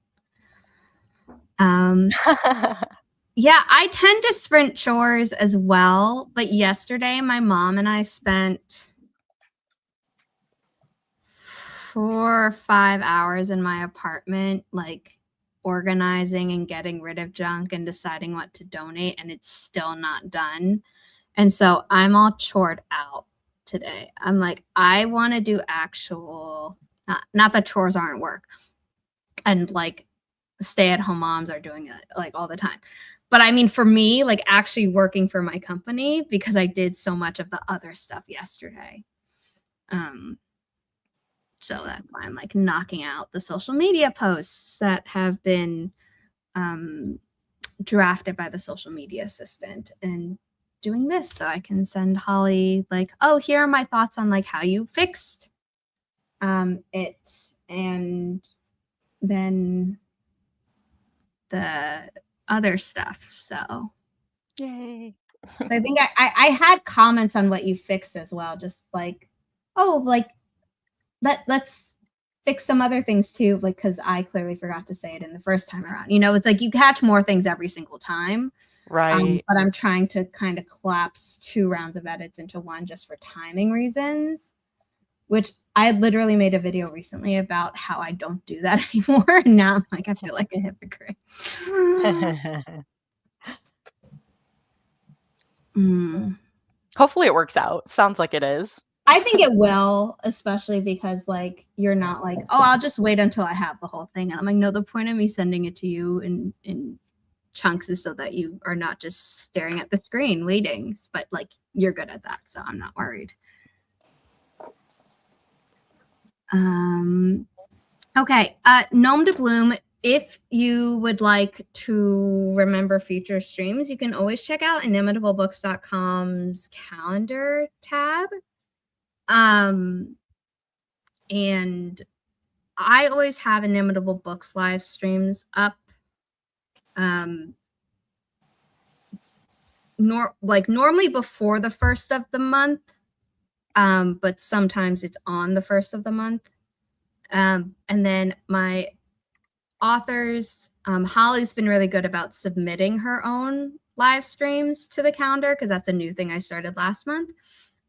Yeah, I tend to sprint chores as well. But yesterday, my mom and I spent 4 or 5 hours in my apartment, like organizing and getting rid of junk and deciding what to donate, and it's still not done. And so I'm all chored out today. I'm like, I want to do actual, not that chores aren't work, and like stay-at-home moms are doing it like all the time. But I mean, for me, like actually working for my company, because I did so much of the other stuff yesterday. So that's why I'm like knocking out the social media posts that have been drafted by the social media assistant and doing this so I can send Holly like, oh, here are my thoughts on like how you fixed it, and then the other stuff. So Yay. So I think I had comments on what you fixed as well, just like, oh, like let's fix some other things too, like because I clearly forgot to say it in the first time around. You know, it's like you catch more things every single time. Right. But I'm trying to kind of collapse 2 rounds of edits into one just for timing reasons, which I literally made a video recently about how I don't do that anymore. And now I'm like, I feel like a hypocrite. Hopefully it works out. Sounds like it is. I think it will, especially because like you're not like, oh, I'll just wait until I have the whole thing. And I'm like, no, the point of me sending it to you in chunks is so that you are not just staring at the screen waiting. But like you're good at that, so I'm not worried. Okay, Gnome to Bloom. If you would like to remember future streams, you can always check out inimitablebooks.com's calendar tab. And I always have Inimitable Books live streams up. Normally before the first of the month, but sometimes it's on the first of the month. And then my authors, Holly's been really good about submitting her own live streams to the calendar because that's a new thing I started last month.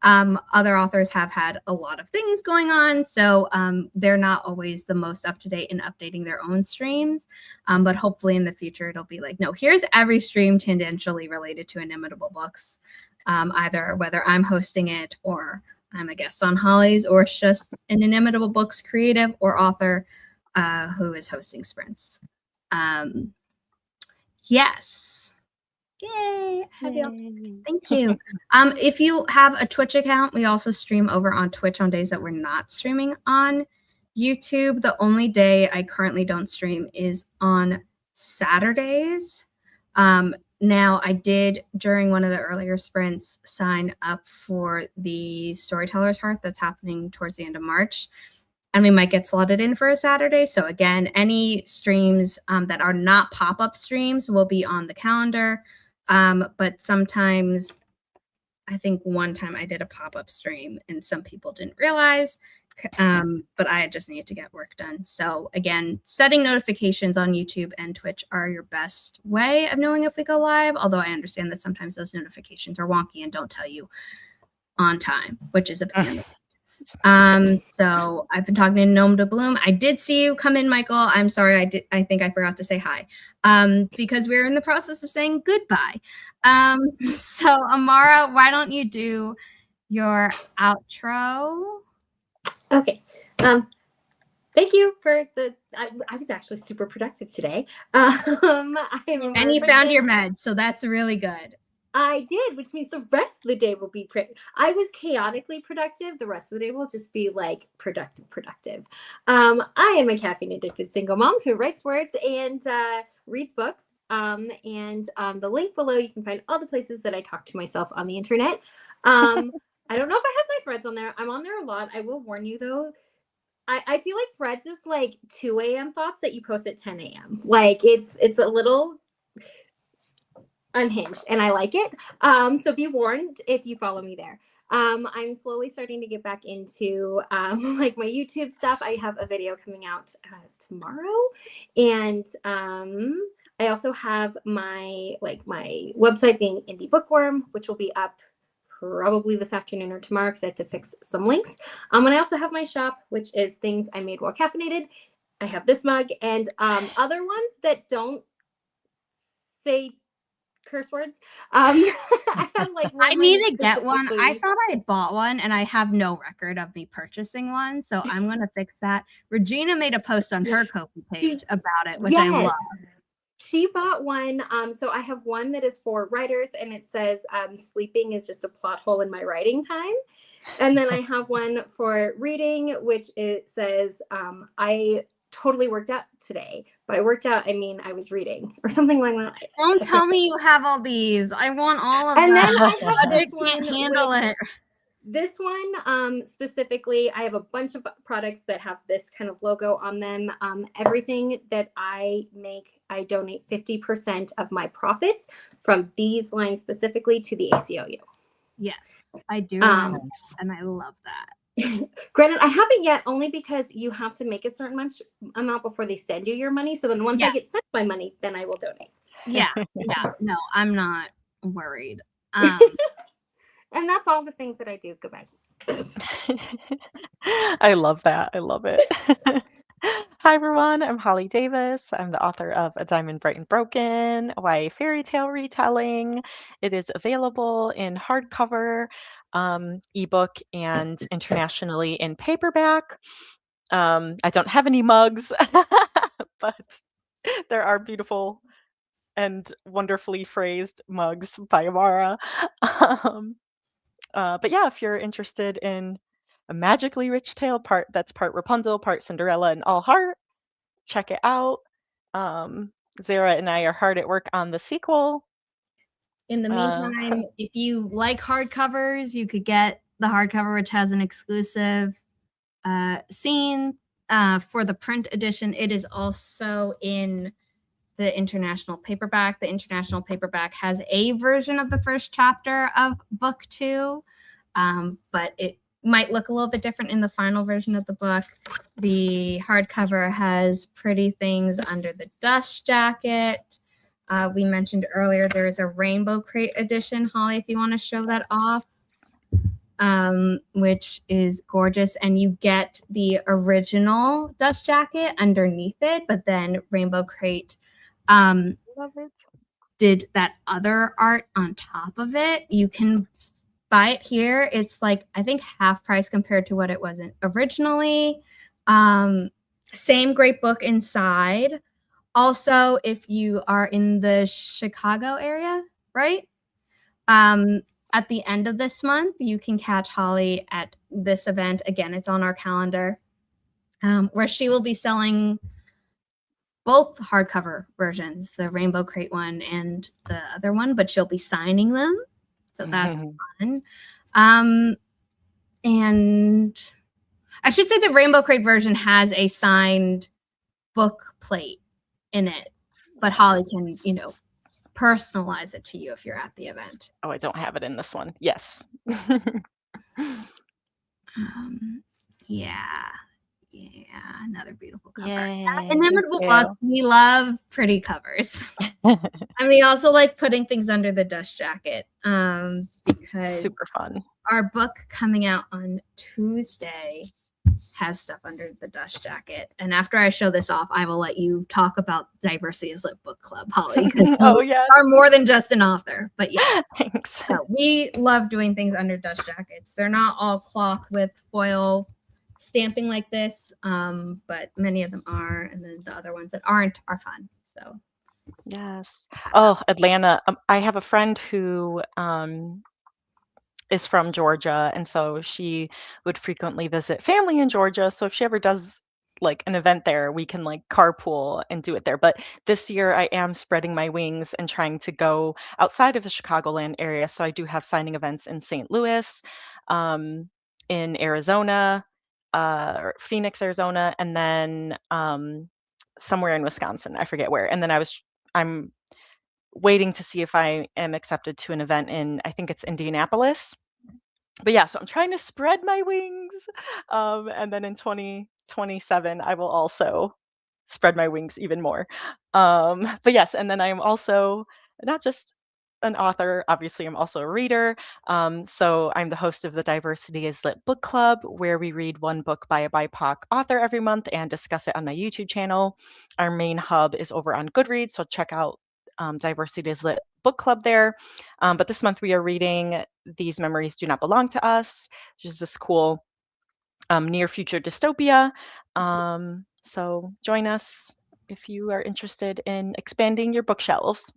Other authors have had a lot of things going on, so they're not always the most up-to-date in updating their own streams, but hopefully in the future it'll be like, no, here's every stream tangentially related to Inimitable Books, either whether I'm hosting it or I'm a guest on Holly's, or it's just an Inimitable Books creative or author who is hosting sprints. Yes. Yay. Thank you. If you have a Twitch account, we also stream over on Twitch on days that we're not streaming on YouTube. The only day I currently don't stream is on Saturdays. Now, I did, during one of the earlier sprints, sign up for the Storyteller's Heart that's happening towards the end of March. And we might get slotted in for a Saturday. So again, any streams that are not pop-up streams will be on the calendar. But sometimes, I think one time I did a pop-up stream and some people didn't realize, but I just needed to get work done. So again, setting notifications on YouTube and Twitch are your best way of knowing if we go live. Although I understand that sometimes those notifications are wonky and don't tell you on time, which is a pain. So I've been talking to Gnome to Bloom. I did see you come in, Michael. I'm sorry. I think I forgot to say hi. Because we're in the process of saying goodbye. So Amara, why don't you do your outro? Okay. Thank you for I was actually super productive today. And you found your meds, so that's really good. I did, which means the rest of the day will be I was chaotically productive. The rest of the day will just be like productive. I am a caffeine addicted single mom who writes words and reads books. And the link below, you can find all the places that I talk to myself on the internet. I don't know if I have my threads on there. I'm on there a lot. I will warn you though. I feel like threads is like 2 a.m. thoughts that you post at 10 a.m. Like it's a little unhinged and I like it. So be warned if you follow me there. I'm slowly starting to get back into like my YouTube stuff. I have a video coming out tomorrow, and I also have my website being Indie Bookworm, which will be up probably this afternoon or tomorrow because I have to fix some links. And I also have my shop, which is things I made while caffeinated. I have this mug and other ones that don't say curse words. I have like I need to get one. I thought I had bought one and I have no record of me purchasing one, so I'm gonna fix that. Regina made a post on her Ko-fi page about it, which I love. She bought one. So I have one that is for writers and it says sleeping is just a plot hole in my writing time. And then I have one for reading, which it says I totally worked out today. By worked out, I mean I was reading or something like that. Don't tell me you have all these. I want all of them. And then I have this one. Can't handle it. This one specifically, I have a bunch of products that have this kind of logo on them. Everything that I make, I donate 50% of my profits from these lines specifically to the ACLU. Yes, I do. And I love that. Granted, I haven't yet, only because you have to make a certain amount before they send you your money. So then once I get sent my money, then I will donate. Yeah. No, I'm not worried. And that's all the things that I do. Goodbye. I love that. I love it. Hi, everyone. I'm Holly Davis. I'm the author of A Diamond Bright and Broken, a YA fairy tale retelling. It is available in hardcover, ebook, and internationally in paperback. I don't have any mugs, but there are beautiful and wonderfully phrased mugs by Amara. But yeah, if you're interested in a magically rich tale, that's part Rapunzel, part Cinderella, and all heart, check it out. Zara and I are hard at work on the sequel. In the meantime, if you like hardcovers, you could get the hardcover, which has an exclusive scene for the print edition. It is also in the international paperback. The international paperback has a version of the first chapter of book 2, but it might look a little bit different in the final version of the book. The hardcover has pretty things under the dust jacket. We mentioned earlier there is a rainbow crate edition. Holly, if you want to show that off, which is gorgeous. And you get the original dust jacket underneath it, but then Rainbow Crate did that other art on top of it. You can buy it here, it's like I think half price compared to what it was originally. Same great book inside. Also, if you are in the Chicago area, right? At the end of this month, you can catch Holly at this event. Again, it's on our calendar, where she will be selling both hardcover versions, the Rainbow Crate one and the other one, but she'll be signing them. So that's fun. And I should say the Rainbow Crate version has a signed book plate in it, but Holly can, personalize it to you if you're at the event. Oh, I don't have it in this one. Yes. Yeah, another beautiful cover. Yay, Inimitable thank Books, we love pretty covers. you. And we also like putting things under the dust jacket, because Super fun. our book coming out on Tuesday has stuff under the dust jacket. And after I show this off, I will let you talk about Diversity is Lit Book Club, Holly, because Oh, you yeah. are more than just an author. But yes, Thanks. so we love doing things under dust jackets. They're not all cloth with foil stamping like this, but many of them are. And then the other ones that aren't are fun. So Yes. Oh, Atlanta. I have a friend who is from Georgia, and so she would frequently visit family in Georgia. So if she ever does like an event there, we can like carpool and do it there. But this year I am spreading my wings and trying to go outside of the Chicagoland area. So I do have signing events in St. Louis, in Arizona, or Phoenix, Arizona, and then somewhere in Wisconsin. I forget where. And then I'm waiting to see if I am accepted to an event in, I think it's Indianapolis. But yeah, so I'm trying to spread my wings. And then in 2027, I will also spread my wings even more. But yes, and then I am also not just an author, obviously, I'm also a reader. So I'm the host of the Diversity is Lit Book Club, where we read one book by a BIPOC author every month and discuss it on my YouTube channel. Our main hub is over on Goodreads, so check out Diversity is Lit Book Club there. But this month we are reading These Memories Do Not Belong to Us, which is this cool near future dystopia. So join us if you are interested in expanding your bookshelves.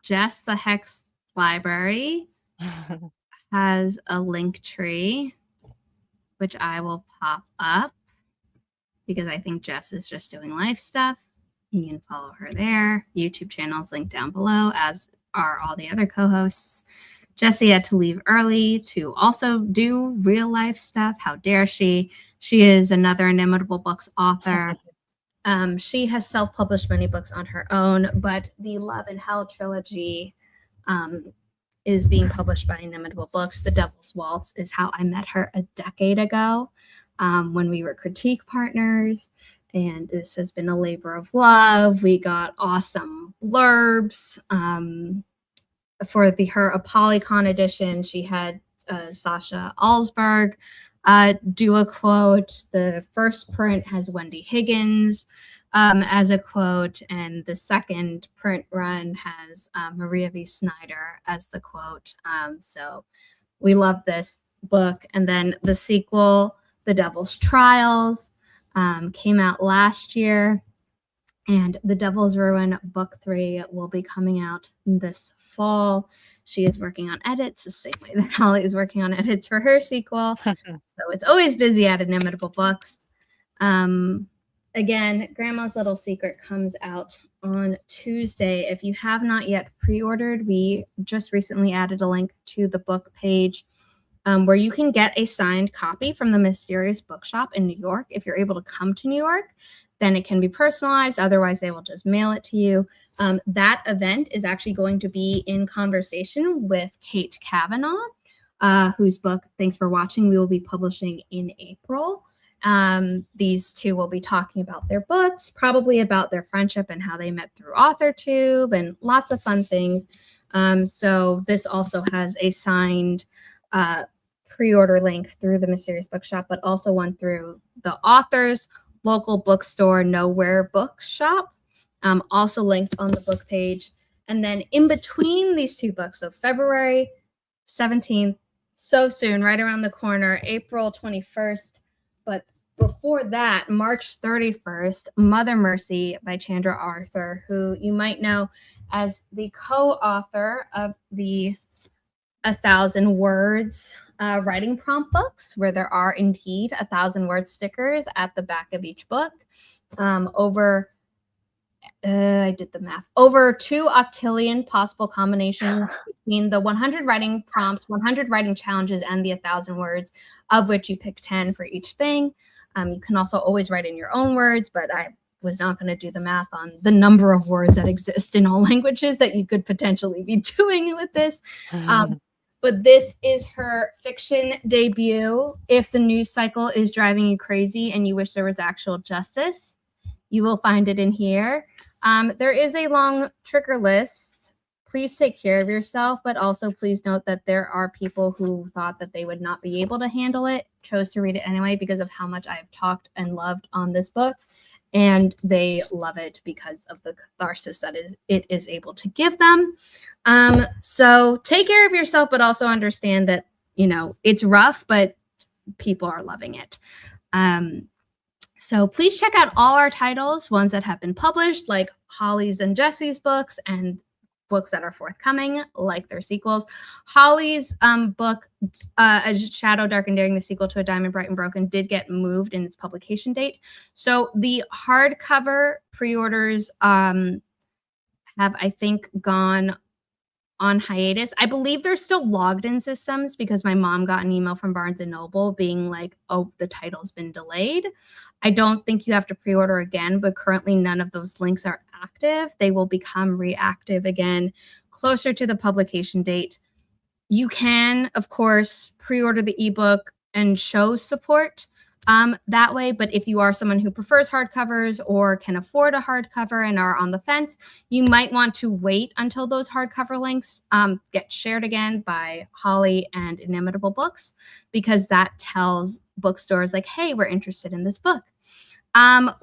Jess the Hex Library has a link tree, which I will pop up because I think Jess is just doing life stuff. You can follow her there. YouTube channel's linked down below, as are all the other co-hosts. Jessie had to leave early to also do real life stuff. How dare she? She is another Inimitable Books author. She has self-published many books on her own, but the Love and Hell trilogy is being published by Inimitable Books. The Devil's Waltz is how I met her a decade ago, when we were critique partners. And this has been a labor of love. We got awesome blurbs. For her Apolycon edition, she had Sasha Alsberg do a quote. The first print has Wendy Higgins as a quote, and the second print run has Maria V. Snyder as the quote. So we love this book. And then the sequel, The Devil's Trials, came out last year, and The Devil's Ruin Book 3 will be coming out this fall. She is working on edits the same way that Holly is working on edits for her sequel. So it's always busy at Inimitable Books. Again, Grandma's Little Secret comes out on Tuesday. If you have not yet pre-ordered, we just recently added a link to the book page, where you can get a signed copy from the Mysterious Bookshop in New York. If you're able to come to New York, then it can be personalized. Otherwise, they will just mail it to you. That event is actually going to be in conversation with Kate Kavanaugh, whose book, Thanks for Watching, we will be publishing in April. These two will be talking about their books, probably about their friendship and how they met through AuthorTube, and lots of fun things. So this also has a signed pre-order link through the Mysterious Bookshop, but also one through the author's local bookstore, Nowhere Bookshop. also linked on the book page. And then in between these two books, so February 17th, so soon, right around the corner, April 21st. But before that, March 31st, Mother Mercy by Chandra Arthur, who you might know as the co-author of the 1,000 Words writing prompt books, where there are indeed 1,000 word stickers at the back of each book. I did the math. Over 2 octillion possible combinations between the 100 writing prompts, 100 writing challenges, and the 1,000 words, of which you pick 10 for each thing. You can also always write in your own words, but I was not going to do the math on the number of words that exist in all languages that you could potentially be doing with this. But this is her fiction debut. If the news cycle is driving you crazy and you wish there was actual justice, you will find it in here. There is a long trigger list. Please take care of yourself, but also please note that there are people who thought that they would not be able to handle it, chose to read it anyway because of how much I have talked and loved on this book. And they love it because of the catharsis that it is able to give them. So take care of yourself, but also understand that, you know, it's rough, but people are loving it. So please check out all our titles, ones that have been published, like Holly's and Jesse's books, and books that are forthcoming, like their sequels. Holly's book, A Shadow Dark and Daring, the sequel to A Diamond Bright and Broken, did get moved in its publication date. So the hardcover pre-orders have, I think, gone on hiatus. I believe they're still logged in systems because my mom got an email from Barnes & Noble being like, oh, the title's been delayed. I don't think you have to pre-order again, but currently none of those links are active. They will become reactive again closer to the publication date. You can, of course, pre-order the ebook and show support that way. But if you are someone who prefers hardcovers or can afford a hardcover and are on the fence, you might want to wait until those hardcover links get shared again by Holly and Inimitable Books, because that tells bookstores like, hey, we're interested in this book.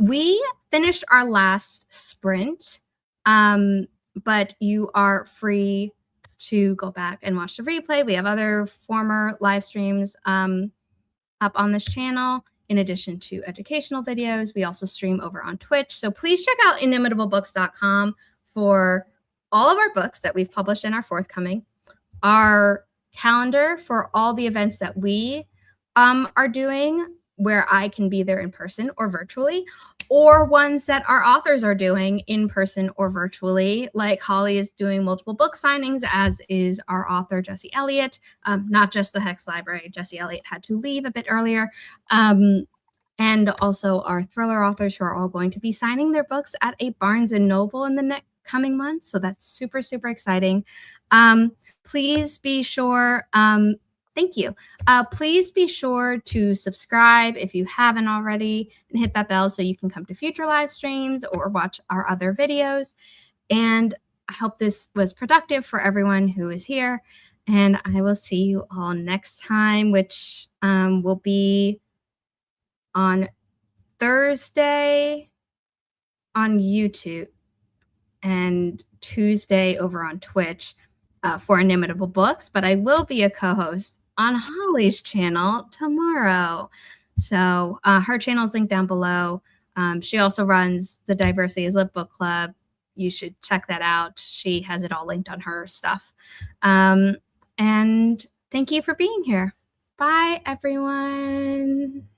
We finished our last sprint, but you are free to go back and watch the replay. We have other former live streams up on this channel. In addition to educational videos, we also stream over on Twitch. So please check out inimitablebooks.com for all of our books that we've published and are forthcoming, our calendar for all the events that we are doing, where I can be there in person or virtually, or ones that our authors are doing in person or virtually. Like Holly is doing multiple book signings, as is our author, Jesse Elliott. Not just the Hex Library. Jesse Elliott had to leave a bit earlier. And also our thriller authors, who are all going to be signing their books at a Barnes & Noble in the next coming months. So that's super, super exciting. Please be sure, thank you. Please be sure to subscribe if you haven't already, and hit that bell so you can come to future live streams or watch our other videos. And I hope this was productive for everyone who is here. And I will see you all next time, which will be on Thursday on YouTube and Tuesday over on Twitch for Inimitable Books. But I will be a co-host on Holly's channel tomorrow. So her channel is linked down below. She also runs the Diversity is Lit book club. You should check that out. She has it all linked on her stuff. And thank you for being here. Bye, everyone.